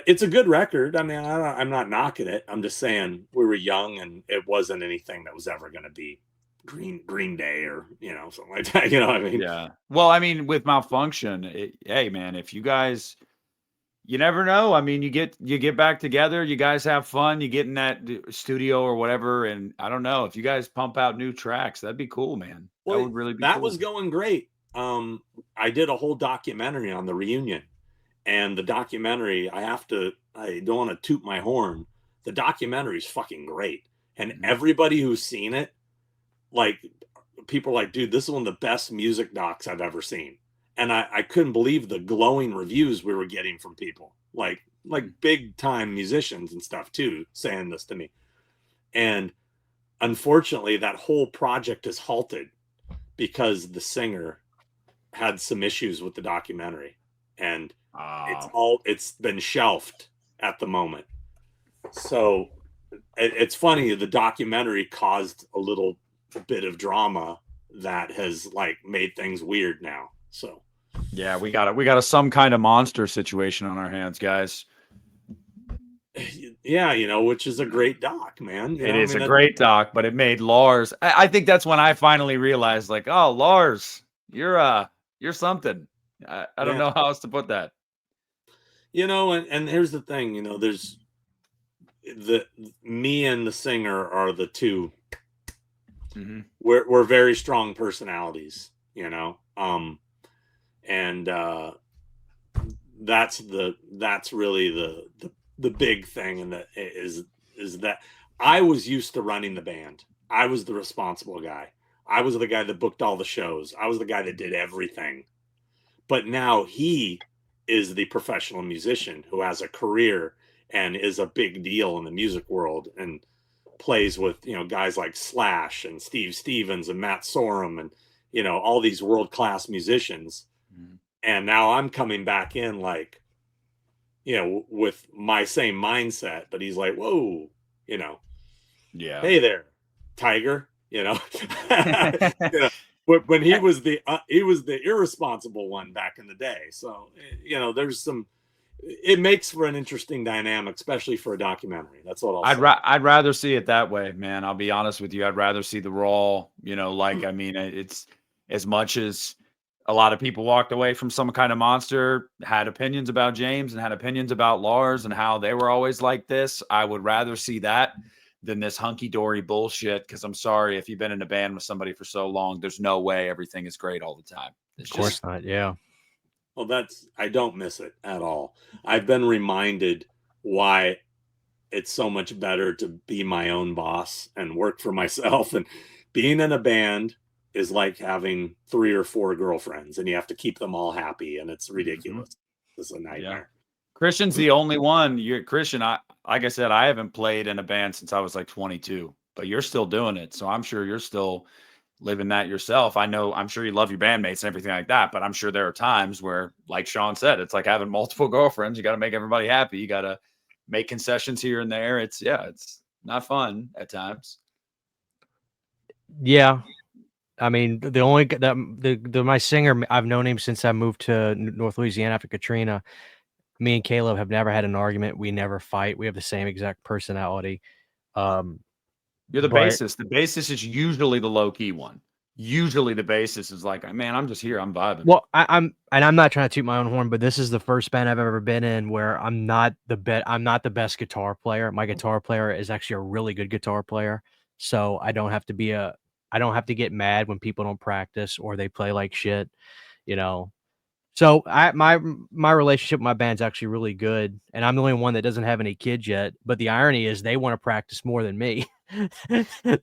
it's a good record. I mean, I'm not knocking it. I'm just saying we were young and it wasn't anything that was ever going to be Green Day or, something like that. You know what I mean? Yeah. Well, I mean, with Malfunction, hey, man, if you guys, you never know. I mean, you get back together, you guys have fun, you get in that studio or whatever. And I don't know, if you guys pump out new tracks, that'd be cool, man. Well, that would really be that cool. was going great. I did a whole documentary on the reunion. And the documentary, I don't want to toot my horn. The documentary is fucking great. And everybody who's seen it, like, people are like, dude, this is one of the best music docs I've ever seen. And I couldn't believe the glowing reviews we were getting from people, like big time musicians and stuff too, saying this to me. And unfortunately, that whole project is halted because the singer had some issues with the documentary. And it's been shelved at the moment. So it's funny, the documentary caused a little bit of drama that has made things weird now. So yeah, we got some kind of monster situation on our hands, guys. Yeah, which is a great doc, man. It is a great doc, but it made Lars. I think that's when I finally realized, oh, Lars, you're something. I don't know how else to put that. And here's the thing, there's me and the singer are the two. We're very strong personalities, and that's really the big thing, and that is that I was used to running the band. I was the responsible guy. I was the guy that booked all the shows. I was the guy that did everything. But now he is the professional musician who has a career and is a big deal in the music world and plays with, guys like Slash and Steve Stevens and Matt Sorum and, all these world-class musicians. And now I'm coming back in with my same mindset, but he's like, whoa, yeah. Hey there, Tiger, when he was the irresponsible one back in the day. So, there's it makes for an interesting dynamic, especially for a documentary. That's what I'd say. I'd rather see it that way, man. I'll be honest with you. I'd rather see the raw, it's as much as a lot of people walked away from Some Kind of Monster, had opinions about James and had opinions about Lars and how they were always like this. I would rather see that than this hunky-dory bullshit, because I'm sorry, if you've been in a band with somebody for so long, there's no way everything is great all the time. Of course not, yeah. Well, I don't miss it at all. I've been reminded why it's so much better to be my own boss and work for myself. And being in a band is like having 3 or 4 girlfriends, and you have to keep them all happy, and it's ridiculous. It's a nightmare. Yeah. Christian's the only one. Christian, like I said, I haven't played in a band since I was 22, but you're still doing it. So I'm sure you're still living that yourself. I'm sure you love your bandmates and everything like that, but I'm sure there are times where, like Sean said, it's like having multiple girlfriends. You got to make everybody happy. You got to make concessions here and there. It's not fun at times. Yeah. I mean, my singer, I've known him since I moved to North Louisiana after Katrina. Me and Caleb have never had an argument. We never fight. We have the same exact personality. You're the bassist. The bassist is usually the low key one. Usually the bassist is like, man, I'm just here. I'm vibing. Well, I'm not trying to toot my own horn, but this is the first band I've ever been in where I'm not the best guitar player. My guitar player is actually a really good guitar player. So I don't have to get mad when people don't practice or they play like shit, So my relationship with my band's actually really good, and I'm the only one that doesn't have any kids yet. But the irony is they want to practice more than me.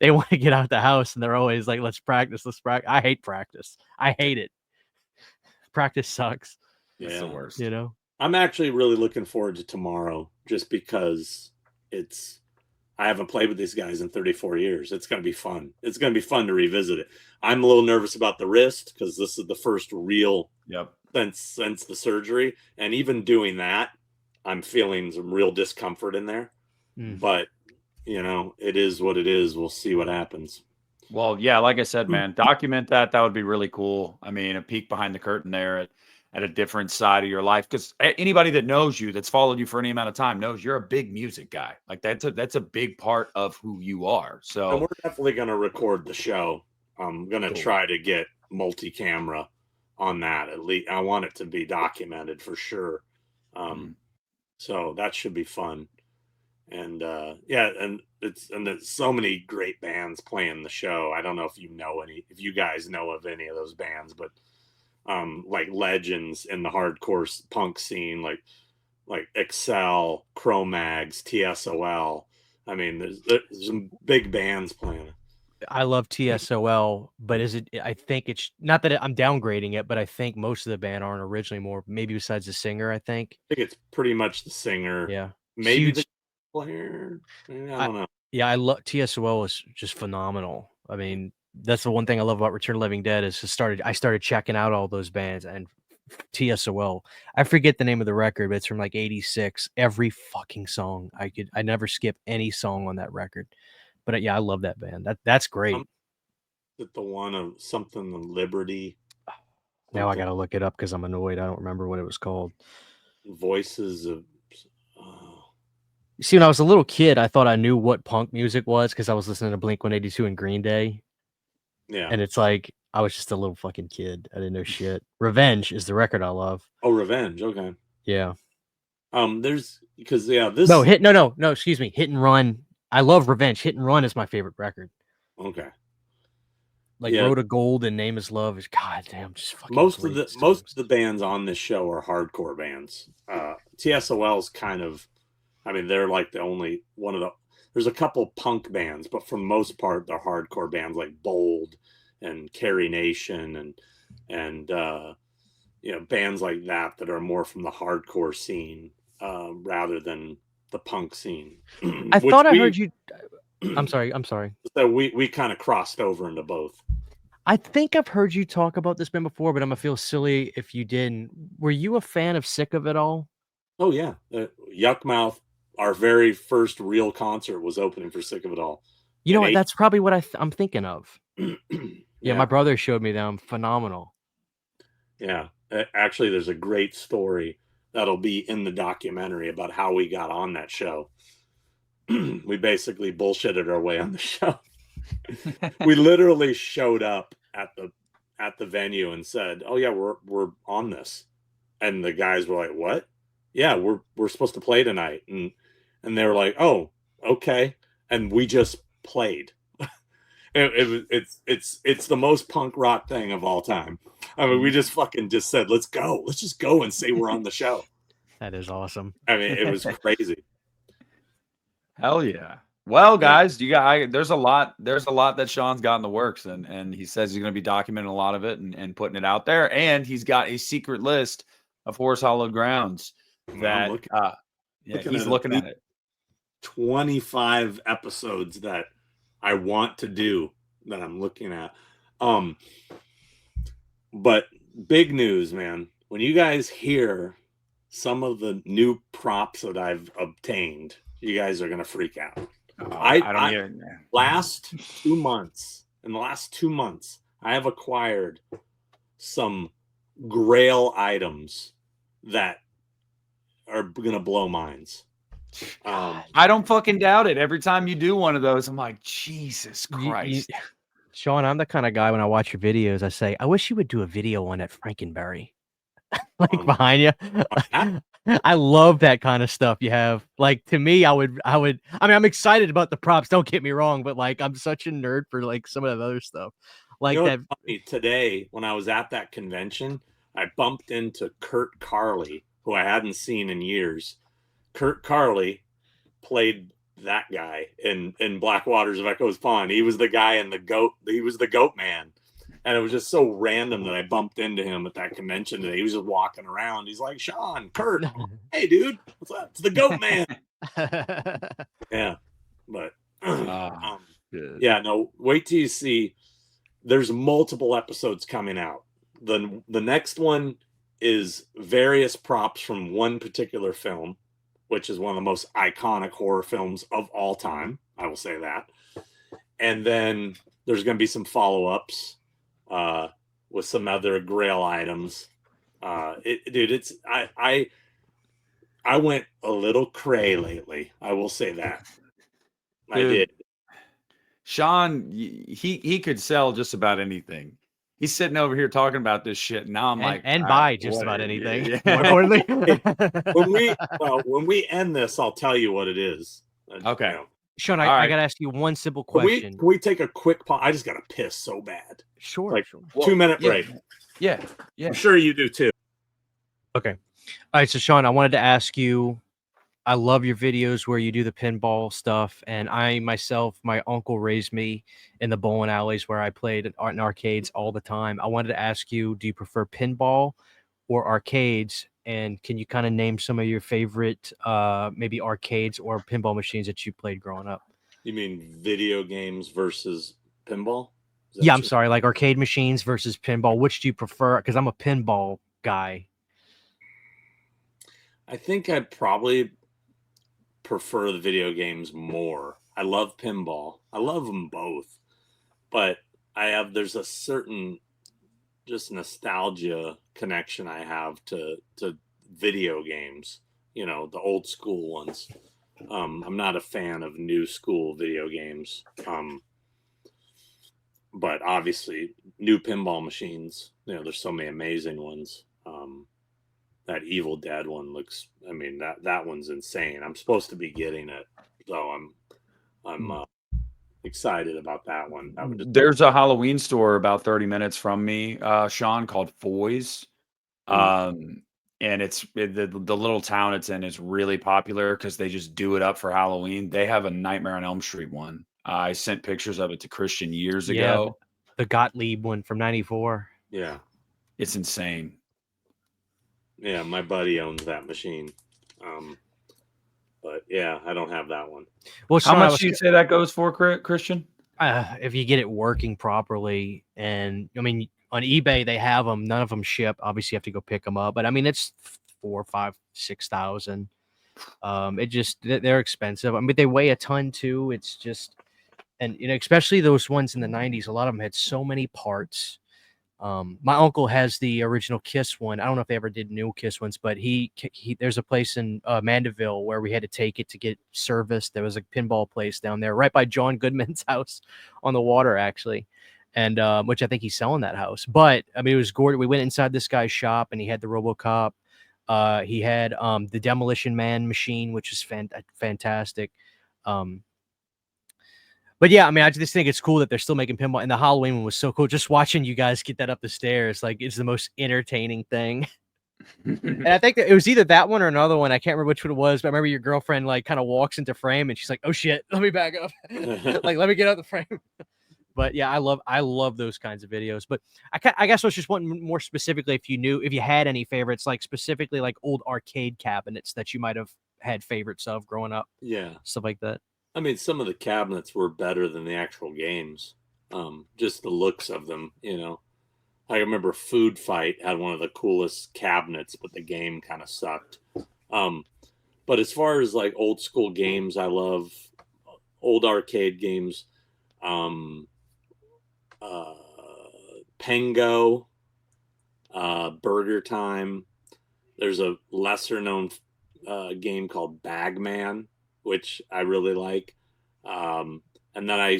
They want to get out the house, and they're always like, "Let's practice, let's practice." I hate practice. I hate it. Practice sucks. It's the worst. You know. I'm actually really looking forward to tomorrow, just because I haven't played with these guys in 34 years. It's going to be fun. It's going to be fun to revisit it. I'm a little nervous about the wrist because this is the first real since the surgery. And even doing that, I'm feeling some real discomfort in there. But, it is what it is. We'll see what happens. Well, yeah, like I said, man, document that. That would be really cool. I mean, a peek behind the curtain there at a different side of your life, because anybody that knows you, that's followed you for any amount of time, knows you're a big music guy. Like that's a big part of who you are. So and we're definitely going to record the show. I'm going to try to get multi-camera on that. At least I want it to be documented for sure. So that should be fun. And and there's so many great bands playing the show. I don't know if if you guys know of any of those bands, but like legends in the hardcore punk scene, like Excel, Cro-Mags, TSOL. I mean, there's some big bands playing. I love TSOL, but I think it's not that I'm downgrading it, but I think most of the band aren't originally more, maybe besides the singer, I think. I think it's pretty much the singer. Yeah. Maybe the player. I don't know. Yeah, I love TSOL is just phenomenal. I mean, that's the one thing I love about Return of the Living Dead is I started checking out all those bands, and TSOL. I forget the name of the record, but it's from like '86. Every fucking song I never skip any song on that record. But yeah, I love that band. That's great. Is it the one of something Liberty? Now I gotta look it up because I'm annoyed. I don't remember what it was called. Voices of. See, when I was a little kid, I thought I knew what punk music was because I was listening to Blink-182 and Green Day. Yeah. And it's like I was just a little fucking kid. I didn't know shit. Revenge is the record I love. Oh, Revenge. Okay. Yeah. There's because this. No, excuse me. Hit and Run. I love Revenge. Hit and Run is my favorite record. Okay. Like Road to Gold and Name Is Love is goddamn just fucking. Most of the bands on this show are hardcore bands. TSOL's kind of, I mean, they're like the only one of the. There's a couple punk bands, but for the most part, they're hardcore bands like Bold and Carrie Nation and bands like that are more from the hardcore scene rather than the punk scene. I thought I heard you. I'm sorry. So we kind of crossed over into both. I think I've heard you talk about this band before, but I'm gonna feel silly if you didn't. Were you a fan of Sick of It All? Oh yeah, Yuckmouth. Our very first real concert was opening for Sick of It All. You know what? That's probably what I'm thinking of. Yeah, my brother showed me them. Phenomenal. Yeah, actually, there's a great story that'll be in the documentary about how we got on that show. We basically bullshitted our way on the show. We literally showed up at the venue and said, "Oh yeah, we're on this," and the guys were like, "What? Yeah, we're supposed to play tonight," and they were like, "Oh, okay," and we just played. It's the most punk rock thing of all time. I mean, we just said, let's just go and say we're on the show. That is awesome. I mean, it was crazy. Hell yeah. Well, guys, there's a lot that Sean's got in the works, and he says he's going to be documenting a lot of it and putting it out there. And he's got a secret list of Horse Hallowed Grounds that he's looking at it. 25 episodes that I want to do that I'm looking at. But big news, man. When you guys hear some of the new props that I've obtained, you guys are going to freak out. Last 2 months, in the last 2 months, I have acquired some Grail items that are going to blow minds. I don't fucking doubt it. Every time you do one of those, I'm like, Jesus Christ. Sean, I'm the kind of guy when I watch your videos, I say, I wish you would do a video on that Frankenberry. Like behind you. I love that kind of stuff you have. Like, to me, I mean, I'm excited about the props, don't get me wrong, but like I'm such a nerd for like some of that other stuff. Like that today when I was at that convention, I bumped into Kurt Carley, who I hadn't seen in years. Kurt Carley played that guy in Black Waters of Echoes Pond. He was the guy in the goat. He was the goat man. And it was just so random that I bumped into him at that convention today. He was just walking around. He's like, Sean, Kurt, hey, dude, what's up? It's the goat man. Yeah. But, yeah, no, wait till you see. There's multiple episodes coming out. The next one is various props from one particular film, which is one of the most iconic horror films of all time. I will say that. And then there's going to be some follow-ups with some other Grail items. Dude, I went a little cray lately. I will say that. Dude, I did. Sean, he could sell just about anything. He's sitting over here talking about this shit. Now I'm buy just about anything. Yeah. More importantly. when we end this, I'll tell you what it is. Okay. You know. Sean, I got to ask you one simple question. Can we take a quick pause? I just got to piss so bad. Sure. Like sure. 2-minute break. Yeah. I'm sure you do too. Okay. All right. So, Sean, I wanted to ask you, I love your videos where you do the pinball stuff. And my uncle raised me in the bowling alleys where I played in arcades all the time. I wanted to ask you, do you prefer pinball or arcades? And can you kind of name some of your favorite, maybe arcades or pinball machines that you played growing up? You mean video games versus pinball? Yeah, I'm sorry, like arcade machines versus pinball. Which do you prefer? Because I'm a pinball guy. I think I'd probably prefer the video games more. I love pinball. I love them both. But there's a certain just nostalgia connection I have to video games, you know, the old school ones. I'm not a fan of new school video games. But obviously new pinball machines, you know, there's so many amazing ones. That Evil Dead one looks, I mean, that one's insane. I'm supposed to be getting it. So I'm excited about that one. There's a Halloween store about 30 minutes from me, Sean, called Foy's. And it's the little town it's in is really popular because they just do it up for Halloween. They have a Nightmare on Elm Street one. I sent pictures of it to Christian years ago. The Gottlieb one from '94. Yeah. It's insane. Yeah, my buddy owns that machine. But yeah, I don't have that one. Well, how much do you say that goes for, Christian? If you get it working properly, and I mean, on eBay they have them. None of them ship. Obviously, you have to go pick them up. But I mean, it's 4, 5, 6,000. They're expensive. I mean, they weigh a ton too. It's just, and you know, especially those ones in the '90s. A lot of them had so many parts. My uncle has the original Kiss one. I don't know if they ever did new Kiss ones, but he there's a place in Mandeville where we had to take it to get serviced. There was a pinball place down there right by John Goodman's house on the water, actually. And which I think he's selling that house. But I mean, it was gorgeous. We went inside this guy's shop and he had the RoboCop. He had the Demolition Man machine, which is fantastic. But yeah, I mean, I just think it's cool that they're still making pinball. And the Halloween one was so cool. Just watching you guys get that up the stairs, like, it's the most entertaining thing. And I think that it was either that one or another one. I can't remember which one it was, but I remember your girlfriend like kind of walks into frame and she's like, "Oh shit, let me back up." Like, let me get out the frame. But yeah, I love those kinds of videos. But I guess I was just wanting more specifically if you had any favorites, like specifically like old arcade cabinets that you might have had favorites of growing up. Yeah. Stuff like that. I mean, some of the cabinets were better than the actual games. Just the looks of them, you know. I remember Food Fight had one of the coolest cabinets, but the game kind of sucked. But as far as like old school games, I love old arcade games. Pengo, Burger Time. There's a lesser known game called Bagman, which I really like. And then I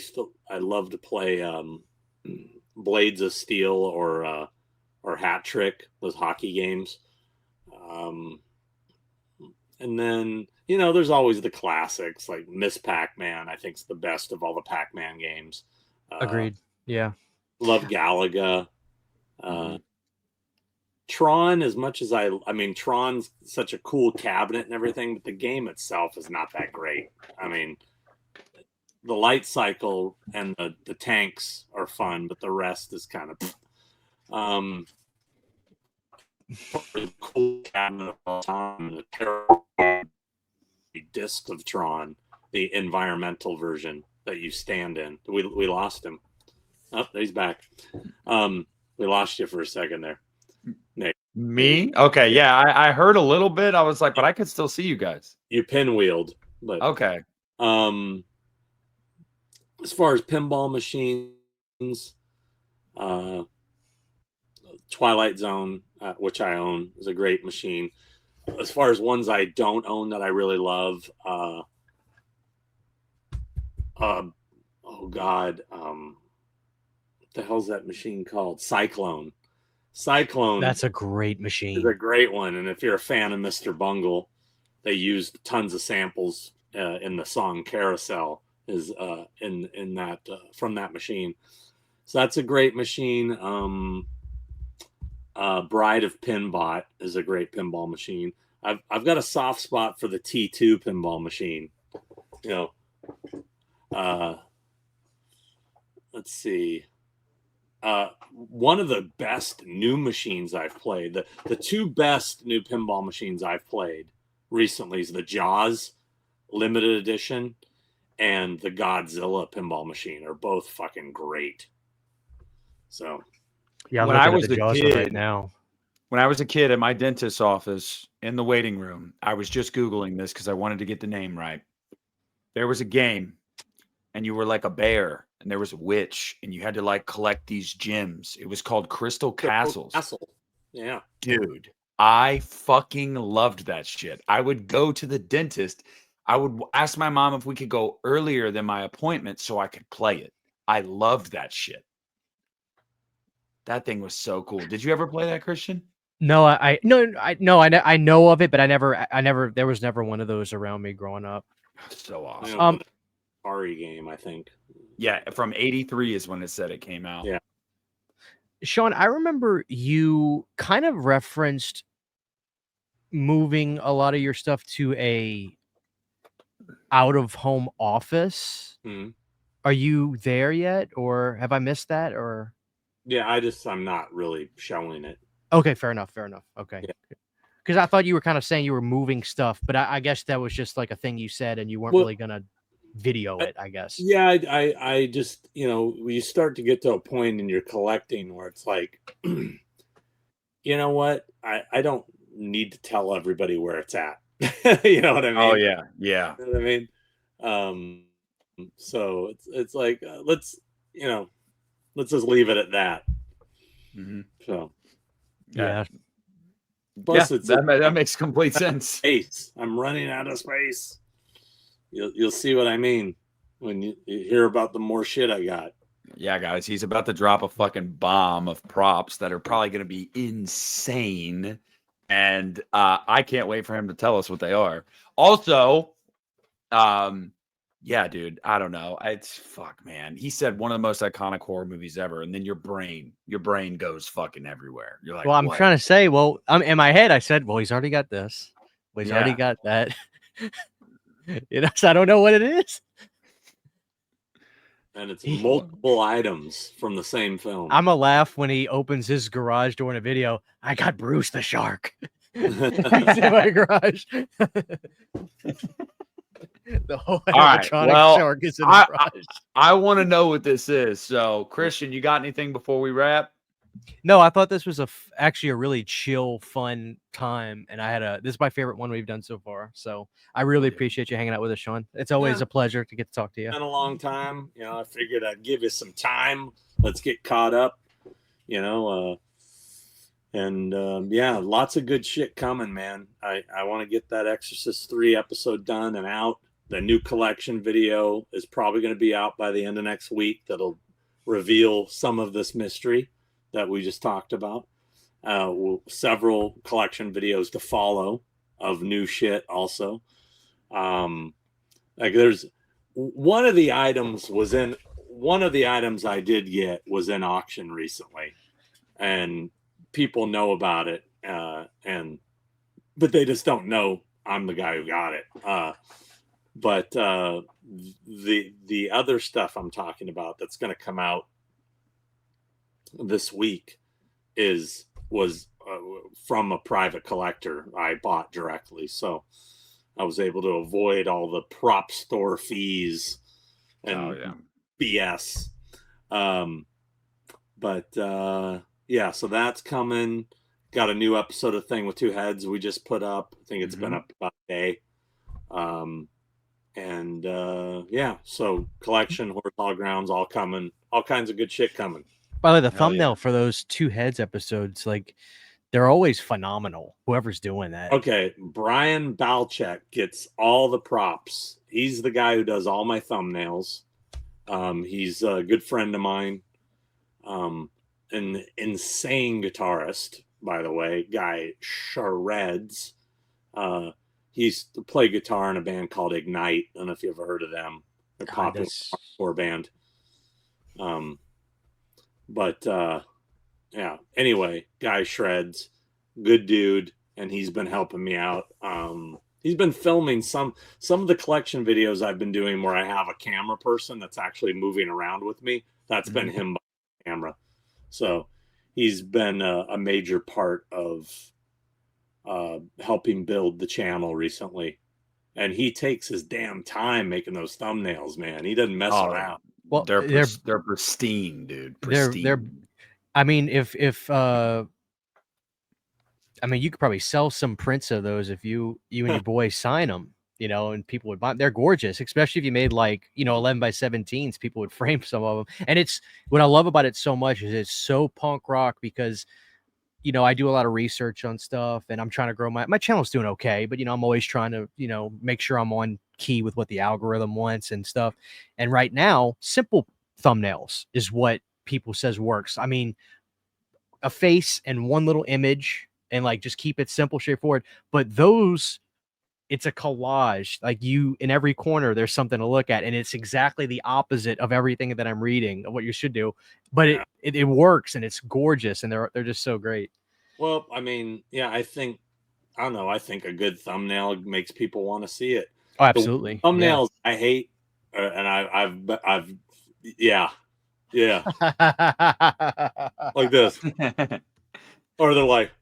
love to play Blades of Steel or Hat Trick, those hockey games. And then, you know, there's always the classics like Miss Pac-Man. I think it's the best of all the Pac-Man games. Agreed. Yeah. Love Galaga. Tron, as much as I mean, Tron's such a cool cabinet and everything, but the game itself is not that great. I mean, the light cycle and the tanks are fun, but the rest is kind of cool cabinet of all time. The terrible disc of Tron, the environmental version that you stand in. We lost him. Oh, he's back. We lost you for a second there. Nick. Me? Okay, yeah, I heard a little bit. I was like, but I could still see you guys. You pinwheeled, but okay. As far as pinball machines, Twilight Zone, which I own, is a great machine. As far as ones I don't own that I really love, oh God, what the hell's that machine called? Cyclone. That's a great machine. Is a great one. And if you're a fan of Mr. Bungle, they used tons of samples in the song Carousel is in that from that machine. So that's a great machine. Bride of Pinbot is a great pinball machine. I've got a soft spot for the T2 pinball machine. You know, let's see. One of the best new machines I've played, the two best new pinball machines I've played recently is the Jaws limited edition and the Godzilla pinball machine are both fucking great. So yeah, when I was the Jaws kid, right now. When I was a kid at my dentist's office in the waiting room, I was just Googling this because I wanted to get the name right. There was a game and you were like a bear and there was a witch and you had to like collect these gems. It was called Crystal Castles. Yeah. Dude, I fucking loved that shit. I would go to the dentist. I would ask my mom if we could go earlier than my appointment so I could play it. I loved that shit. That thing was so cool. Did you ever play that, Christian? No, I know of it, but I never. There was never one of those around me growing up. So awesome. Atari game, I think. Yeah, from '83 is when it said it came out. Yeah. Sean, I remember you kind of referenced moving a lot of your stuff to a out-of-home office. Mm-hmm. Are you there yet, or have I missed that? Or yeah, I'm not really showing it. Okay, fair enough. Okay. Yeah. Because I thought you were kind of saying you were moving stuff, but I guess that was just like a thing you said and you weren't really going to video it, I guess. Yeah, I just, you know, you start to get to a point in your collecting where it's like, you know what? I don't need to tell everybody where it's at. You know what I mean? Oh, yeah. Yeah. You know what I mean? So it's like, let's just leave it at that. Mm-hmm. So. Yeah. Plus, that makes complete sense. Space. I'm running out of space. You'll see what I mean when you hear about the more shit I got. Yeah, guys, he's about to drop a fucking bomb of props that are probably going to be insane, and I can't wait for him to tell us what they are. Also, yeah, dude, I don't know. It's fuck, man. He said one of the most iconic horror movies ever, and then your brain goes fucking everywhere. You're like, well, I'm what? trying to say, in my head, I said, well, he's already got this. Well, he's already got that. You know, so I don't know what it is. And it's multiple items from the same film. I'm gonna laugh when he opens his garage door in a video. I got Bruce the Shark. He's in my garage. The whole animatronic shark is in the garage. I want to know what this is. So, Christian, you got anything before we wrap? No, I thought this was actually a really chill, fun time, and this is my favorite one we've done so far. So I really appreciate you hanging out with us, Sean. It's always a pleasure to get to talk to you. It's been a long time. You know, I figured I'd give you some time. Let's get caught up. You know, yeah, lots of good shit coming, man. I want to get that Exorcist 3 episode done and out. The new collection video is probably going to be out by the end of next week. That'll reveal some of this mystery that we just talked about. Several collection videos to follow of new shit also. Like there's one of the items I did get was in auction recently. And people know about it, but they just don't know I'm the guy who got it. But the other stuff I'm talking about that's going to come out this week was from a private collector I bought directly, so I was able to avoid all the prop store fees and BS. But yeah, so that's coming. Got a new episode of Thing with Two Heads we just put up. I think it's been up about a day. And yeah, so collection, Hallowed Grounds, all coming. All kinds of good shit coming. By the way, the thumbnail for those Two Heads episodes, like, they're always phenomenal. Whoever's doing that. Okay, Brian Balchek gets all the props. He's the guy who does all my thumbnails. He's a good friend of mine. An insane guitarist, by the way. Guy shreds. He used to play guitar in a band called Ignite. I don't know if you ever heard of them. They're a popular hardcore band. But yeah, anyway, guy shreds, good dude, and he's been helping me out. He's been filming some of the collection videos I've been doing where I have a camera person that's actually moving around with me. That's been him by camera. So he's been a major part of helping build the channel recently. And he takes his damn time making those thumbnails, man. He doesn't mess around. Well, they're pristine, dude. Pristine. They're I mean, if I mean, you could probably sell some prints of those if you and your boys sign them, you know, and people would buy them. They're gorgeous, especially if you made, like, you know, 11 by 17s. People would frame some of them. And it's what I love about it so much is it's so punk rock because, you know, I do a lot of research on stuff and I'm trying to grow my channel's doing okay, but, you know, I'm always trying to, you know, make sure I'm on key with what the algorithm wants and stuff. And right now, simple thumbnails is what people says works. I mean, a face and one little image and, like, just keep it simple, straightforward. But those, it's a collage. Like, you, in every corner, there's something to look at. And it's exactly the opposite of everything that I'm reading of what you should do. But it works and it's gorgeous. And they're just so great. Well, I mean, yeah, I don't know. I think a good thumbnail makes people want to see it. Oh, absolutely. The thumbnails I hate, and I've yeah. Like this. Or they're like,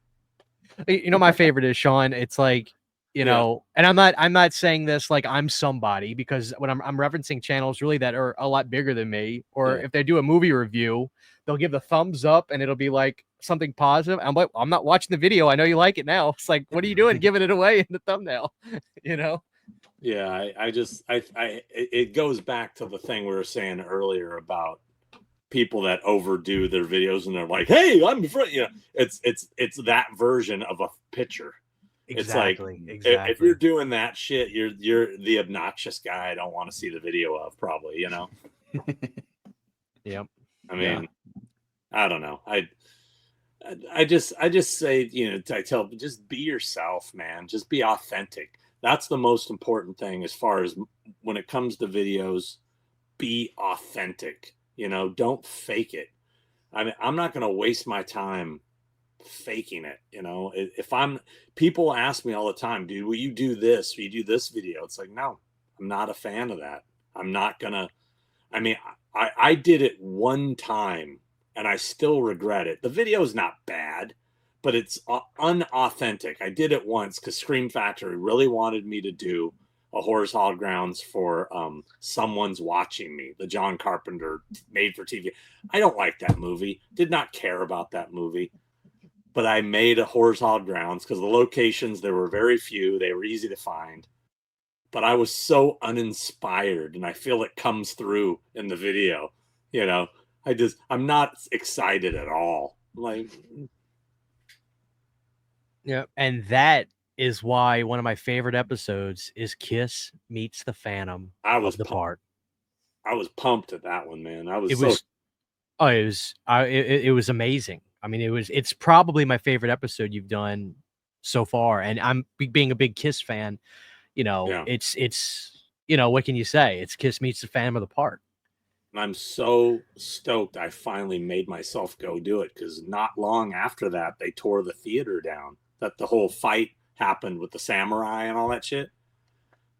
you know, my favorite is, Sean, it's like, you know, and I'm not saying this like I'm somebody, because when I'm referencing channels really that are a lot bigger than me, or if they do a movie review, they'll give the thumbs up and it'll be like something positive. I'm like, I'm not watching the video. I know you like it now. It's like, what are you doing giving it away in the thumbnail? You know? Yeah, it goes back to the thing we were saying earlier about people that overdo their videos and they're like, hey, I'm front, you know, it's that version of a picture. Exactly. It's like, if you're doing that shit, you're the obnoxious guy I don't want to see the video of, probably, you know? Yep. I mean, I don't know. I just say, you know, I tell, just be yourself, man. Just be authentic. That's the most important thing as far as when it comes to videos. Be authentic. You know, don't fake it. I mean, I'm not going to waste my time faking it. You know, if people ask me all the time, dude, will you do this? Will you do this video? It's like, no, I'm not a fan of that. I'm not going to, I mean, I did it one time and I still regret it. The video is not bad, but it's unauthentic. I did it once because Scream Factory really wanted me to do a Hallowed Grounds for Someone's Watching Me, the John Carpenter made for TV. I don't like that movie. Did not care about that movie. But I made a Hallowed Grounds because the locations, there were very few. They were easy to find. But I was so uninspired, and I feel it comes through in the video. You know, I'm not excited at all. Like, yeah. And that is why one of my favorite episodes is Kiss Meets the Phantom of the Park. I was pumped at that one, man. It was amazing. I mean, it's probably my favorite episode you've done so far. And I'm being a big Kiss fan, you know, it's, you know, what can you say? It's Kiss Meets the Phantom of the Park. And I'm so stoked I finally made myself go do it, because not long after that, they tore the theater down. That the whole fight happened with the samurai and all that shit.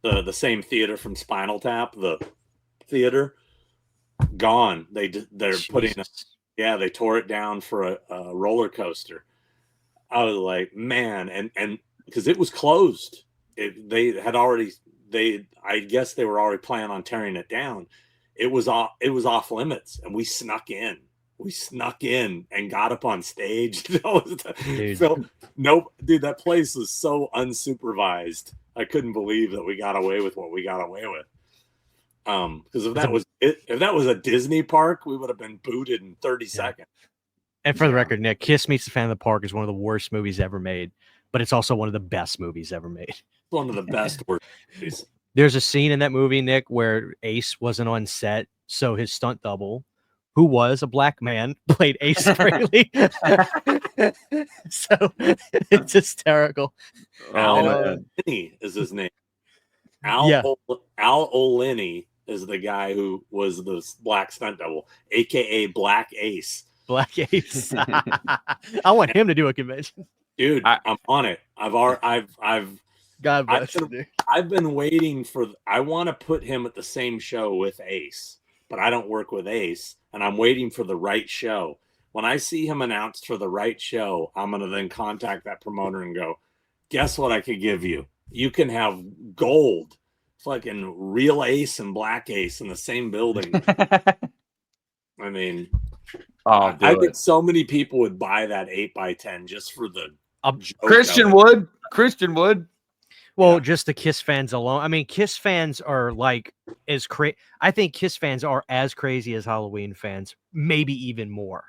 The same theater from Spinal Tap, the theater, gone. They're putting they tore it down for a roller coaster. I was like, man, and because it was closed. I guess they were already planning on tearing it down. It was off limits, and we snuck in. And got up on stage. Dude. Nope, dude, that place was so unsupervised. I couldn't believe that we got away with what we got away with. Because if that was a Disney park, we would have been booted in 30 seconds. And for the record, Nick, Kiss Meets the Fan of the Park is one of the worst movies ever made, but it's also one of the best movies ever made. One of the best worst movies. There's a scene in that movie, Nick, where Ace wasn't on set, so his stunt double, who was a black man, played Ace Frehley. So it's hysterical. Al O'Linney is his name. Al O'Linney is the guy who was the black stunt double, aka Black Ace. Black Ace. I want him to do a convention, dude. I'm on it. God bless you, dude. I've been waiting for. I want to put him at the same show with Ace, but I don't work with Ace, and I'm waiting for the right show. When I see him announced for the right show, I'm gonna then contact that promoter and go, "Guess what I could give you? You can have gold, fucking real Ace and Black Ace in the same building." I mean, I think so many people would buy that 8x10 just for the Christian would. Well, just the Kiss fans alone. I mean, Kiss fans are like as crazy. I think Kiss fans are as crazy as Halloween fans, maybe even more.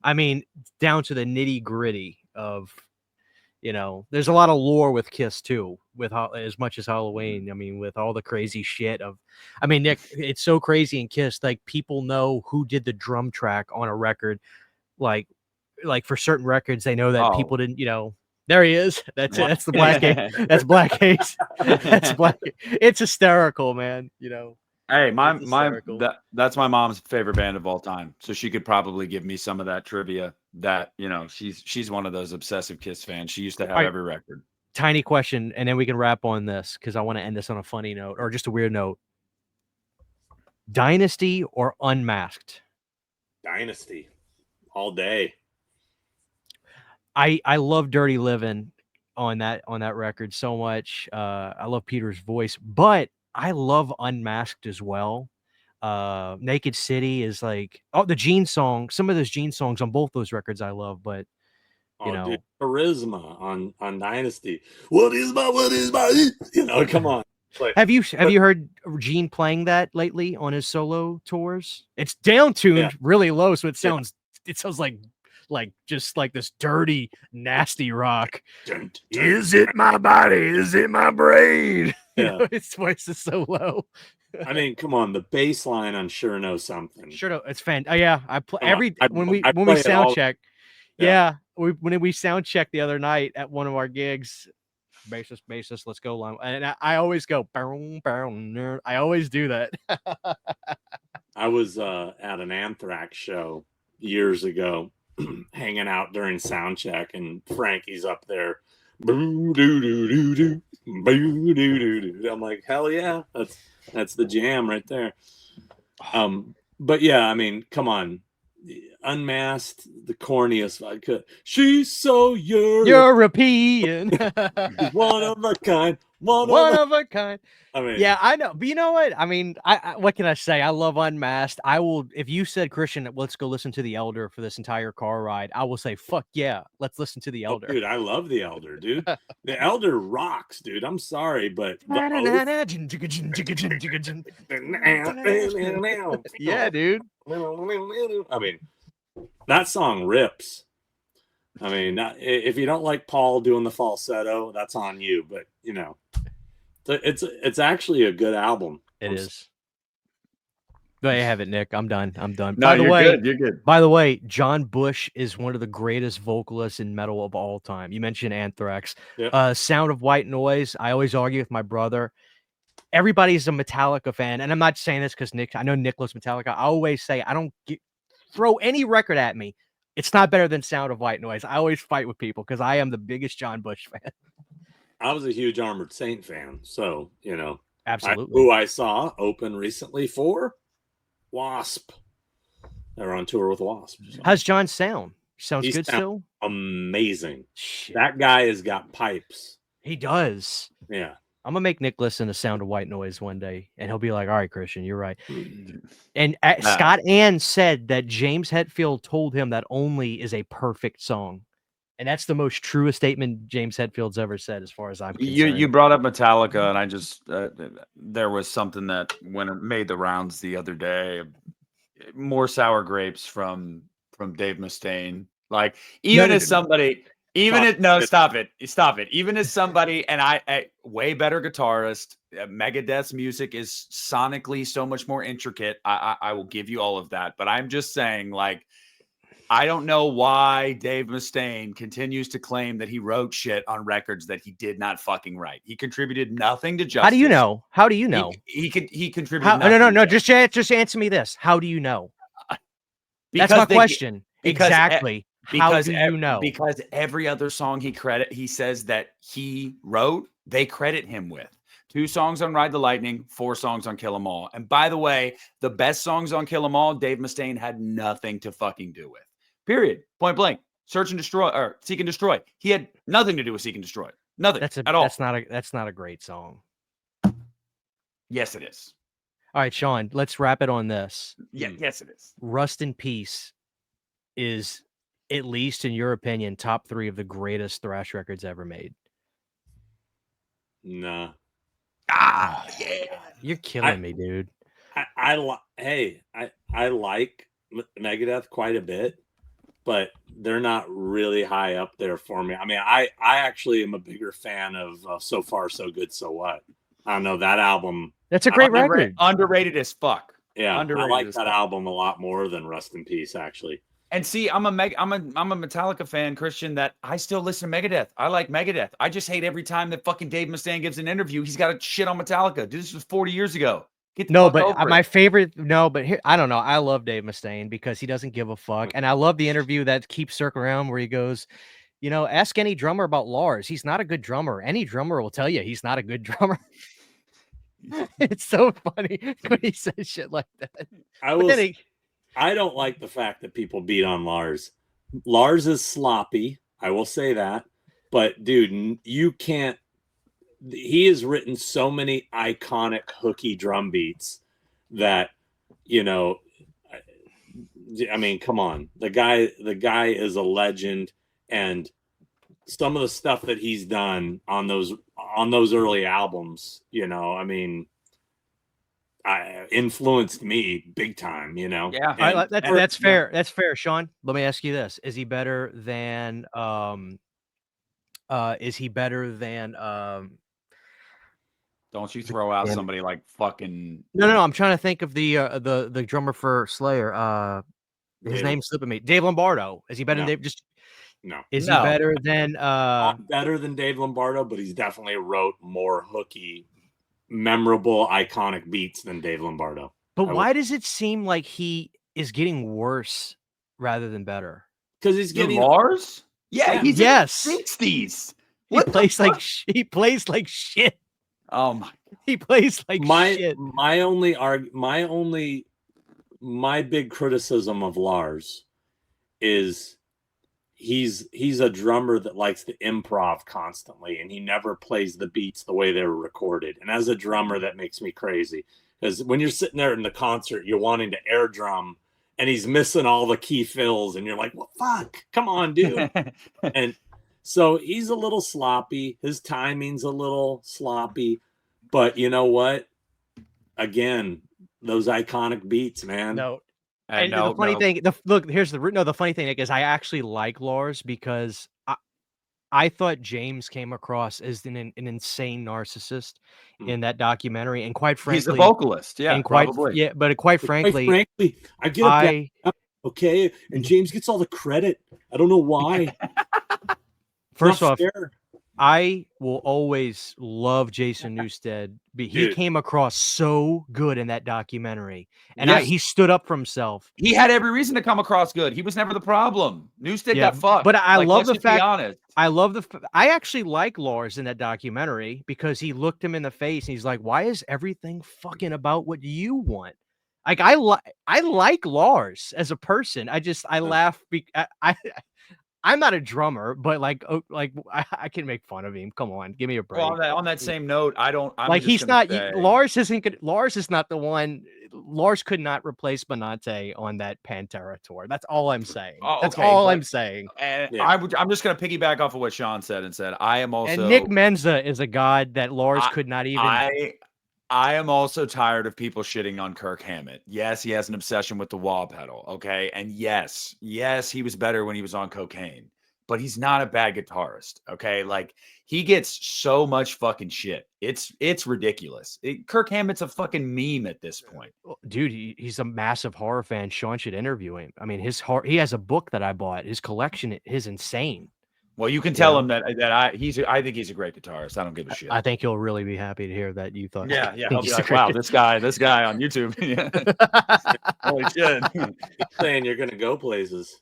I mean, down to the nitty gritty of, there's a lot of lore with Kiss too, with as much as Halloween. I mean, with all the crazy shit Nick, it's so crazy in Kiss. Like, people know who did the drum track on a record. Like for certain records, they know that people didn't, there he is. That's it. That's the Black Ace. That's Black Ace. That's Black. It's hysterical, man. Hey, that's my mom's favorite band of all time. So she could probably give me some of that trivia. That she's one of those obsessive Kiss fans. She used to have every record. Tiny question, and then we can wrap on this because I want to end this on a funny note or just a weird note. Dynasty or Unmasked? Dynasty, all day. I love Dirty Living on that record so much. I love Peter's voice, but I love Unmasked as well. Naked City is like the Gene song. Some of those Gene songs on both those records I love, but dude, charisma on Dynasty. What is my come on. Like, have you heard Gene playing that lately on his solo tours? It's down tuned really low, so it sounds like just like this dirty, nasty rock. Is it my body? Is it my brain? His voice is so low. I mean, come on, the bass line on Sure Know Something. Sure Know, it's fan. I play when we sound check. When we sound check the other night at one of our gigs, bassist, let's go line. And I always go, I always do that. I was at an Anthrax show years ago, hanging out during sound check, and Frankie's up there. I'm like, hell yeah, that's the jam right there. But yeah, I mean, come on. Unmasked, the corniest I could. She's so European. One of a kind. One of a kind. I mean, yeah, I know. But you know what? I mean, I what can I say? I love Unmasked. I will, if you said, Christian, let's go listen to The Elder for this entire car ride, I will say, fuck yeah, let's listen to The Elder. Dude, I love The Elder, dude. The Elder rocks, dude. I'm sorry, but yeah, dude. I mean, that song rips. I mean, if you don't like Paul doing the falsetto, that's on you. But it's actually a good album. It is. There you have it, Nick. I'm done. No, by the way, good. You're good. By the way, John Bush is one of the greatest vocalists in metal of all time. You mentioned Anthrax. Yep. Sound of White Noise. I always argue with my brother. everybody's a Metallica fan, and I'm not saying this because I know Nick loves Metallica. I always say throw any record at me. It's not better than Sound of White Noise. I always fight with people because I am the biggest John Bush fan. I was a huge Armored Saint fan, so Absolutely. who I saw open recently for W.A.S.P. They're on tour with W.A.S.P. So. How's John sound? Sounds He good still? Amazing. Shit. That guy has got pipes. He does. Yeah. I'm gonna make Nick listen to Sound of White Noise one day, and he'll be like, "All right, Christian, you're right." And Scott Ann said that James Hetfield told him that Only is a perfect song, and that's the most truest statement James Hetfield's ever said, as far as I'm concerned. You brought up Metallica, and I just there was something that when it made the rounds the other day, more sour grapes from Dave Mustaine. Like even as somebody. Stop it. Even as somebody, and I way better guitarist, Megadeth's music is sonically so much more intricate. I will give you all of that, but I'm just saying, like, I don't know why Dave Mustaine continues to claim that he wrote shit on records that he did not fucking write. He contributed nothing to Justice. How do you know? How do you know? He contributed. No. Just answer me this. How do you know? That's my question. Exactly. How do you know? Because every other song he says that he wrote, they credit him with. 2 songs on Ride the Lightning, 4 songs on Kill 'Em All. And by the way, the best songs on Kill 'Em All, Dave Mustaine had nothing to fucking do with. Period. Point blank. Search and Destroy, or Seek and Destroy. He had nothing to do with Seek and Destroy. Nothing at all. That's not a great song. Yes, it is. All right, Sean, let's wrap it on this. Yeah, yes, it is. Rust in Peace is, at least in your opinion, top 3 of the greatest thrash records ever made. Nah. Yeah. You're killing me, dude. I like Megadeth quite a bit, but they're not really high up there for me. I mean, I actually am a bigger fan of So Far, So Good, So What. I don't know, that album. That's a great record. Underrated as fuck. Yeah, underrated. I like that album a lot more than Rust in Peace, actually. And see, I'm a Metallica fan, Christian, that I still listen to Megadeth. I like Megadeth. I just hate every time that fucking Dave Mustaine gives an interview, he's got to shit on Metallica. Dude, this was 40 years ago. My favorite. No, but here, I don't know. I love Dave Mustaine because he doesn't give a fuck, and I love the interview that keeps circling around where he goes, ask any drummer about Lars. He's not a good drummer. Any drummer will tell you he's not a good drummer. It's so funny when he says shit like that. I don't like the fact that people beat on Lars. Lars is sloppy. I will say that. But, dude, you can't. He has written so many iconic hooky drum beats that, I mean, come on. The guy is a legend. And some of the stuff that he's done on those early albums, I mean, influenced me big time, Yeah, that's fair. That's fair, Sean. Let me ask you this: Is he better than? Don't you throw out somebody like fucking? No. I'm trying to think of the drummer for Slayer. His name's slipping me. Dave Lombardo. Is he better than Dave? No. Is he better than? Not better than Dave Lombardo, but he's definitely wrote more hooky, memorable, iconic beats than Dave Lombardo. But why does it seem like he is getting worse rather than better? Because he's getting Lars. Yeah, he's in his 60s. He plays like shit. Oh my! He plays like shit. My big criticism of Lars is he's a drummer that likes to improv constantly, and he never plays the beats the way they were recorded. And as a drummer, that makes me crazy, because when you're sitting there in the concert, you're wanting to air drum, and he's missing all the key fills, and you're like, well, fuck, come on, dude. And so he's a little sloppy. His timing's a little sloppy, but you know what? Again, those iconic beats, man. No. And the funny thing, the funny thing is I actually like Lars because I thought James came across as an insane narcissist in that documentary, and quite frankly, he's a vocalist, probably. But quite frankly, I get it. Okay, and James gets all the credit. I don't know why. First off, I will always love Jason Newsted. He Dude. came across so good in that documentary, and Yes. he stood up for himself. He had every reason to come across good. He was never the problem. Newstead got fucked. But I Like, love let's the just be fact. honest. I love I actually like Lars in that documentary because he looked him in the face and he's like, "Why is everything fucking about what you want?" Like I like Lars as a person. I laugh. I'm not a drummer, but I can make fun of him. Come on, give me a break. Well, on that same note, I'm like just he's gonna not say, Lars isn't good. Lars is not the one. Lars could not replace Benante on that Pantera tour. That's all I'm saying. Oh, That's okay, all but- I'm saying. and Yeah. I'm just gonna piggyback off of what Sean said and said I am also And Nick Menza is a god that Lars could not even. I am also tired of people shitting on Kirk Hammett. Yes, he has an obsession with the wah pedal. Okay. And yes, he was better when he was on cocaine, but he's not a bad guitarist. Okay. Like he gets so much fucking shit. It's ridiculous. Kirk Hammett's a fucking meme at this point. Dude, he's a massive horror fan. Sean should interview him. I mean, he has a book that I bought. His collection is insane. Well, you can tell him that I think he's a great guitarist. I don't give a shit. I think he'll really be happy to hear that you thought. Yeah. think He'll be he's like, a wow, great- this guy on YouTube. Holy shit. He's saying you're gonna go places.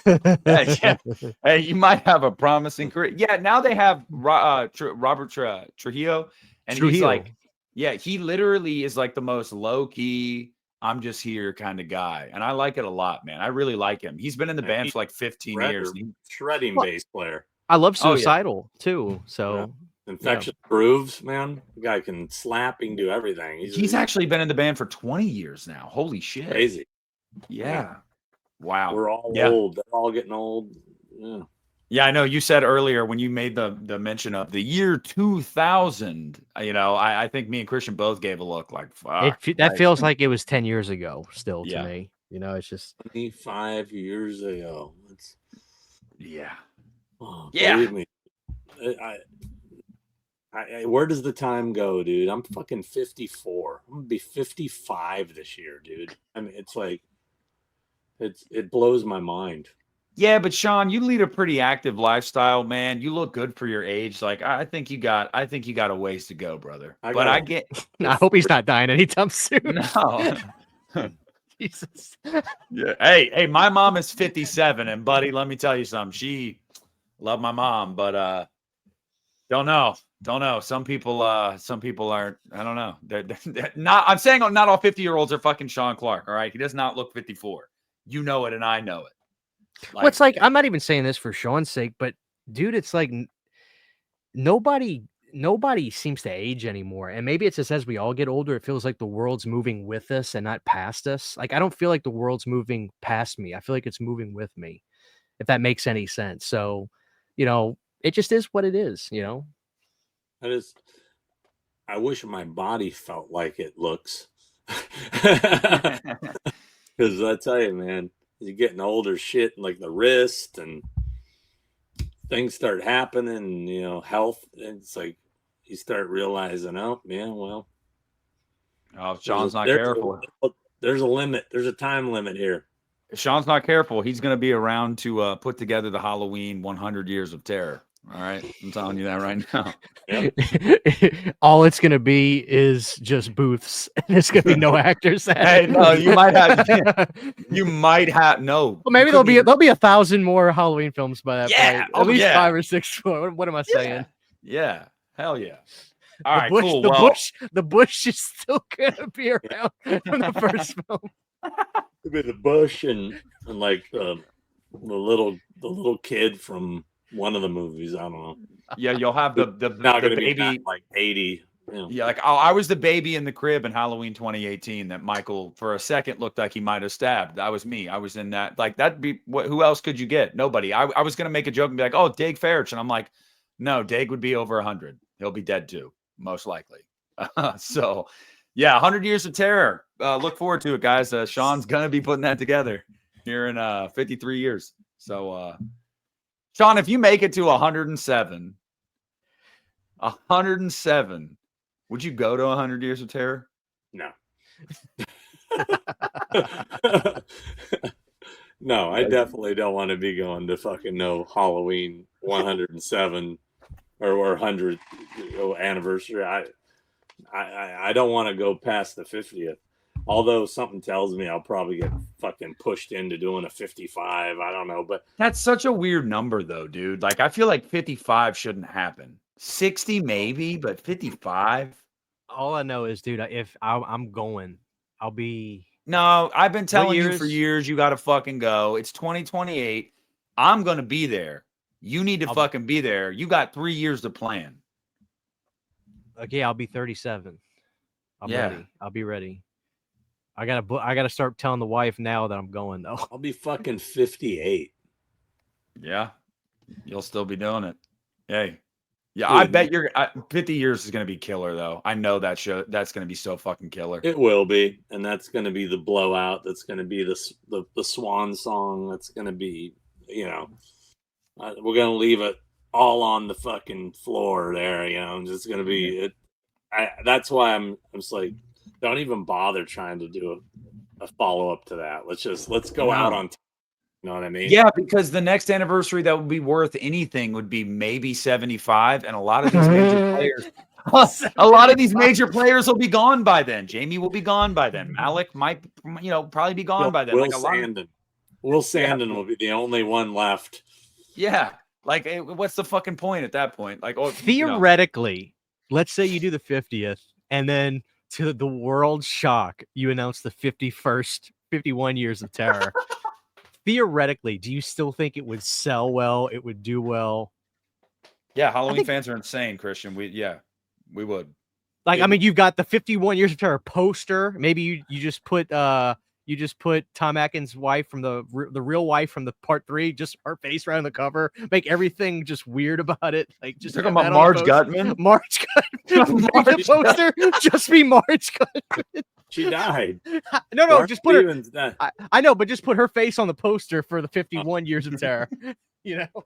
Yeah. Hey, you might have a promising career. Yeah, now they have Robert Trujillo, and he's like, yeah, he literally is like the most low key, I'm just here kind of guy, and I like it a lot, man. I really like him. He's been in the band for like 15 years. Shredding bass player. I love Oh, yeah. Suicidal too. So Infectious Grooves, man. The guy can slap. He can do everything. He's actually been in the band for 20 years now. Holy shit. crazy. Yeah. Wow. We're all old. They're all getting old. Yeah. Yeah, I know you said earlier when you made the mention of the year 2000, I think me and Christian both gave a look like, fuck. that feels like it was 10 years ago still to Yeah. me. It's just 25 years ago. Yeah. Believe me. Where does the time go, dude? I'm fucking 54. I'm gonna be 55 this year, dude. I mean, it's like it blows my mind. Yeah, but Sean, you lead a pretty active lifestyle, man. You look good for your age. Like I think you got a ways to go, brother. I hope he's not dying anytime soon. No. Jesus. Yeah. Hey, my mom is 57, and buddy, let me tell you something. She love my mom, but don't know. Some people aren't. I don't know. They're not. I'm saying not all 50-year-olds are fucking Sean Clark. All right, he does not look 54. You know it, and I know it. It's like I'm not even saying this for Sean's sake, but dude, it's like nobody seems to age anymore. And maybe it's just as we all get older, it feels like the world's moving with us and not past us. Like I don't feel like the world's moving past me. I feel like it's moving with me, if that makes any sense. So, it just is what it is, That is, I wish my body felt like it looks. Because I tell you, man, you're getting older, shit like the wrist and things start happening, health. It's like you start realizing, oh, man, well. Oh, Sean's not careful. There's a limit. There's a time limit here. If Sean's not careful, he's going to be around to put together the Halloween 100 Years of Terror. All right, I'm telling you that right now. Yep. All it's gonna be is just booths. There's gonna be no actors. Hey, no, you might have no. Well, maybe there'll be 1,000 more Halloween films by that point. At least 5 or 6 more. What am I saying? Yeah, hell yeah. All right, Bush, cool. The Bush is still gonna be around from the first film. It'll be the Bush and like the little kid from one of the movies. I don't know. Yeah, you'll have the baby like 80. Yeah, like I was the baby in the crib in Halloween 2018 that Michael for a second looked like he might have stabbed. That was me. I was in that. Like that'd be who else could you get? Nobody. I was gonna make a joke and be like, oh, Dag Farich, and I'm like, no, Dag would be over 100. He'll be dead too, most likely. So yeah, 100 Years of Terror. Look forward to it, guys. Sean's gonna be putting that together here in 53 years. So Sean, if you make it to 107, would you go to 100 Years of Terror? No. No, I definitely don't want to be going to fucking no Halloween 107. or 100th anniversary. I don't want to go past the 50th. Although something tells me I'll probably get fucking pushed into doing a 55. I don't know, but That's such a weird number, though, dude. Like, I feel like 55 shouldn't happen. 60 maybe, but 55. All I know is, dude, if I'm going, I'll be. No, I've been telling you for years? years you got to fucking go. It's 2028. I'm going to be there. You need to fucking be there. You got 3 years to plan. Okay, I'll be 37. I'm Yeah. ready. I'll be ready. I gotta start telling the wife now that I'm going though. I'll be fucking 58. Yeah. You'll still be doing it. Hey. Yeah, Dude. I bet you're 50 years is going to be killer, though. I know that show. That's going to be so fucking killer. It will be, and that's going to be the blowout. That's going to be the swan song. That's going to be, you know, we're going to leave it all on the fucking floor there. You know, it's going to be it. That's why I'm just like, don't even bother trying to do a follow up to that. Let's go out on. You know what I mean? Yeah, because the next anniversary that would be worth anything would be maybe 75, and a lot of these major players, will be gone by then. Jamie will be gone by then. Malik might, probably be gone by then. Will Sandin will be the only one left. Yeah, like what's the fucking point at that point? Like, theoretically, let's say you do the 50th, and then to the world's shock, you announce the 51 years of terror. Theoretically, do you still think it would sell well? It would do well? Yeah, Halloween fans are insane, Christian. We would. Like, I mean, you've got the 51 Years of Terror poster. Maybe you just put Tom Atkins' wife from the real wife from the part 3, just her face right on the cover. Make everything just weird about it. Like, just talking about Marge Gutman. Marge Gutman. The poster just be Marge Gutman. She died. No, just put her. I know, but just put her face on the poster for the 51 Years of Terror. You know.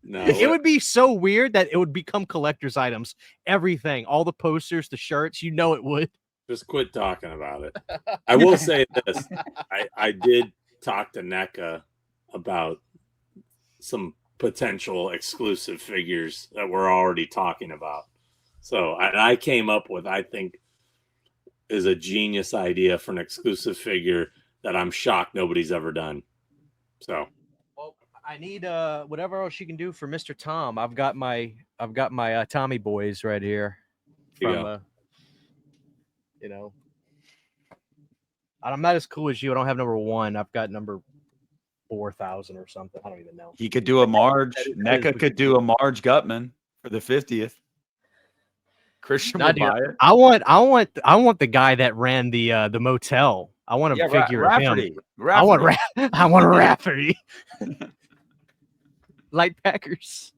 No, it would be so weird that it would become collector's items. Everything, all the posters, the shirts, it would. Just quit talking about it. I will say this. I did talk to NECA about some potential exclusive figures that we're already talking about. So I came up with, I think, is a genius idea for an exclusive figure that I'm shocked nobody's ever done. So, well, I need whatever else you can do for Mr. Tom. I've got my Tommy Boys right here. From I'm not as cool as you. I don't have number 1. I've got number 4,000 or something. I don't even know. He could do a Marge. NECA could do a Marge Gutman for the 50th. Christian would buy it. I want the guy that ran the motel. I want a figure of him. Rafferty. I want a Rafferty. Light Packers.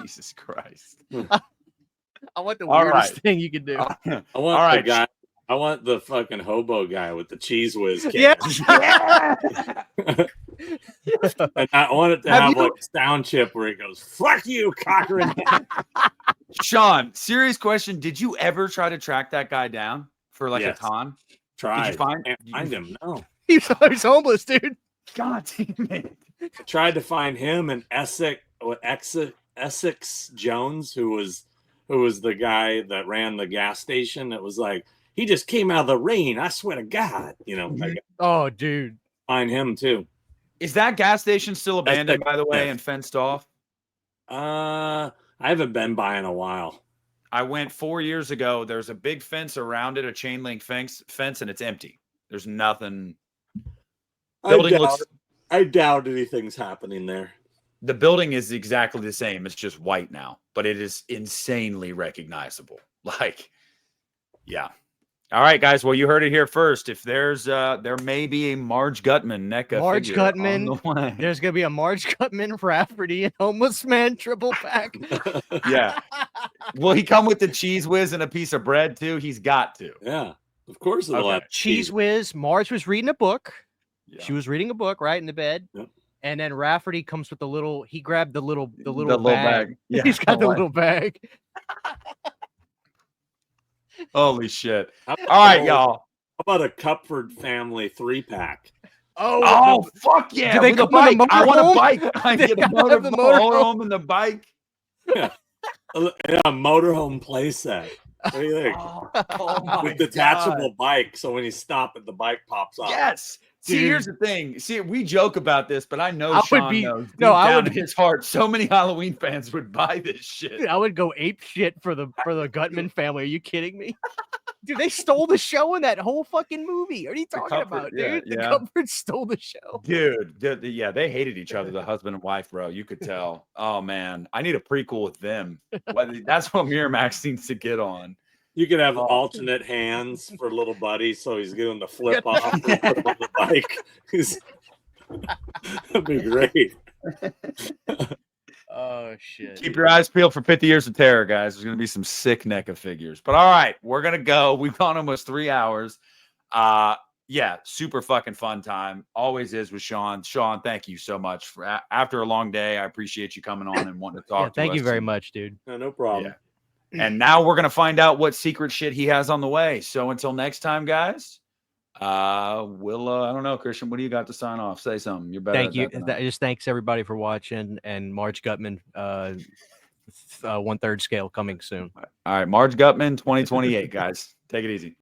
Jesus Christ. I want the weirdest thing you could do. I want the guy. I want the fucking hobo guy with the cheese whiz can. Yeah. And I want it to have like a sound chip where it goes, "Fuck you, Cochran." Sean, serious question. Did you ever try to track that guy down for like a con? Tried. Did you find him? No. He's homeless, dude. God damn it. I tried to find him and Essex Jones, who was the guy that ran the gas station. That was like, he just came out of the rain. I swear to God, Oh, dude. Find him too. Is that gas station still abandoned, by the way, and fenced off? I haven't been by in a while. I went 4 years ago. There's a big fence around it, a chain link fence, and it's empty. There's nothing. I doubt anything's happening there. The building is exactly the same. It's just white now, but it is insanely recognizable. Like, yeah. All right, guys. Well, you heard it here first. If there's there may be a Marge Gutman NECA Marge figure Gutman. on the way. There's gonna be a Marge Gutman, Rafferty, and Homeless Man triple pack. Yeah. Will he come with the cheese whiz and a piece of bread too? He's got to. Yeah, of course. Cheese whiz. Marge was reading a book. Yeah. She was reading a book right in the bed. Yep. And then Rafferty comes with the little. He grabbed the little bag. Yeah, he's got the little bag. Holy shit! All right, y'all. How about a Cupford family 3-pack? Oh, fuck yeah! Do they With a come with a bike. I want a motorhome? bike. I They get a gotta have the motorhome. motorhome and the bike. A motorhome playset. What do you think? Oh my With detachable God. bike, so when you stop it, the bike pops up. Yes. See, Dude. here's the thing. See, we joke about this, but I know I would Sean be- knows deep no, I down would- in his heart, so many Halloween fans would buy this shit. Dude, I would go ape shit for the Gutman family. Are you kidding me? Dude, they stole the show in that whole fucking movie. What are you talking Comfort- about, yeah, dude? The yeah. Comfort stole the show. Dude, yeah, they hated each other, the husband and wife, bro. You could tell. Oh man, I need a prequel with them. That's what Miramax needs to get on. You could have Oh. alternate hands for little buddy, so he's doing the flip off and put him on the bike. That'd be great. Oh shit. Keep your eyes peeled for 50 Years of Terror, guys. There's going to be some sick NECA figures. But all right, we're going to go. We've gone almost 3 hours. Yeah, super fucking fun time. Always is with Sean. Sean, thank you so much for after a long day. I appreciate you coming on and wanting to talk to us. Thank you very much, dude. No problem. Yeah. And now we're going to find out what secret shit he has on the way. So until next time, guys, we'll I don't know, Christian, what do you got to sign off? Say something. You're better. Thank at you. that than I am. Just thanks everybody for watching, and Marge Gutman 1/3 scale coming soon. All right, Marge Gutman 2028, guys. Take it easy.